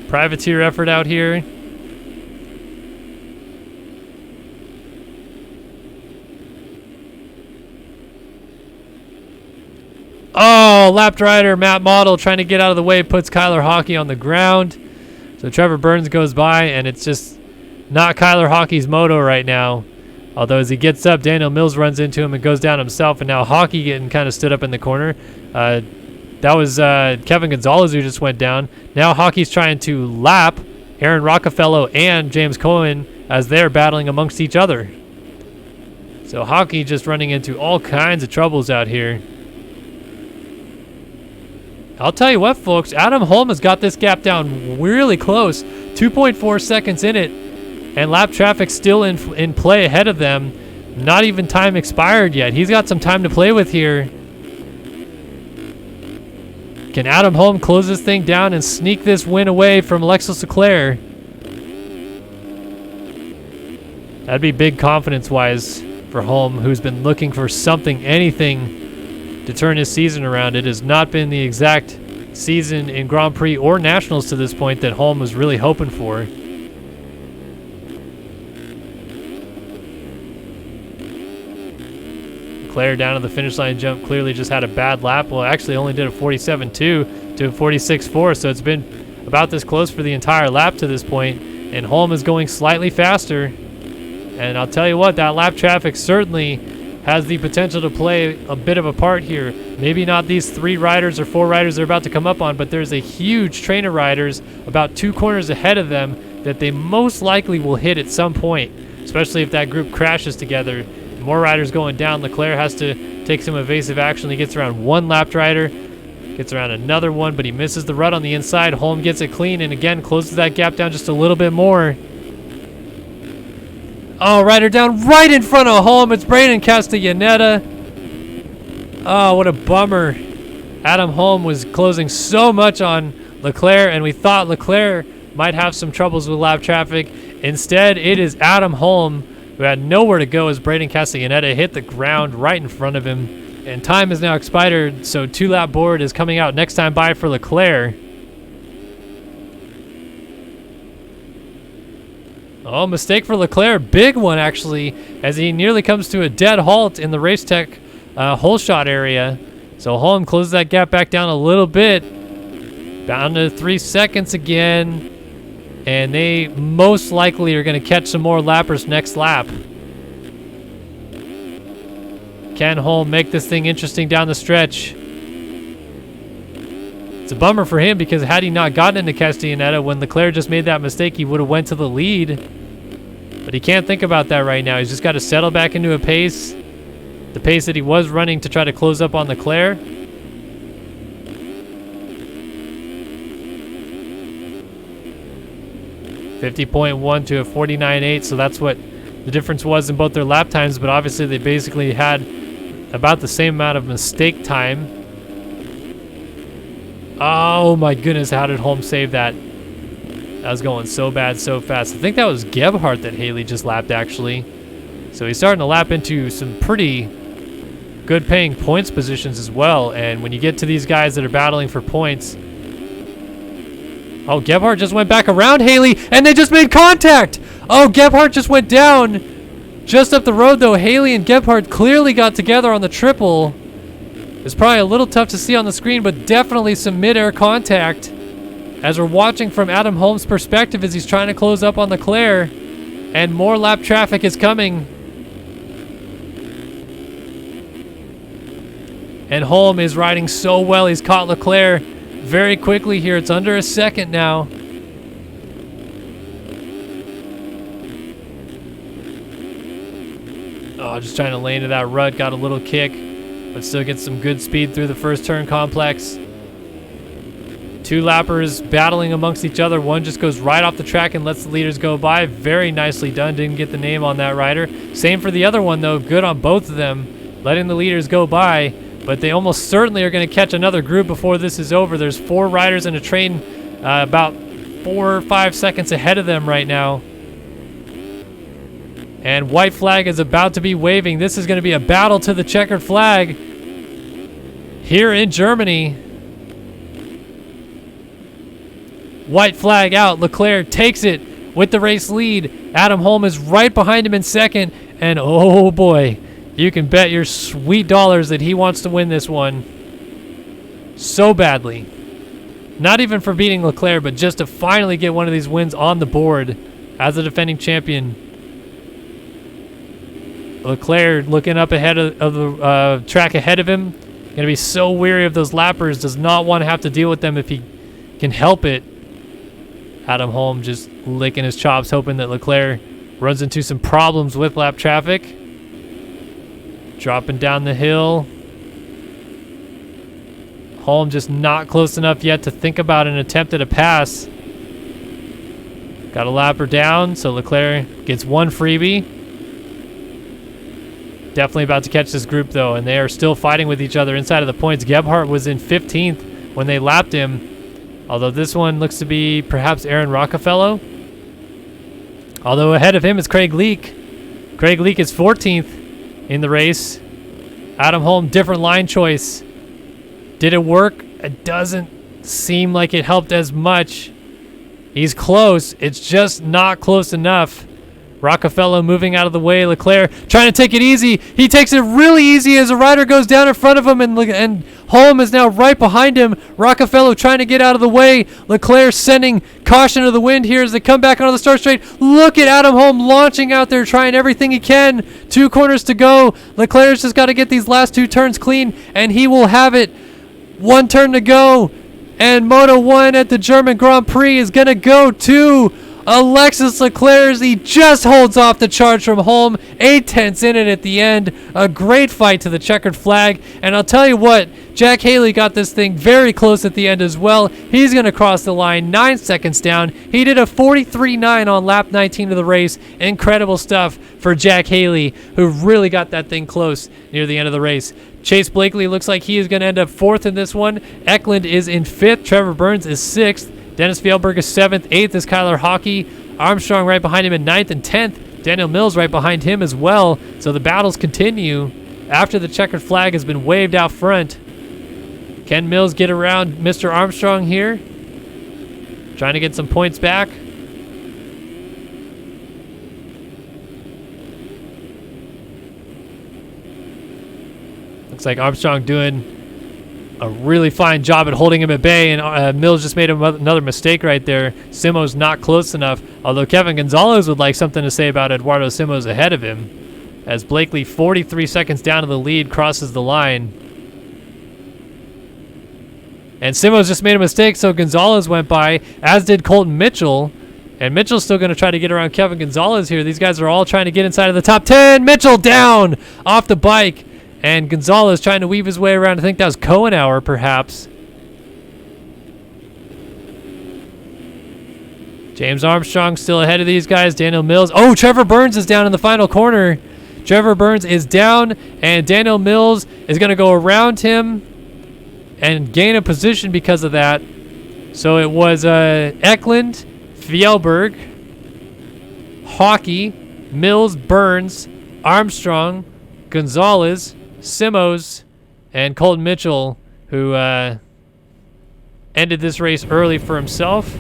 Privateer effort out here. Oh, lapped rider Matt Model trying to get out of the way, puts Kyler Hockey on the ground. So Trevor Burns goes by, and it's just not Kyler Hockey's moto right now. Although as he gets up, Daniel Mills runs into him and goes down himself, and now Hockey getting kind of stood up in the corner. That was Kevin Gonzalez who just went down. Now Hockey's trying to lap Aaron Rockefeller and James Cohen as they're battling amongst each other. So Hockey just running into all kinds of troubles out here. I'll tell you what, folks, Adam Holm has got this gap down really close. 2.4 seconds in it, and lap traffic still in play ahead of them. Not even time expired yet. He's got some time to play with here. Can Adam Holm close this thing down and sneak this win away from Alexis Leclerc? That'd be big confidence-wise for Holm, who's been looking for something, anything, to turn his season around. It has not been the exact season in Grand Prix or Nationals to this point that Holm was really hoping for. Leclerc down to the finish line jump clearly just had a bad lap. Well, actually only did a 47.2 to a 46.4, so it's been about this close for the entire lap to this point, and Holm is going slightly faster. And I'll tell you what, that lap traffic certainly has the potential to play a bit of a part here. Maybe not these 3 riders or 4 riders they're about to come up on, but there's a huge train of riders about 2 corners ahead of them that they most likely will hit at some point, especially if that group crashes together. More riders going down. Leclerc has to take some evasive action. He gets around 1 lapped rider. Gets around another one, but he misses the rut on the inside. Holm gets it clean and again closes that gap down just a little bit more. Oh, rider down right in front of Holm. It's Braden Castellaneta. Oh, what a bummer. Adam Holm was closing so much on Leclerc, and we thought Leclerc might have some troubles with lap traffic. Instead, it is Adam Holm who had nowhere to go as Braden Castellaneta hit the ground right in front of him. And time has now expired, so 2-lap board is coming out next time by for Leclerc. Oh, mistake for Leclerc. Big one, actually, as he nearly comes to a dead halt in the race tech hole shot area. So Holm closes that gap back down a little bit. Down to 3 seconds again. And they most likely are going to catch some more lappers next lap. Can Holm make this thing interesting down the stretch? It's a bummer for him because had he not gotten into Castellaneta when Leclerc just made that mistake, he would have went to the lead. But he can't think about that right now. He's just got to settle back into a pace. The pace that he was running to try to close up on Leclerc. .1 to a 49.8, so that's what the difference was in both their lap times, but obviously they basically had about the same amount of mistake time. Oh my goodness, how did Holm save that? That was going so bad, so fast. I think that was Gebhardt that Haley just lapped, actually. So he's starting to lap into some pretty good paying points positions as well, and when you get to these guys that are battling for points... Oh, Gebhardt just went back around Haley, and they just made contact! Oh, Gebhardt just went down just up the road, though. Haley and Gebhardt clearly got together on the triple. It's probably a little tough to see on the screen, but definitely some mid-air contact as we're watching from Adam Holm's perspective as he's trying to close up on Leclerc, and more lap traffic is coming. And Holm is riding so well. He's caught Leclerc very quickly here. It's under a second now. Oh, just trying to lay into that rut. Got a little kick, but still gets some good speed through the first turn complex. 2 lappers battling amongst each other. One just goes right off the track and lets the leaders go by. Very nicely done. Didn't get the name on that rider. Same for the other one, though. Good on both of them, letting the leaders go by. But they almost certainly are going to catch another group before this is over. There's 4 riders in a train about 4 or 5 seconds ahead of them right now. And white flag is about to be waving. This is going to be a battle to the checkered flag here in Germany. White flag out. Leclerc takes it with the race lead. Adam Holm is right behind him in second. And oh boy, you can bet your sweet dollars that he wants to win this one so badly. Not even for beating Leclerc, but just to finally get one of these wins on the board as a defending champion. Leclerc looking up ahead of the track ahead of him. Going to be so weary of those lappers. Does not want to have to deal with them if he can help it. Adam Holm just licking his chops, hoping that Leclerc runs into some problems with lap traffic. Dropping down the hill. Holm just not close enough yet to think about an attempt at a pass. Got a lapper down, so Leclerc gets one freebie. Definitely about to catch this group, though, and they are still fighting with each other inside of the points. Gebhardt was in 15th when they lapped him, although this one looks to be perhaps Aaron Rockefeller. Although ahead of him is Craig Leake. Craig Leake is 14th in the race. Adam Holm, different line choice. Did it work? It doesn't seem like it helped as much. He's close. It's just not close enough. Rockefeller moving out of the way. Leclerc trying to take it easy. He takes it really easy as a rider goes down in front of him, and Holm is now right behind him. Rockefeller trying to get out of the way. Leclerc sending caution to the wind here as they come back onto the start straight. Look at Adam Holm launching out there, trying everything he can. 2 corners to go. Leclerc's just got to get these last 2 turns clean, and he will have it. 1 turn to go, and Moto 1 at the German Grand Prix is going to go to Alexis Leclerc, he just holds off the charge from home. 8/10 in it at the end. A great fight to the checkered flag. And I'll tell you what, Jack Haley got this thing very close at the end as well. He's going to cross the line 9 seconds down. He did a 43.9 on lap 19 of the race. Incredible stuff for Jack Haley, who really got that thing close near the end of the race. Chase Blakely looks like he is going to end up 4th in this one. Eklund is in 5th. Trevor Burns is 6th. Dennis Fjellberg is 7th. 8th is Kyler Hockey. Armstrong right behind him in 9th and 10th. Daniel Mills right behind him as well. So the battles continue after the checkered flag has been waved out front. Can Mills get around Mr. Armstrong here? Trying to get some points back. Looks like Armstrong doing a really fine job at holding him at bay, and Mills just made another mistake right there. Simo's not close enough, although Kevin Gonzalez would like something to say about Eduardo Simo's ahead of him, as Blakely, 43 seconds down to the lead, crosses the line. And Simo's just made a mistake, so Gonzalez went by, as did Colton Mitchell. And Mitchell's still going to try to get around Kevin Gonzalez here. These guys are all trying to get inside of the top 10. Mitchell down off the bike. And Gonzalez trying to weave his way around. I think that was Cohenauer, perhaps. James Armstrong still ahead of these guys. Daniel Mills. Oh, Trevor Burns is down in the final corner. Trevor Burns is down, and Daniel Mills is going to go around him and gain a position because of that. So it was Eklund, Fjellberg, Hockey, Mills, Burns, Armstrong, Gonzalez, Simos, and Colton Mitchell, who ended this race early for himself.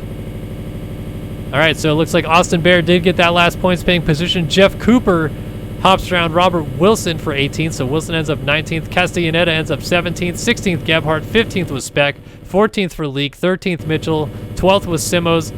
All right, so it looks like Austin Bear did get that last points paying position. Jeff Cooper hops around Robert Wilson for 18th, so Wilson ends up 19th. Castellaneta ends up 17th. 16th, Gebhardt. 15th was Speck. 14th for Leak. 13th, Mitchell. 12th was Simos.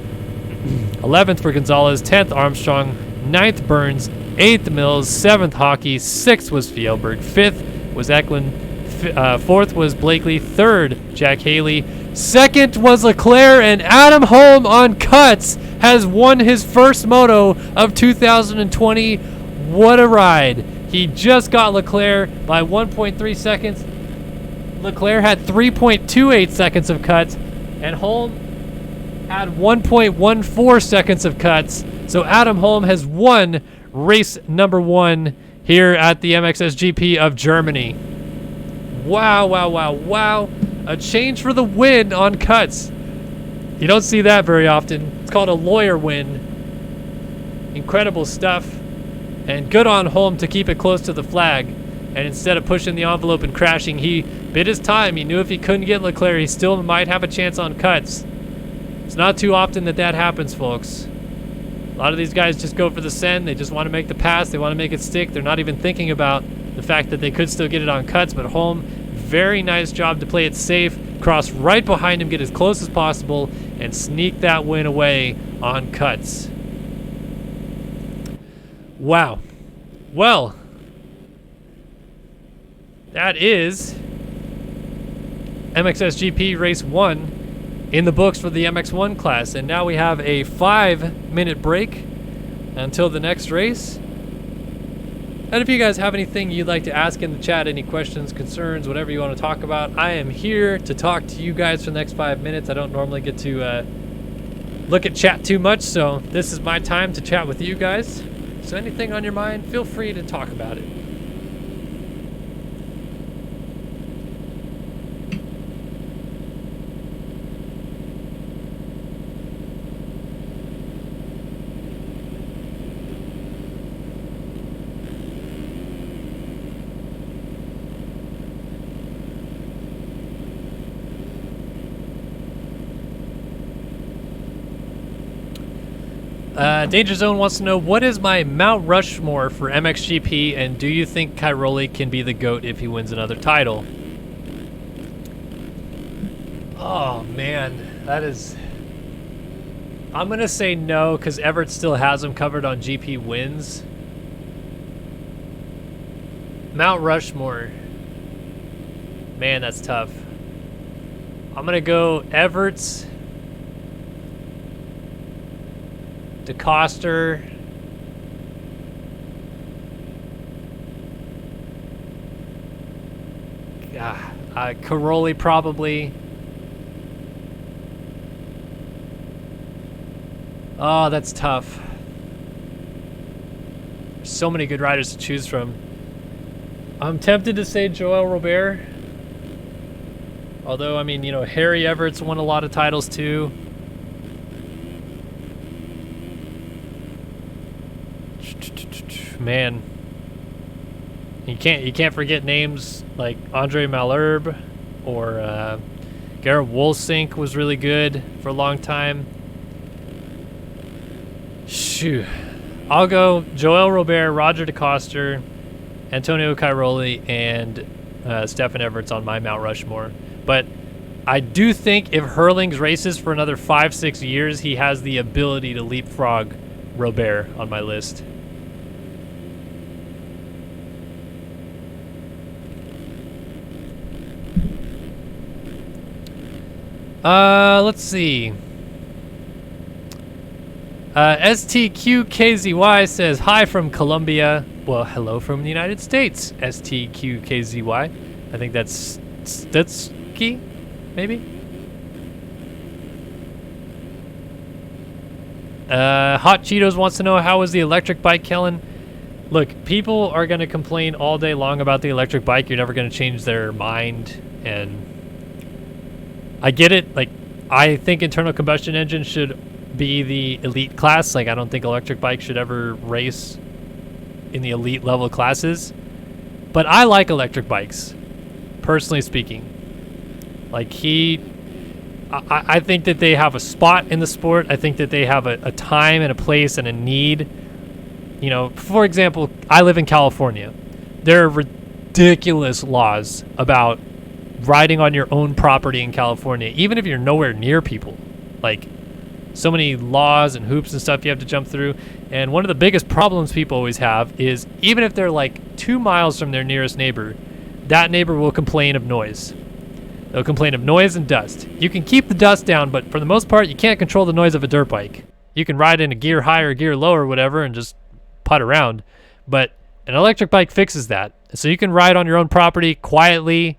11th for Gonzalez. 10th, Armstrong. 9th, Burns. 8th, Mills. 7th, Hockey. 6th was Fjellberg. 5th was Eklund. 4th was Blakely. 3rd, Jack Haley. 2nd was Leclerc, and Adam Holm on cuts has won his first moto of 2020. What a ride. He just got Leclerc by 1.3 seconds. Leclerc had 3.28 seconds of cuts, and Holm had 1.14 seconds of cuts. So Adam Holm has won race number 1 here at the MXSGP of Germany. Wow, wow, wow, wow. A change for the win on cuts. You don't see that very often. It's called a lawyer win. Incredible stuff. And good on Holm to keep it close to the flag. And instead of pushing the envelope and crashing, he bid his time. He knew if he couldn't get Leclerc, he still might have a chance on cuts. It's not too often that happens, folks. A lot of these guys just go for the send. They just want to make the pass. They want to make it stick. They're not even thinking about the fact that they could still get it on cuts. But Holm, very nice job to play it safe. Cross right behind him, get as close as possible, and sneak that win away on cuts. Wow. Well, that is MXSGP Race 1 in the books for the MX1 class. And now we have a 5-minute break until the next race. And if you guys have anything you'd like to ask in the chat, any questions, concerns, whatever you want to talk about, I am here to talk to you guys for the next 5 minutes. I don't normally get to look at chat too much, so this is my time to chat with you guys. So anything on your mind, feel free to talk about it. Danger Zone wants to know, what is my Mount Rushmore for MXGP, and do you think Cairoli can be the GOAT if he wins another title? Oh, man. That is... I'm going to say no, because Everett still has him covered on GP wins. Mount Rushmore. Man, that's tough. I'm going to go Everett's... DeCoster. Caroli probably. Oh, that's tough. There's so many good riders to choose from. I'm tempted to say Joel Robert. Although, I mean, you know, Harry Everett's won a lot of titles too. Man. You can't forget names like Andre Malherbe or Garrett Wolsink was really good for a long time. Shoot. I'll go Joel Robert, Roger DeCoster, Antonio Cairoli, and Stefan Everett's on my Mount Rushmore. But I do think if Hurlings races for another 5-6 years, he has the ability to leapfrog Robert on my list. Let's see. STQKZY says, hi from Colombia. Well, hello from the United States, STQKZY. I think that's Stitsky, maybe? Hot Cheetos wants to know, how was the electric bike, Kellen? Look, people are going to complain all day long about the electric bike. You're never going to change their mind, and I get it. Like, I think internal combustion engine should be the elite class. Like, I don't think electric bikes should ever race in the elite level classes. But I like electric bikes, personally speaking. Like, I think that they have a spot in the sport. I think that they have a time and a place and a need. You know, for example, I live in California. There are ridiculous laws about riding on your own property in California, even if you're nowhere near people. Like, so many laws and hoops and stuff you have to jump through. And one of the biggest problems people always have is, even if they're like 2 miles from their nearest neighbor, that neighbor will complain of noise. They'll complain of noise and dust. You can keep the dust down, but for the most part, you can't control the noise of a dirt bike. You can ride in a gear high or gear low or whatever and just putt around. But an electric bike fixes that. So you can ride on your own property quietly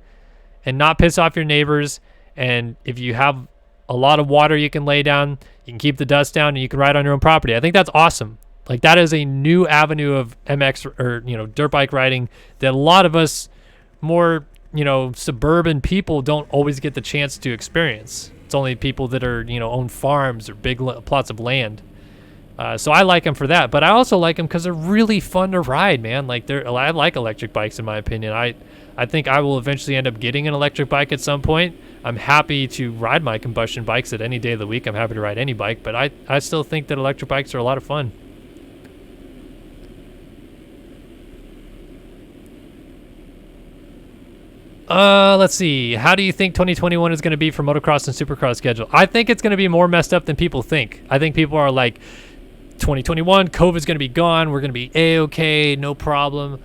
and not piss off your neighbors. And if you have a lot of water you can lay down, you can keep the dust down and you can ride on your own property. I think that's awesome. Like, that is a new avenue of MX or, you know, dirt bike riding that a lot of us more, you know, suburban people don't always get the chance to experience. It's only people that are, you know, own farms or big plots of land. So I like them for that, but I also like them because they're really fun to ride, man. Like, I like electric bikes, in my opinion. I think I will eventually end up getting an electric bike at some point. I'm happy to ride my combustion bikes at any day of the week. I'm happy to ride any bike, but I still think that electric bikes are a lot of fun. Let's see. How do you think 2021 is going to be for motocross and supercross schedule? I think it's going to be more messed up than people think. I think people are like, 2021, COVID's going to be gone. We're going to be A-okay, no problem.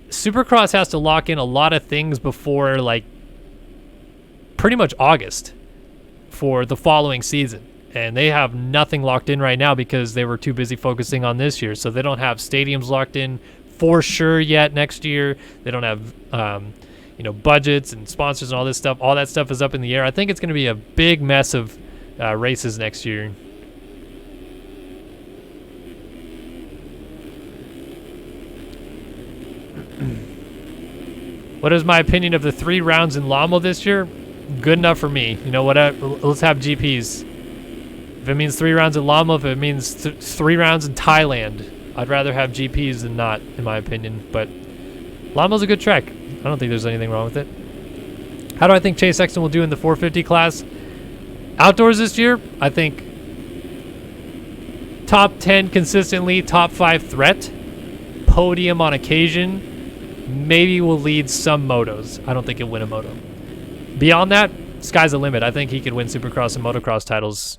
Supercross has to lock in a lot of things before, like, pretty much August for the following season. And they have nothing locked in right now because they were too busy focusing on this year. So they don't have stadiums locked in for sure yet next year. They don't have, you know, budgets and sponsors and all this stuff. All that stuff is up in the air. I think it's going to be a big mess of races next year. What is my opinion of the 3 rounds in Lommel this year? Good enough for me. You know what? Let's have GPs. If it means 3 rounds in Lommel, if it means 3 rounds in Thailand, I'd rather have GPs than not, in my opinion. But Lommel's a good track. I don't think there's anything wrong with it. How do I think Chase Sexton will do in the 450 class? Outdoors this year, I think top 10 consistently, top 5 threat, podium on occasion. Maybe will lead some motos. I don't think he'll win a moto. Beyond that, sky's the limit. I think he could win Supercross and motocross titles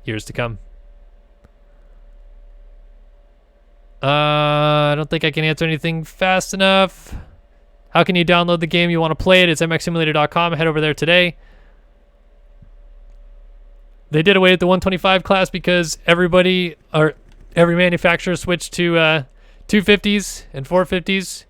years to come. I don't think I can answer anything fast enough. How can you download the game you want to play it? It's mxsimulator.com. Head over there today. they did away with the 125 class because every manufacturer switched to 250s and 450s.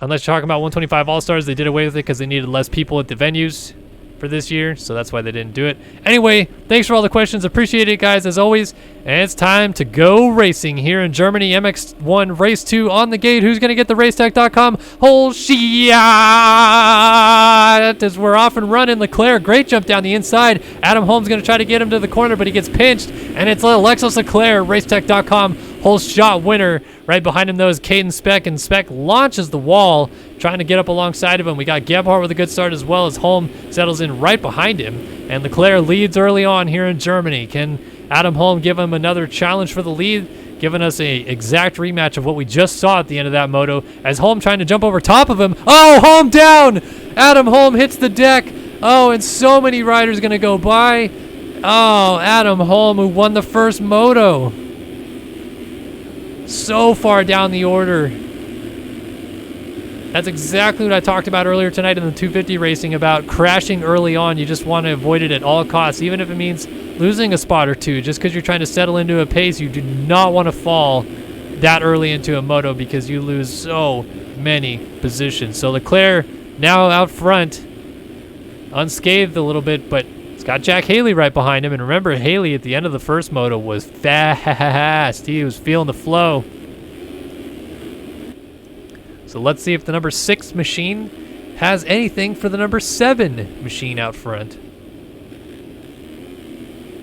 Unless you're talking about 125 All-Stars, they did away with it because they needed less people at the venues for this year, so that's why they didn't do it. Anyway, thanks for all the questions. Appreciate it, guys, as always. And it's time to go racing here in Germany. MX1 Race 2 on the gate. Who's going to get the racetech.com whole shot as we're off and running? Leclerc, great jump down the inside. Adam Holmes going to try to get him to the corner, but he gets pinched, and it's Alexis Leclerc, racetech.com whole shot winner. Right behind him, though, is Caden Speck, and Speck launches the wall, trying to get up alongside of him. We got Gebhardt with a good start as well as Holm settles in right behind him. And Leclerc leads early on here in Germany. Can Adam Holm give him another challenge for the lead? Giving us a exact rematch of what we just saw at the end of that moto as Holm trying to jump over top of him. Oh, Holm down! Adam Holm hits the deck. Oh, and so many riders going to go by. Oh, Adam Holm, who won the first moto. So far down the order. That's exactly what I talked about earlier tonight in the 250 racing about crashing early on. You just want to avoid it at all costs, even if it means losing a spot or two. Just because you're trying to settle into a pace, you do not want to fall that early into a moto because you lose so many positions. So Leclerc now out front, unscathed a little bit, but it's got Jack Haley right behind him. And remember, Haley at the end of the first moto was fast. He was feeling the flow. So let's see if the number 6 machine has anything for the number 7 machine out front.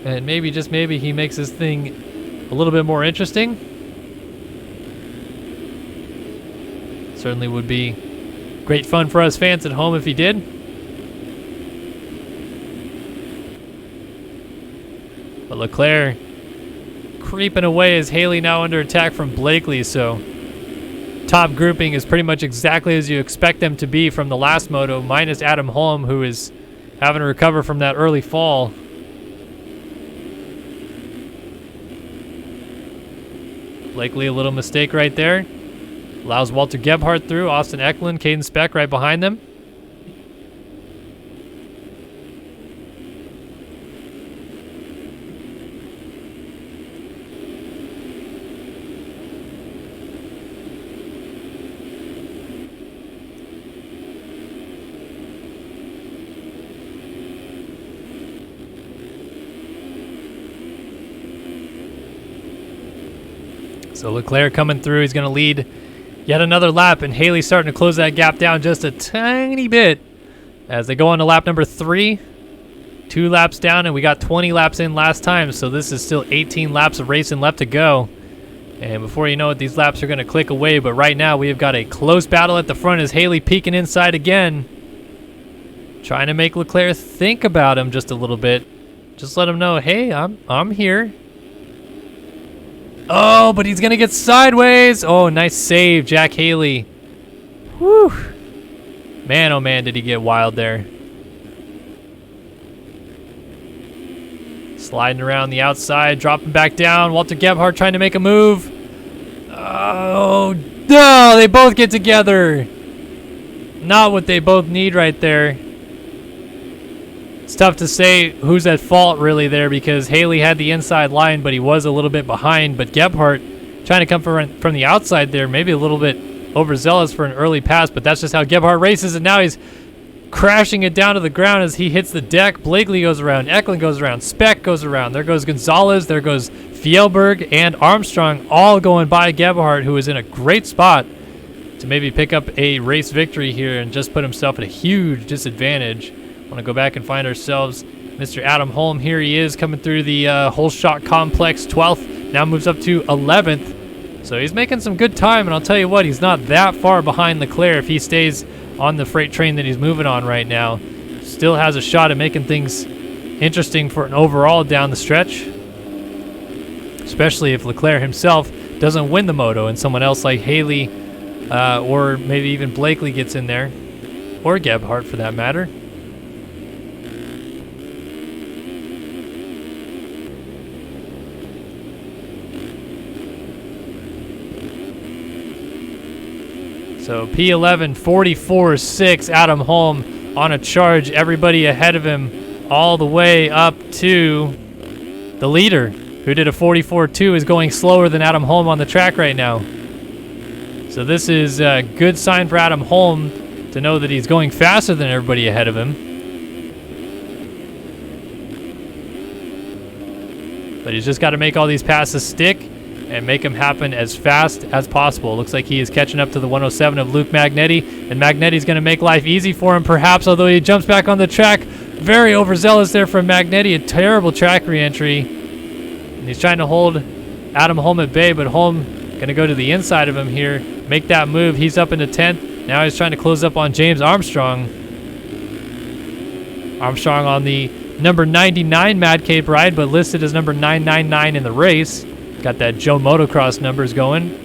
And maybe, just maybe, he makes this thing a little bit more interesting. Certainly would be great fun for us fans at home if he did. But Leclerc creeping away as Haley now under attack from Blakely, so top grouping is pretty much exactly as you expect them to be from the last moto, minus Adam Holm, who is having to recover from that early fall. Blakely, a little mistake right there. Allows Walter Gebhardt through. Austin Eklund, Caden Speck right behind them. So Leclerc coming through. He's going to lead yet another lap, and Haley's starting to close that gap down just a tiny bit as they go on to lap number 3. 2 laps down, and we got 20 laps in last time, so this is still 18 laps of racing left to go. And before you know it, these laps are going to click away, but right now we have got a close battle at the front as Haley peeking inside again, trying to make Leclerc think about him just a little bit. Just let him know, hey, I'm here. Oh, but he's going to get sideways. Oh, nice save, Jack Haley. Whew. Man, oh man, did he get wild there. Sliding around the outside, dropping back down. Walter Gebhardt trying to make a move. Oh, no, they both get together. Not what they both need right there. It's tough to say who's at fault really there because Haley had the inside line, but he was a little bit behind. But Gebhardt trying to come from the outside there, maybe a little bit overzealous for an early pass, but that's just how Gebhardt races, and now he's crashing it down to the ground as he hits the deck. Blakely goes around, Eklund goes around, Speck goes around. There goes Gonzalez, there goes Fjellberg and Armstrong, all going by Gebhardt, who is in a great spot to maybe pick up a race victory here and just put himself at a huge disadvantage. Want to go back and find ourselves Mr. Adam Holm. Here he is coming through the whole shot complex, 12th, now moves up to 11th. So he's making some good time, and I'll tell you what, he's not that far behind Leclerc if he stays on the freight train that he's moving on right now. Still has a shot at making things interesting for an overall down the stretch, especially if Leclerc himself doesn't win the moto and someone else like Haley or maybe even Blakely gets in there, or Gebhardt for that matter. So P11, 44.6, Adam Holm on a charge. Everybody ahead of him all the way up to the leader, who did a 44.2, is going slower than Adam Holm on the track right now. So this is a good sign for Adam Holm to know that he's going faster than everybody ahead of him. But he's just got to make all these passes stick and make them happen as fast as possible. Looks like he is catching up to the 107 of Luke Magnetti, and Magnetti's going to make life easy for him, perhaps, although he jumps back on the track. Very overzealous there from Magnetti, a terrible track re-entry. And he's trying to hold Adam Holm at bay, but Holm going to go to the inside of him here, make that move. He's up into 10th. Now he's trying to close up on James Armstrong. Armstrong on the number 99 Mad Cape ride, but listed as number 999 in the race. Got that Joe Motocross numbers going.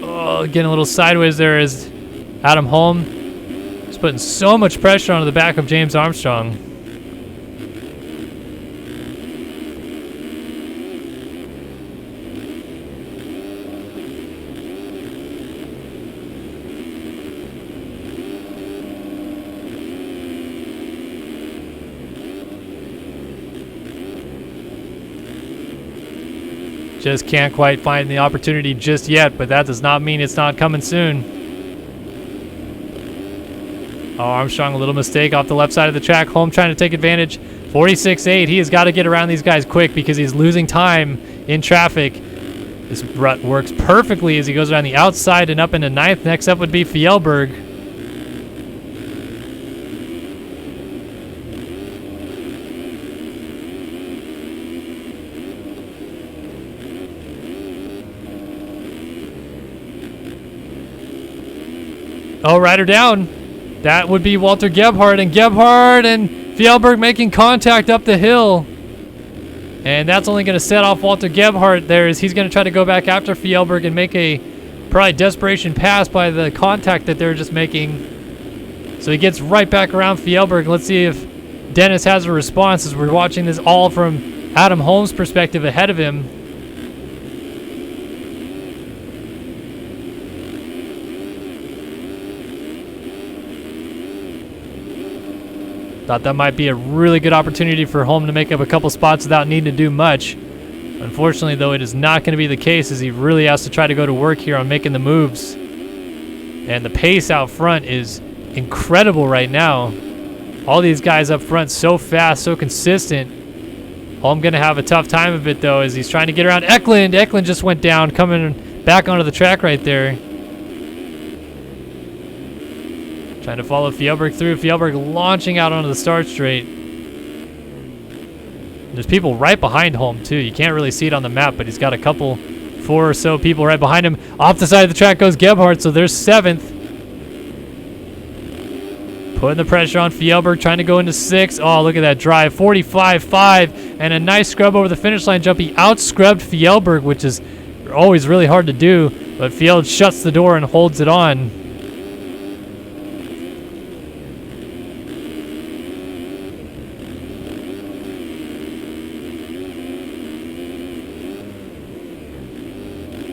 Oh, getting a little sideways there is Adam Holm. He's putting so much pressure onto the back of James Armstrong. Just can't quite find the opportunity just yet, but that does not mean it's not coming soon. Oh, Armstrong, a little mistake off the left side of the track. Holm trying to take advantage. 46.8. He has got to get around these guys quick because he's losing time in traffic. This rut works perfectly as he goes around the outside and up into 9th. Next up would be Fjellberg. Oh, rider down. That would be Walter Gebhardt, and Fjellberg making contact up the hill. And that's only going to set off Walter Gebhardt there, as he's going to try to go back after Fjellberg and make a probably desperation pass by the contact that they're just making. So he gets right back around Fjellberg. Let's see if Dennis has a response, as we're watching this all from Adam Holm's perspective ahead of him. Thought that might be a really good opportunity for Holm to make up a couple spots without needing to do much. Unfortunately, though, it is not going to be the case, as he really has to try to go to work here on making the moves. And the pace out front is incredible right now. All these guys up front so fast, so consistent. Holm going to have a tough time of it, though, as he's trying to get around Eklund. Eklund just went down, coming back onto the track right there. Trying to follow Fjellberg through. Fjellberg launching out onto the start straight. There's people right behind Holm, too. You can't really see it on the map, but he's got a couple, 4 or so people right behind him. Off the side of the track goes Gebhardt, so there's 7th. Putting the pressure on Fjellberg, trying to go into 6th. Oh, look at that drive. 45.5, and a nice scrub over the finish line jump. He out-scrubbed Fjellberg, which is always really hard to do, but Fjeld shuts the door and holds it on.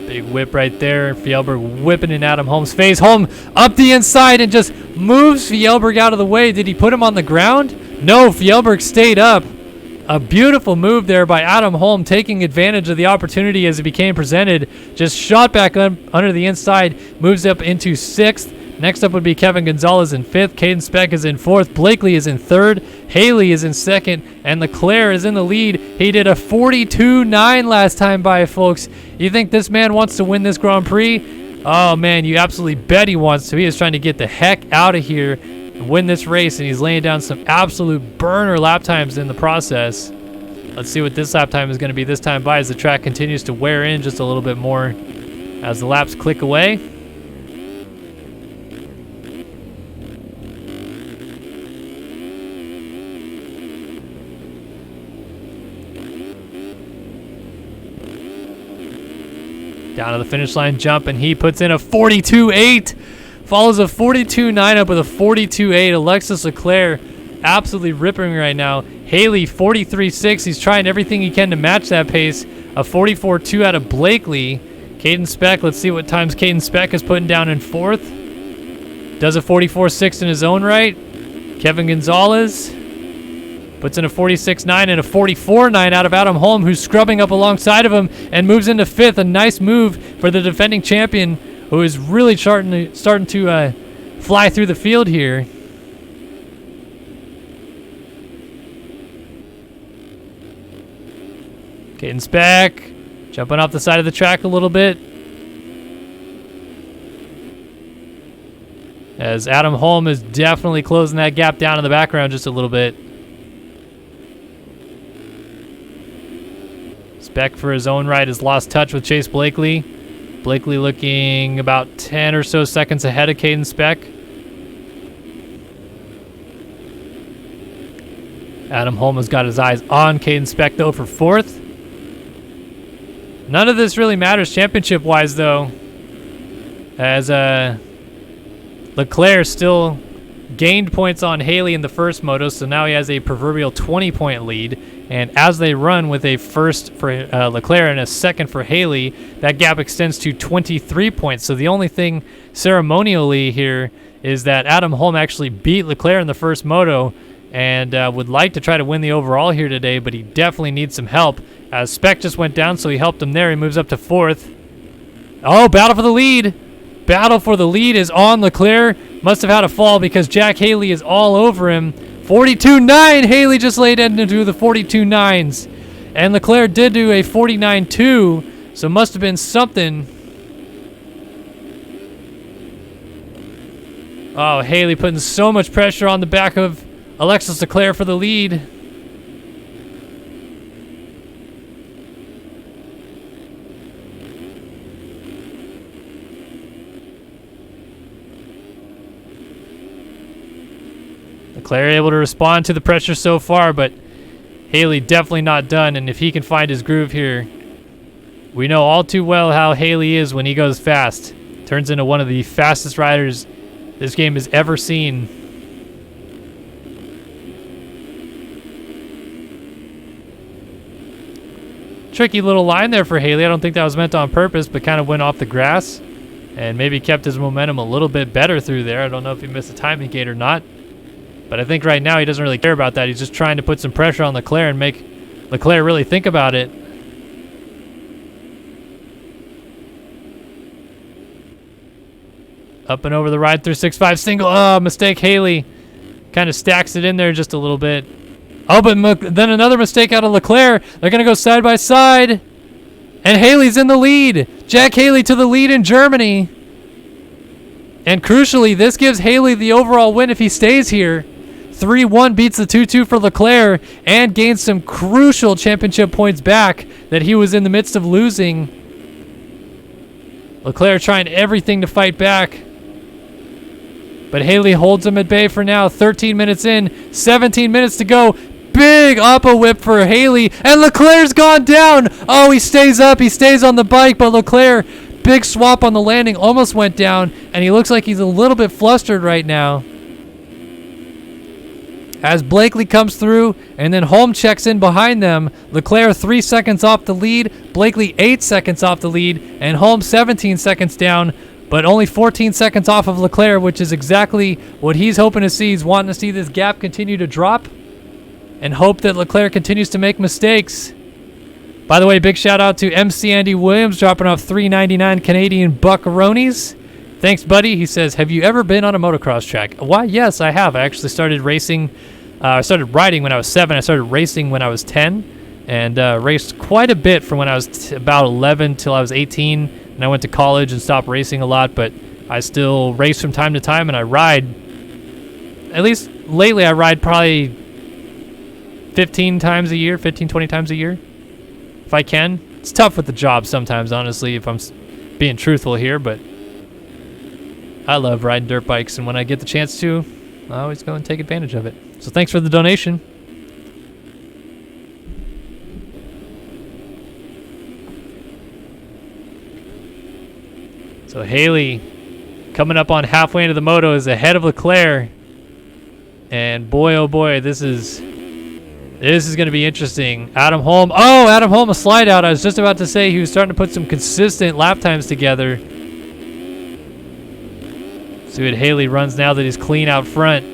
Big whip right there. Fjellberg whipping in Adam Holm's face. Holm up the inside and just moves Fjellberg out of the way. Did he put him on the ground? No, Fjellberg stayed up. A beautiful move there by Adam Holm, taking advantage of the opportunity as it became presented. Just shot back under the inside, moves up into 6th. Next up would be Kevin Gonzalez in 5th. Caden Speck is in 4th. Blakely is in 3rd. Haley is in 2nd. And Leclerc is in the lead. He did a 42.9 last time by, folks. You think this man wants to win this Grand Prix? Oh, man, you absolutely bet he wants to. He is trying to get the heck out of here and win this race, and he's laying down some absolute burner lap times in the process. Let's see what this lap time is going to be this time by, as the track continues to wear in just a little bit more as the laps click away. Down to the finish line jump, and he puts in a 42.8. Follows a 42.9 up with a 42.8. Alexis Leclerc absolutely ripping right now. Haley 43.6. He's trying everything he can to match that pace. A 44.2 out of Blakely. Caden Speck, let's see what times Caden Speck is putting down in fourth. Does a 44.6 in his own right. Kevin Gonzalez puts in a 46.9 and a 44.9 out of Adam Holm, who's scrubbing up alongside of him and moves into fifth. A nice move for the defending champion, who is really starting to fly through the field here. Caden Speck jumping off the side of the track a little bit. As Adam Holm is definitely closing that gap down in the background just a little bit. Speck, for his own right, has lost touch with Chase Blakely. Blakely looking about 10 or so seconds ahead of Caden Speck. Adam Holm has got his eyes on Caden Speck, though, for fourth. None of this really matters championship-wise, though, as Leclerc still gained points on Haley in the first moto, so now he has a proverbial 20-point lead. And as they run with a first for Leclerc and a second for Haley, that gap extends to 23 points. So the only thing ceremonially here is that Adam Holm actually beat Leclerc in the first moto and would like to try to win the overall here today, but he definitely needs some help. As Speck just went down, so he helped him there. He moves up to fourth. Oh, battle for the lead. Battle for the lead is on Leclerc. Must have had a fall because Jack Haley is all over him. 42.9. Haley just laid into the 42.9s. And Leclerc did do a 49.2, so must have been something. Oh, Haley putting so much pressure on the back of Alexis Leclerc for the lead. Leclerc able to respond to the pressure so far, but Haley definitely not done. And if he can find his groove here, we know all too well how Haley is when he goes fast. Turns into one of the fastest riders this game has ever seen. Tricky little line there for Haley. I don't think that was meant on purpose, but kind of went off the grass and maybe kept his momentum a little bit better through there. I don't know if he missed a timing gate or not. But I think right now he doesn't really care about that. He's just trying to put some pressure on Leclerc and make Leclerc really think about it. Up and over the ride through 6.5 single. Oh, mistake. Haley kind of stacks it in there just a little bit. Oh, but then another mistake out of Leclerc. They're going to go side by side. And Haley's in the lead. Jack Haley to the lead in Germany. And crucially, this gives Haley the overall win if he stays here. 3-1 beats the 2-2 for Leclerc and gains some crucial championship points back that he was in the midst of losing. Leclerc trying everything to fight back. But Haley holds him at bay for now. 13 minutes in, 17 minutes to go. Big Oppo whip for Haley, and Leclerc's gone down. Oh, he stays up. He stays on the bike, but Leclerc, big swap on the landing, almost went down, and he looks like he's a little bit flustered right now. As Blakely comes through, and then Holm checks in behind them. Leclerc 3 seconds off the lead, Blakely 8 seconds off the lead, and Holm 17 seconds down, but only 14 seconds off of Leclerc, which is exactly what he's hoping to see. He's wanting to see this gap continue to drop and hope that Leclerc continues to make mistakes. By the way, big shout out to MC Andy Williams dropping off $3.99 Canadian buckaroonies. Thanks, buddy. He says, have you ever been on a motocross track? Why, yes, I have. I actually started racing. I started riding when I was 7. I started racing when I was 10 and raced quite a bit from when I was about 11 till I was 18. And I went to college and stopped racing a lot, but I still race from time to time, and I ride. At least lately, I ride probably 15 times a year, 15, 20 times a year, if I can. It's tough with the job sometimes, honestly, if I'm being truthful here, but I love riding dirt bikes, and when I get the chance to, I always go and take advantage of it. So thanks for the donation. So Haley, coming up on halfway into the moto, is ahead of Leclerc. And boy, oh boy, this is This is going to be interesting. Adam Holm. Oh, Adam Holm, a slide out. I was just about to say he was starting to put some consistent lap times together. See what Haley runs now that he's clean out front.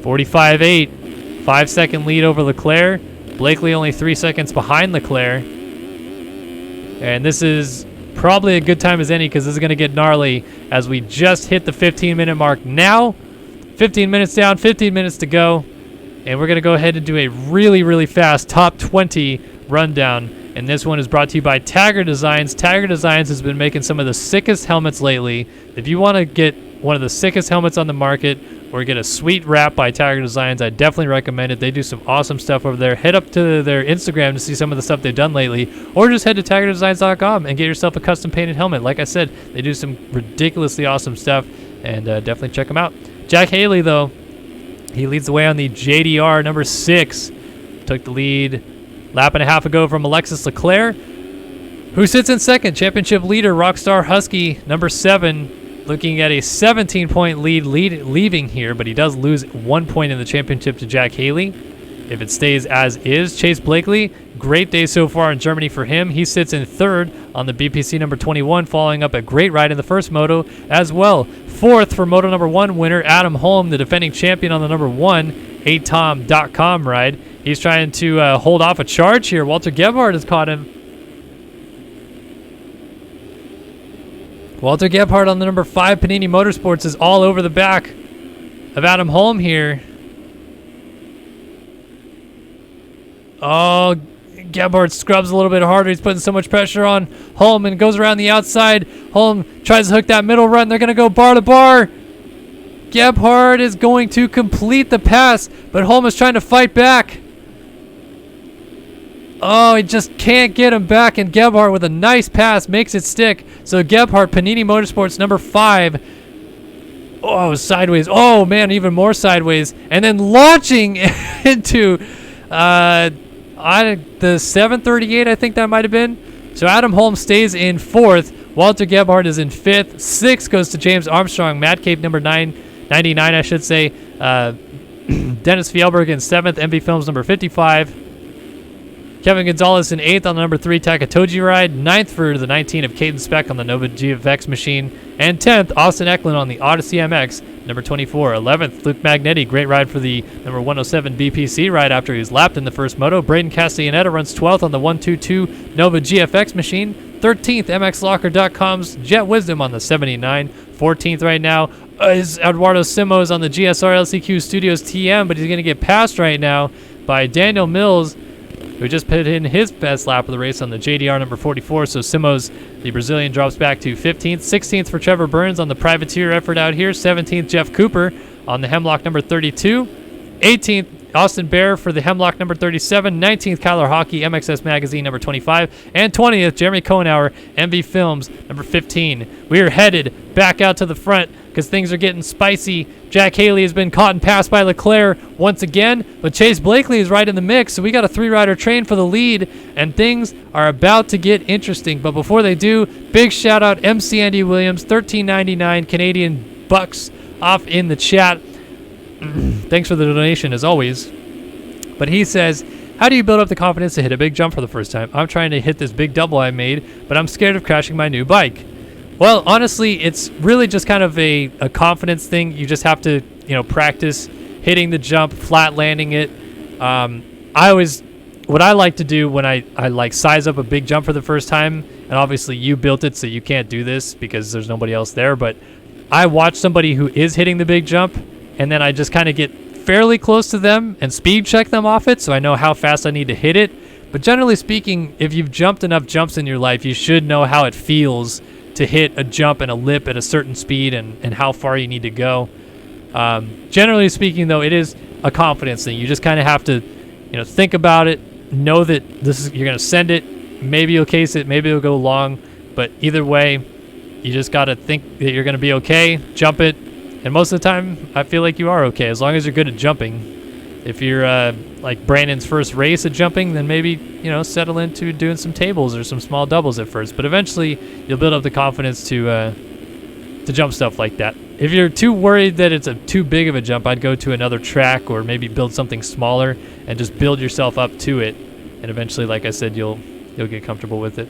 45.8. 5-second lead over Leclerc. Blakely only 3 seconds behind Leclerc. And this is probably a good time as any because this is going to get gnarly as we just hit the 15-minute mark now. 15 minutes down, 15 minutes to go. And we're going to go ahead and do a really, really fast top 20 rundown. And this one is brought to you by Tagger Designs. Tagger Designs has been making some of the sickest helmets lately. If you want to get one of the sickest helmets on the market or get a sweet wrap by Tagger Designs, I definitely recommend it. They do some awesome stuff over there. Head up to their Instagram to see some of the stuff they've done lately, or just head to taggerdesigns.com and get yourself a custom painted helmet. Like I said, they do some ridiculously awesome stuff, and definitely check them out. Jack Haley, though, he leads the way on the JDR number 6. Took the lead lap and a half ago from Alexis Leclerc, who sits in second. Championship leader Rockstar Husky number 7, looking at a 17-point lead leaving here, but he does lose 1 point in the championship to Jack Haley if it stays as is. Chase Blakely, great day so far in Germany for him. He sits in third on the BPC number 21, following up a great ride in the first moto as well. Fourth for moto number 1 winner Adam Holm, the defending champion on the number 1 atom.com ride. He's trying to hold off a charge here. Walter Gebhardt has caught him. Walter Gebhardt on the number 5 Panini Motorsports is all over the back of Adam Holm here. Oh, Gebhardt scrubs a little bit harder. He's putting so much pressure on Holm and goes around the outside. Holm tries to hook that middle run. They're going to go bar to bar. Gebhardt is going to complete the pass, but Holm is trying to fight back. Oh, he just can't get him back, and Gebhardt with a nice pass makes it stick. So Gebhardt, Panini Motorsports number 5. Oh, sideways. Oh, man, even more sideways. And then launching into the 738, I think that might have been. So Adam Holm stays in 4th. Walter Gebhardt is in 5th. 6th goes to James Armstrong. Mad Cape number 999, I should say. Dennis Fjellberg in 7th. MV Films number 55. Kevin Gonzalez in 8th on the number 3 Takatoji ride. 9th for the 19 of Caden Speck on the Nova GFX machine. And 10th, Austin Eklund on the Odyssey MX, number 24. 11th, Luke Magnetti. Great ride for the number 107 BPC ride after he was lapped in the first moto. Braden Castellaneta runs 12th on the 122 Nova GFX machine. 13th, MXLocker.com's Jet Wisdom on the 79. 14th right now is Eduardo Simos on the GSR LCQ Studios TM, but he's going to get passed right now by Daniel Mills, who just put in his best lap of the race on the JDR number 44. So Simos, the Brazilian, drops back to 15th. 16th for Trevor Burns on the privateer effort out here. 17th, Jeff Cooper on the Hemlock number 32. 18th, Austin Bear for the Hemlock number 37. 19th, Kyler Hockey, MXS Magazine number 25. And 20th, Jeremy Kohenauer, MV Films number 15. We are headed back out to the front because things are getting spicy. Jack Haley has been caught and passed by Leclerc once again, but Chase Blakely is right in the mix, so we got a 3-rider train for the lead, and things are about to get interesting. But before they do, big shout out MC Andy Williams, $13.99 Canadian bucks off in the chat. Thanks for the donation as always. But he says, how do you build up the confidence to hit a big jump for the first time? I'm trying to hit this big double I made, but I'm scared of crashing my new bike. Well, honestly, it's really just kind of a confidence thing. You just have to, practice hitting the jump, flat landing it. What I like to do when I like size up a big jump for the first time, and obviously you built it so you can't do this because there's nobody else there, but I watch somebody who is hitting the big jump, and then I just kind of get fairly close to them and speed check them off it so I know how fast I need to hit it. But generally speaking, if you've jumped enough jumps in your life, you should know how it feels to hit a jump and a lip at a certain speed and how far you need to go. Generally speaking, though, it is a confidence thing. You just kind of have to, think about it, know that you're going to send it. Maybe you'll case it, maybe it'll go long, but either way, you just got to think that you're going to be okay, jump it, and most of the time, I feel like you are okay, as long as you're good at jumping. If you're like Brandon's first race at jumping, then maybe, settle into doing some tables or some small doubles at first. But eventually, you'll build up the confidence to jump stuff like that. if you're too worried that it's too big of a jump, I'd go to another track or maybe build something smaller and just build yourself up to it. And eventually, like I said, you'll get comfortable with it.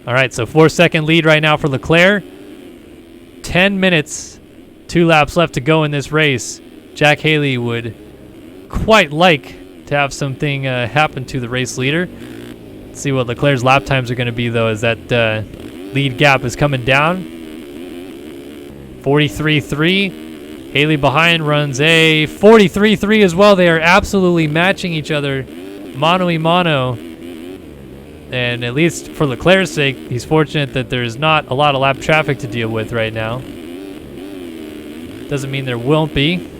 All right, so 4-second lead right now for Leclerc. 10 minutes, 2 laps left to go in this race. Jack Haley would quite like to have something happen to the race leader. Let's see what Leclerc's lap times are going to be, though, as that lead gap is coming down. 43.3. Haley behind runs a 43.3 as well. They are absolutely matching each other, mano-y-mano. And at least for Leclerc's sake, he's fortunate that there's not a lot of lap traffic to deal with right now. Doesn't mean there won't be.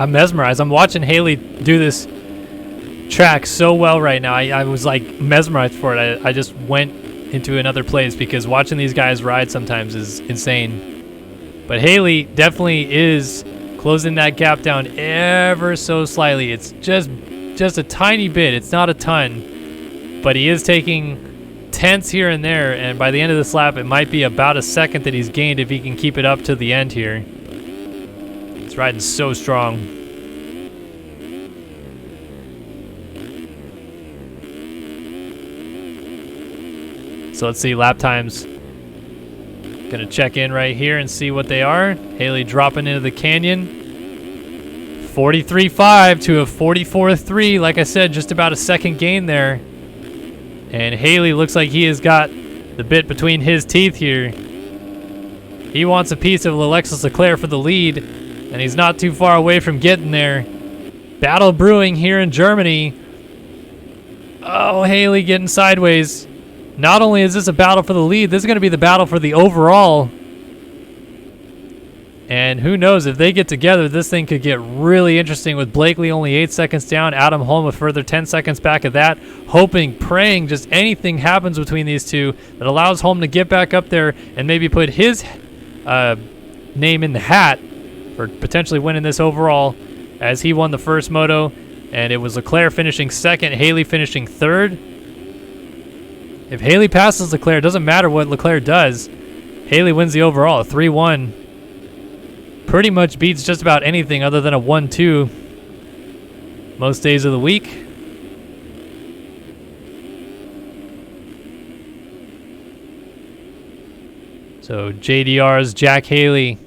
I'm mesmerized. I'm watching Haley do this track so well right now. I was like mesmerized for it. I just went into another place because watching these guys ride sometimes is insane. But Haley definitely is closing that gap down ever so slightly. It's just a tiny bit. It's not a ton, but he is taking tenths here and there, and by the end of this lap, it might be about a second that he's gained if he can keep it up to the end here. He's riding so strong. So let's see lap times. Gonna check in right here and see what they are. Haley dropping into the canyon. 43.5 to a 44.3. Like I said, just about a second gain there. And Haley looks like he has got the bit between his teeth here. He wants a piece of Alexis Leclerc for the lead, and he's not too far away from getting there. Battle brewing here in Germany. Oh, Haley getting sideways. Not only is this a battle for the lead, this is going to be the battle for the overall. And who knows, if they get together, this thing could get really interesting with Blakely only 8 seconds down, Adam Holm a further 10 seconds back of that, hoping, praying just anything happens between these two that allows Holm to get back up there and maybe put his name in the hat for potentially winning this overall, as he won the first moto, and it was Leclerc finishing second, Haley finishing third. If Haley passes Leclerc, it doesn't matter what Leclerc does. Haley wins the overall, 3-1. Pretty much beats just about anything other than a 1-2 most days of the week. So JDR's Jack Haley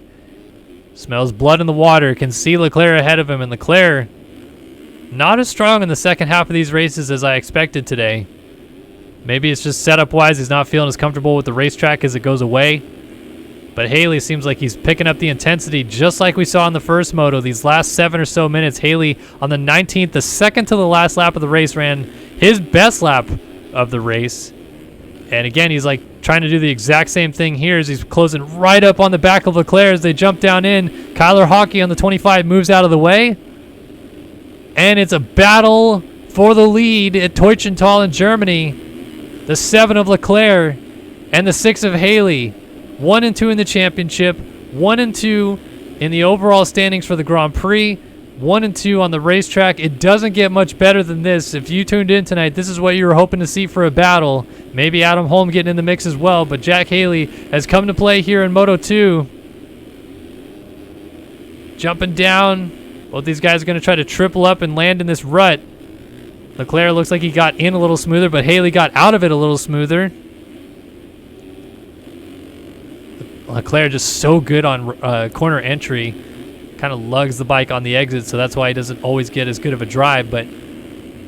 smells blood in the water, can see Leclerc ahead of him, and Leclerc not as strong in the second half of these races as I expected today. Maybe it's just setup-wise, he's not feeling as comfortable with the racetrack as it goes away. But Haley seems like he's picking up the intensity just like we saw in the first moto. These last 7 or so minutes, Haley on the 19th, the second to the last lap of the race, ran his best lap of the race. And again, he's like trying to do the exact same thing here as he's closing right up on the back of Leclerc as they jump down in. Kyler Hockey on the 25 moves out of the way. And it's a battle for the lead at Teutschenthal in Germany. The 7 of Leclerc and the 6 of Haley. 1 and 2 in the championship, 1 and 2 in the overall standings for the Grand Prix, 1 and 2 on the racetrack. It doesn't get much better than this. If you tuned in tonight, this is what you were hoping to see for a battle. Maybe Adam Holm getting in the mix as well, but Jack Haley has come to play here in Moto 2. Jumping down. Both these guys are going to try to triple up and land in this rut. Leclerc looks like he got in a little smoother, but Haley got out of it a little smoother. Leclerc just so good on corner entry. Kind of lugs the bike on the exit, so that's why he doesn't always get as good of a drive, but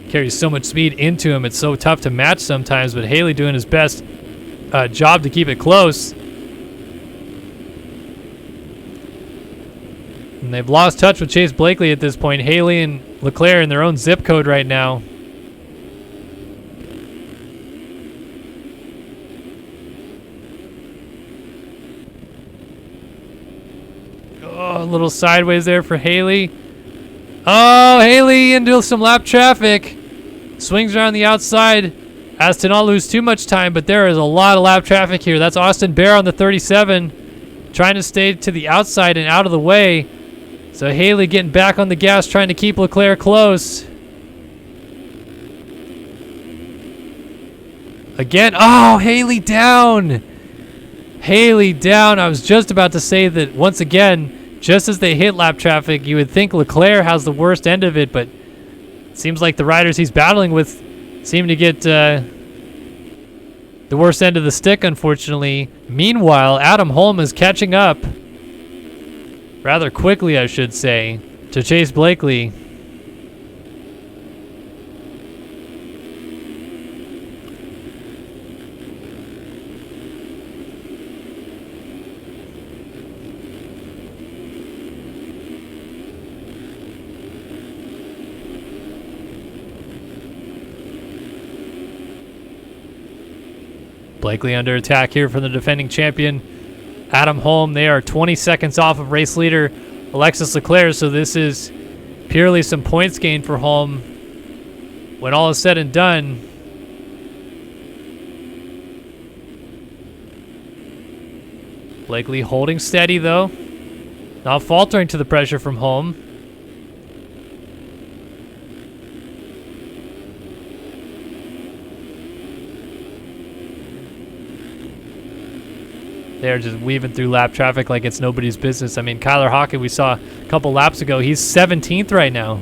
carries so much speed into him. It's so tough to match sometimes, but Haley doing his best job to keep it close. And they've lost touch with Chase Blakely at this point. Haley and Leclerc in their own zip code right now. Oh, a little sideways there for Haley. Oh, Haley into some lap traffic. Swings around the outside. Has to not lose too much time, but there is a lot of lap traffic here. That's Austin Bear on the 37, trying to stay to the outside and out of the way. So Haley getting back on the gas, trying to keep Leclerc close. Again, oh, Haley down. Haley down. I was just about to say that once again, just as they hit lap traffic, you would think Leclerc has the worst end of it, but it seems like the riders he's battling with seem to get the worst end of the stick, unfortunately. Meanwhile, Adam Holm is catching up rather quickly, I should say, to Chase Blakely. Blakely under attack here from the defending champion, Adam Holm. They are 20 seconds off of race leader Alexis Leclerc, so this is purely some points gained for Holm when all is said and done. Blakely holding steady, though. Not faltering to the pressure from Holm. They're just weaving through lap traffic like it's nobody's business. I mean, Kyler Hockett, we saw a couple laps ago. He's 17th right now.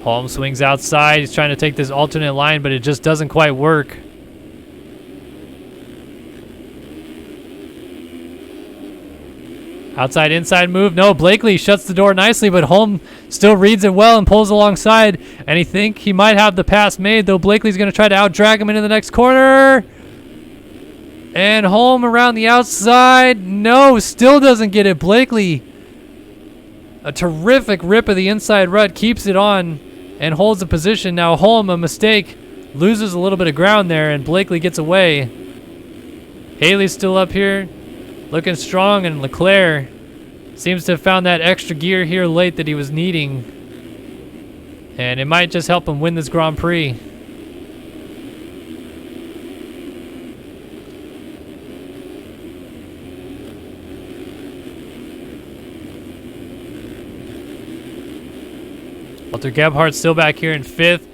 Holm swings outside. He's trying to take this alternate line, but it just doesn't quite work. Outside, inside move. No, Blakely shuts the door nicely, but Holm still reads it well and pulls alongside. And he think he might have the pass made, though Blakely's going to try to out-drag him into the next corner. And Holm around the outside. No, still doesn't get it. Blakely, a terrific rip of the inside rut, keeps it on and holds the position. Now Holm, a mistake, loses a little bit of ground there, and Blakely gets away. Haley's still up here, looking strong, and Leclerc seems to have found that extra gear here late that he was needing. And it might just help him win this Grand Prix. Walter Gebhardt still back here in 5th.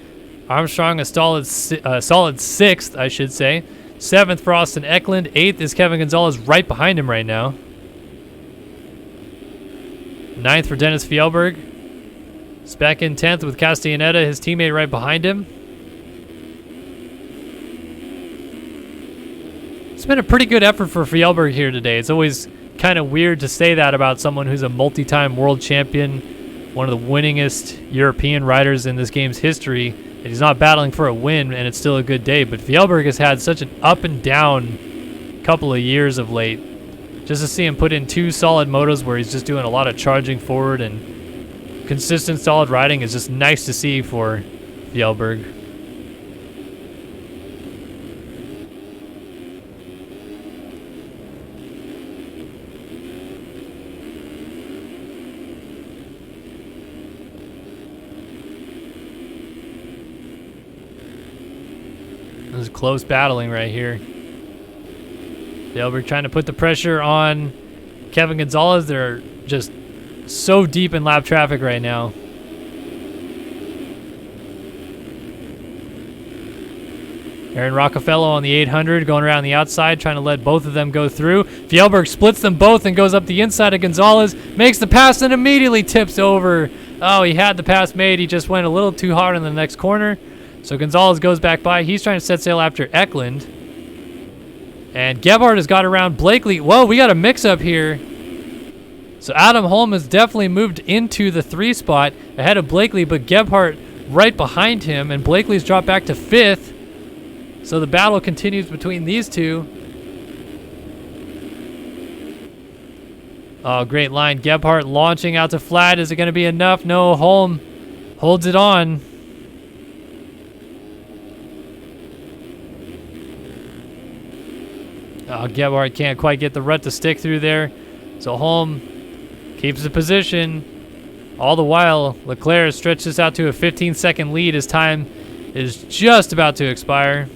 Armstrong a solid 6th, I should say. 7th for Austin Eklund. 8th is Kevin Gonzalez right behind him right now. 9th for Dennis Fjellberg. He's back in 10th with Castellaneta, his teammate right behind him. It's been a pretty good effort for Fjellberg here today. It's always kind of weird to say that about someone who's a multi-time world champion, one of the winningest European riders in this game's history, and he's not battling for a win, and it's still a good day. But Fjellberg has had such an up and down couple of years of late. Just to see him put in 2 solid motos where he's just doing a lot of charging forward and consistent solid riding is just nice to see for Fjellberg. This is close battling right here. Fjellberg trying to put the pressure on Kevin Gonzalez. They're just so deep in lap traffic right now. Aaron Rockefeller on the 800 going around the outside, trying to let both of them go through. Fjellberg splits them both and goes up the inside of Gonzalez, makes the pass and immediately tips over. Oh, he had the pass made. He just went a little too hard in the next corner. So Gonzalez goes back by. He's trying to set sail after Eklund. And Gebhardt has got around Blakely. Whoa, we got a mix-up here. So Adam Holm has definitely moved into the 3 spot ahead of Blakely, but Gebhardt right behind him, and Blakely's dropped back to 5th. So the battle continues between these two. Oh, great line. Gebhardt launching out to flat. Is it going to be enough? No, Holm holds it on. Oh, Gebhardt can't quite get the rut to stick through there. So Holm keeps the position. All the while, Leclerc stretches out to a 15-second lead. His time is just about to expire.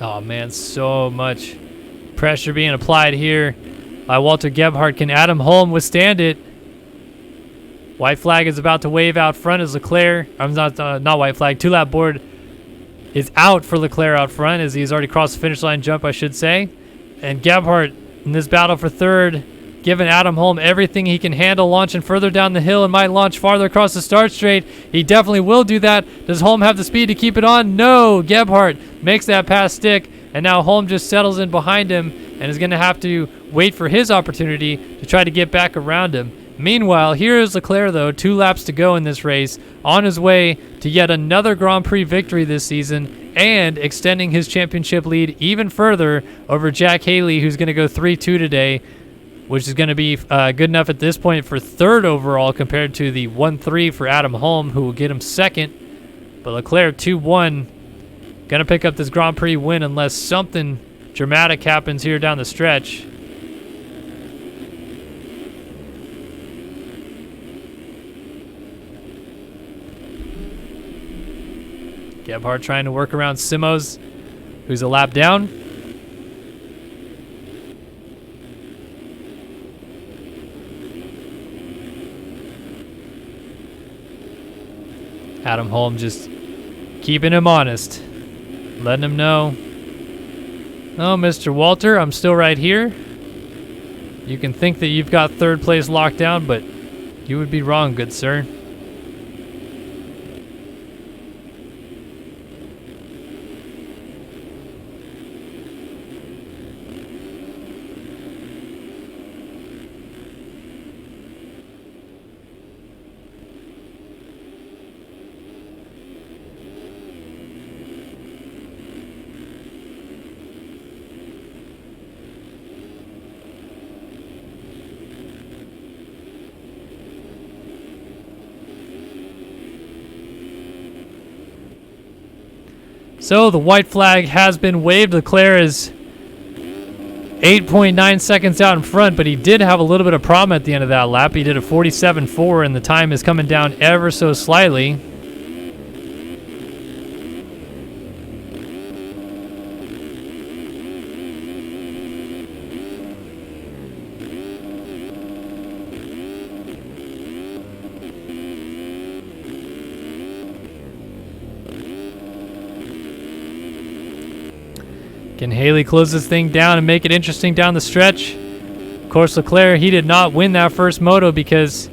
Oh man, so much pressure being applied here by Walter Gebhardt. Can Adam Holm withstand it? White flag is about to wave out front as Leclerc, not white flag, two-lap board is out for Leclerc out front as he's already crossed the finish line jump, I should say. And Gebhardt in this battle for third, giving Adam Holm everything he can handle, launching further down the hill and might launch farther across the start straight. He definitely will do that. Does Holm have the speed to keep it on? No. Gebhardt makes that pass stick, and now Holm just settles in behind him and is going to have to wait for his opportunity to try to get back around him. Meanwhile, here is Leclerc, though, 2 laps to go in this race, on his way to yet another Grand Prix victory this season and extending his championship lead even further over Jack Haley, who's going to go 3-2 today, which is going to be good enough at this point for third overall compared to the 1-3 for Adam Holm, who will get him second. But Leclerc 2-1, going to pick up this Grand Prix win unless something dramatic happens here down the stretch. Gebhardt trying to work around Simos, who's a lap down. Adam Holm just keeping him honest, letting him know, oh, Mr. Walter, I'm still right here. You can think that you've got third place locked down, but you would be wrong, good sir. So the white flag has been waved. Leclerc is 8.9 seconds out in front, but he did have a little bit of problem at the end of that lap. He did a 47.4, and the time is coming down ever so slightly. Can Haley close this thing down and make it interesting down the stretch? Of course, Leclerc, he did not win that first moto because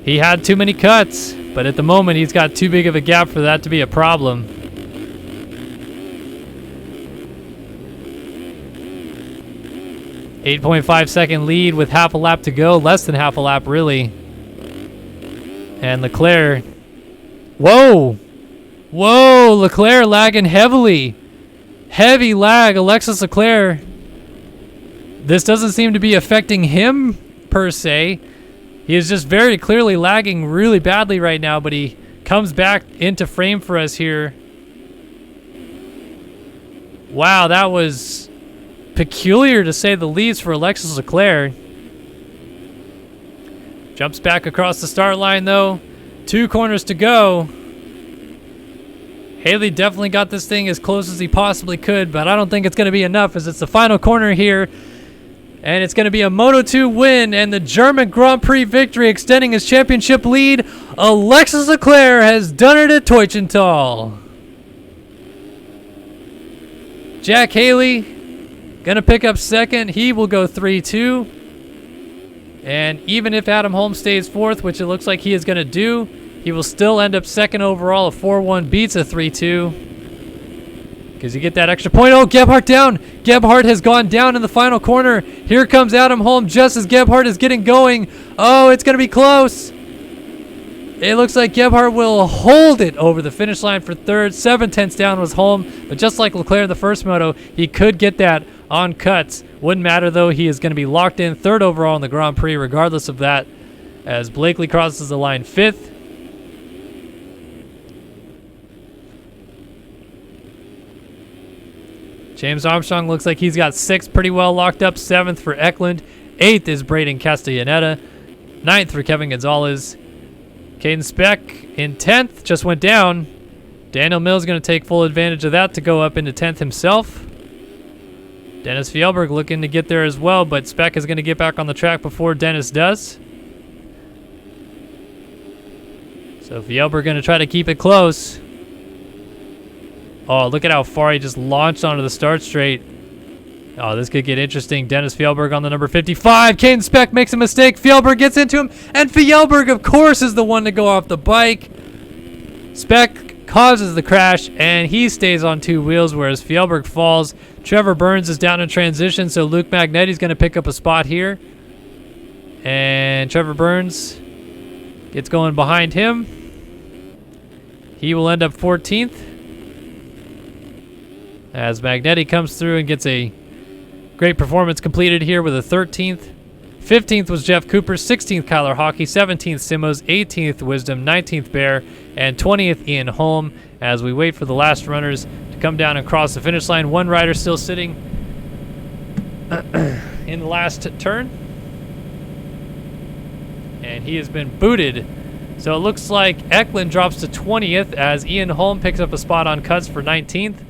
he had too many cuts. But at the moment, he's got too big of a gap for that to be a problem. .5-second lead with half a lap to go. Less than half a lap, really. And Leclerc. Whoa! Whoa! Leclerc lagging heavily. Heavy lag, Alexis Leclerc. This doesn't seem to be affecting him, per se. He is just very clearly lagging really badly right now, but he comes back into frame for us here. Wow, that was peculiar to say the least for Alexis Leclerc. Jumps back across the start line, though. 2 corners to go. Haley definitely got this thing as close as he possibly could, but I don't think it's going to be enough as it's the final corner here. And it's going to be a Moto2 win and the German Grand Prix victory extending his championship lead. Alexis Leclerc has done it at Teutschenthal. Jack Haley going to pick up second. He will go 3-2. And even if Adam Holmes stays 4th, which it looks like he is going to do, he will still end up 2nd overall. A 4-1 beats a 3-2. Because you get that extra point. Oh, Gebhardt down. Gebhardt has gone down in the final corner. Here comes Adam Holmes just as Gebhardt is getting going. Oh, it's going to be close. It looks like Gebhardt will hold it over the finish line for 3rd. 7/10 down was Holmes. But just like Leclerc in the first moto, he could get that on cuts. Wouldn't matter, though. He is going to be locked in 3rd overall in the Grand Prix regardless of that, as Blakely crosses the line 5th. James Armstrong looks like he's got 6th pretty well locked up. 7th for Eklund. 8th is Braden Castellaneta. 9th for Kevin Gonzalez. Caden Speck in 10th just went down. Daniel Mills going to take full advantage of that to go up into 10th himself. Dennis Fjellberg looking to get there as well, but Speck is going to get back on the track before Dennis does. So Fjellberg going to try to keep it close. Oh, look at how far he just launched onto the start straight. Oh, this could get interesting. Dennis Fjellberg on the number 55. Caden Speck makes a mistake. Fjellberg gets into him. And Fjellberg, of course, is the one to go off the bike. Speck causes the crash, and he stays on 2 wheels, whereas Fjellberg falls. Trevor Burns is down in transition, so Luke Magnetti's going to pick up a spot here. And Trevor Burns gets going behind him. He will end up 14th. As Magnetti comes through and gets a great performance completed here with a 13th. 15th was Jeff Cooper, 16th Kyler Hockey, 17th Simmos, 18th Wisdom, 19th Bear, and 20th Ian Holm as we wait for the last runners to come down and cross the finish line. One rider still sitting in the last turn. And he has been booted. So it looks like Eklund drops to 20th as Ian Holm picks up a spot on cuts for 19th.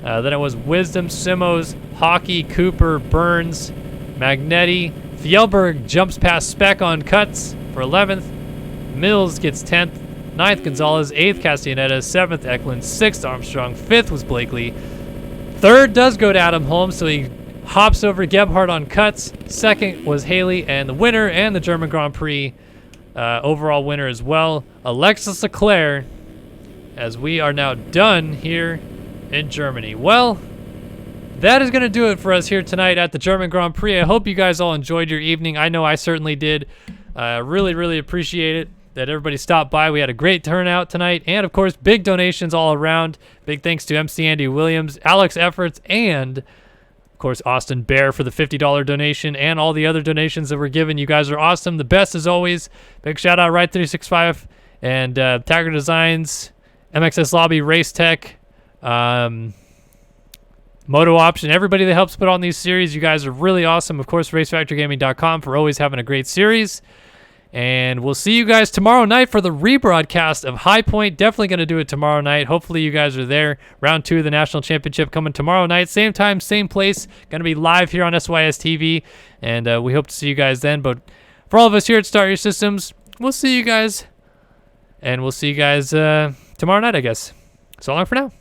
Then it was Wisdom, Simmos, Hockey, Cooper, Burns, Magnetti. Fjellberg jumps past Speck on cuts for 11th. Mills gets 10th. 9th, Gonzalez. 8th, Castellaneta. 7th, Eklund. 6th, Armstrong. 5th was Blakely. 3rd does go to Adam Holmes, so he hops over Gebhardt on cuts. 2nd was Haley, and the winner and the German Grand Prix overall winner as well, Alexis Leclerc, as we are now done here in Germany. Well, that is going to do it for us here tonight at the German Grand Prix. I hope you guys all enjoyed your evening. I know I certainly did. Really, really appreciate it that everybody stopped by. We had a great turnout tonight. And, of course, big donations all around. Big thanks to MC Andy Williams, Alex Efforts, and, of course, Austin Bear for the $50 donation and all the other donations that were given. You guys are awesome. The best as always. Big shout-out Ride365 and Tagger Designs, MXS Lobby, Race Tech, Moto Option, everybody that helps put on these series. You guys are really awesome. Of course, RaceFactorGaming.com for always having a great series. And we'll see you guys tomorrow night for the rebroadcast of High Point. Definitely going to do it tomorrow night. Hopefully you guys are there. Round 2 of the National Championship coming tomorrow night. Same time, same place. Going to be live here on SYS TV. And we hope to see you guys then. But for all of us here at Start Your Systems, we'll see you guys. And we'll see you guys tomorrow night, I guess. So long for now.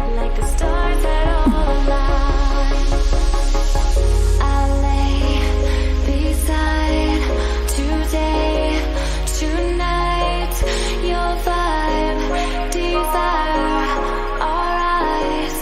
Like the stars that all align, I lay beside today, tonight, your vibe, desire, our eyes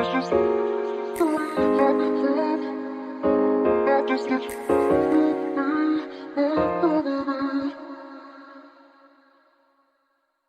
It's just